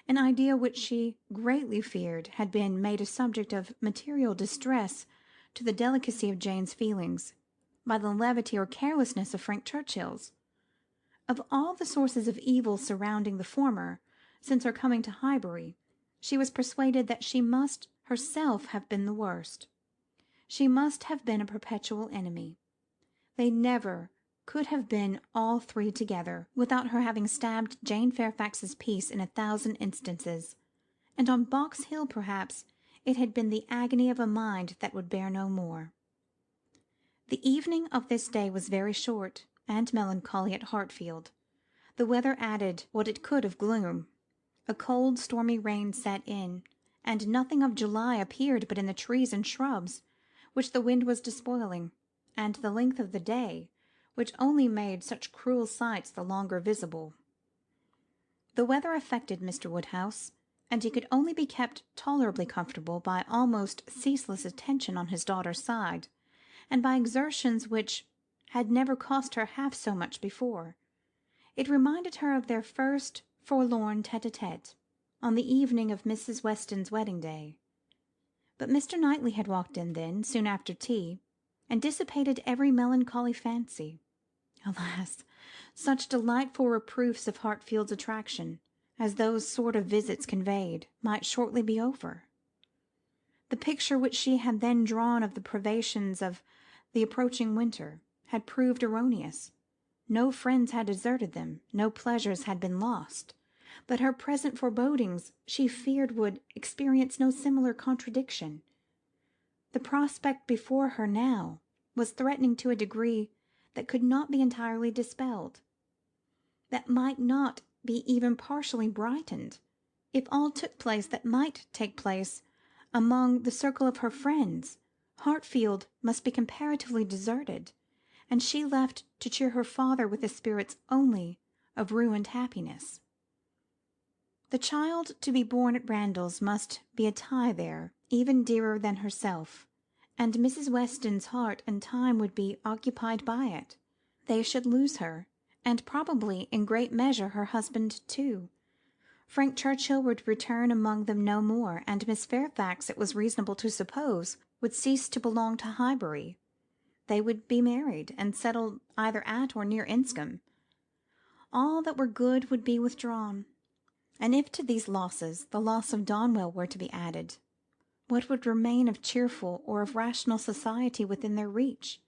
[SPEAKER 1] an idea which she greatly feared had been made a subject of material distress to the delicacy of Jane's feelings, by the levity or carelessness of Frank Churchill's. Of all the sources of evil surrounding the former, since her coming to Highbury, she was persuaded that she must herself have been the worst. She must have been a perpetual enemy. They never could have been all three together without her having stabbed Jane Fairfax's peace in 1,000 instances, and on Box Hill perhaps it had been the agony of a mind that would bear no more. The evening of this day was very short and melancholy at Hartfield. The weather added what it could of gloom. A cold stormy rain set in, and nothing of July appeared but in the trees and shrubs, which the wind was despoiling, and the length of the day, which only made such cruel sights the longer visible. The weather affected Mr. Woodhouse, and he could only be kept tolerably comfortable by almost ceaseless attention on his daughter's side, and by exertions which had never cost her half so much before. It reminded her of their first forlorn tete-a-tete on the evening of Mrs. Weston's wedding day. But Mr. Knightley had walked in then, soon after tea, and dissipated every melancholy fancy. Alas! such delightful reproofs of Hartfield's attraction, as those sort of visits conveyed, might shortly be over. The picture which she had then drawn of the privations of the approaching winter had proved erroneous. No friends had deserted them, no pleasures had been lost, but her present forebodings she feared would experience no similar contradiction. The prospect before her now was threatening to a degree that could not be entirely dispelled, that might not be even partially brightened, if all took place that might take place among the circle of her friends. Hartfield must be comparatively deserted, and she left to cheer her father with the spirits only of ruined happiness. The child to be born at Randalls must be a tie there, even dearer than herself, and Mrs. Weston's heart and time would be occupied by it. They should lose her, and probably in great measure her husband too. Frank Churchill would return among them no more, and Miss Fairfax, it was reasonable to suppose, would cease to belong to Highbury. They would be married, and settled either at or near Enscombe. All that were good would be withdrawn, and if to these losses the loss of Donwell were to be added, What would remain of cheerful or of rational society within their reach?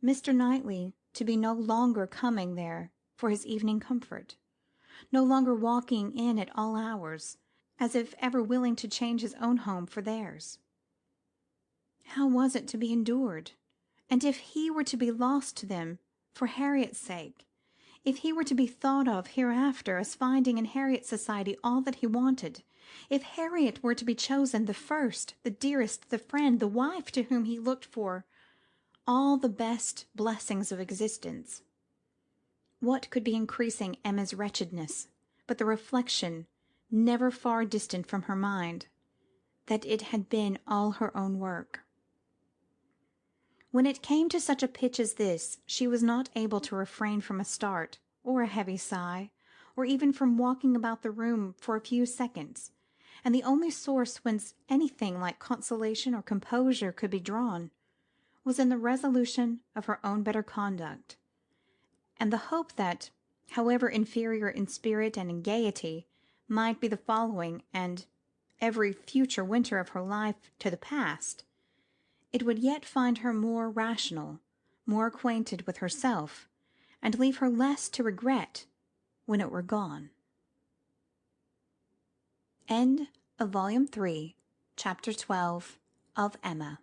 [SPEAKER 1] Mr. Knightley to be no longer coming there for his evening comfort, no longer walking in at all hours, as if ever willing to change his own home for theirs. How was it to be endured? And if he were to be lost to them for Harriet's sake, if he were to be thought of hereafter as finding in Harriet's society all that he wanted, if Harriet were to be chosen the first, the dearest, the friend, the wife to whom he looked for all the best blessings of existence, what could be increasing Emma's wretchedness but the reflection, never far distant from her mind, that it had been all her own work? When it came to such a pitch as this, she was not able to refrain from a start, or a heavy sigh, or even from walking about the room for a few seconds, and the only source whence anything like consolation or composure could be drawn was in the resolution of her own better conduct, and the hope that, however inferior in spirit and in gaiety might be the following and every future winter of her life to the past, it would yet find her more rational, more acquainted with herself, and leave her less to regret when it were gone. End of Volume 3, Chapter 12 of Emma.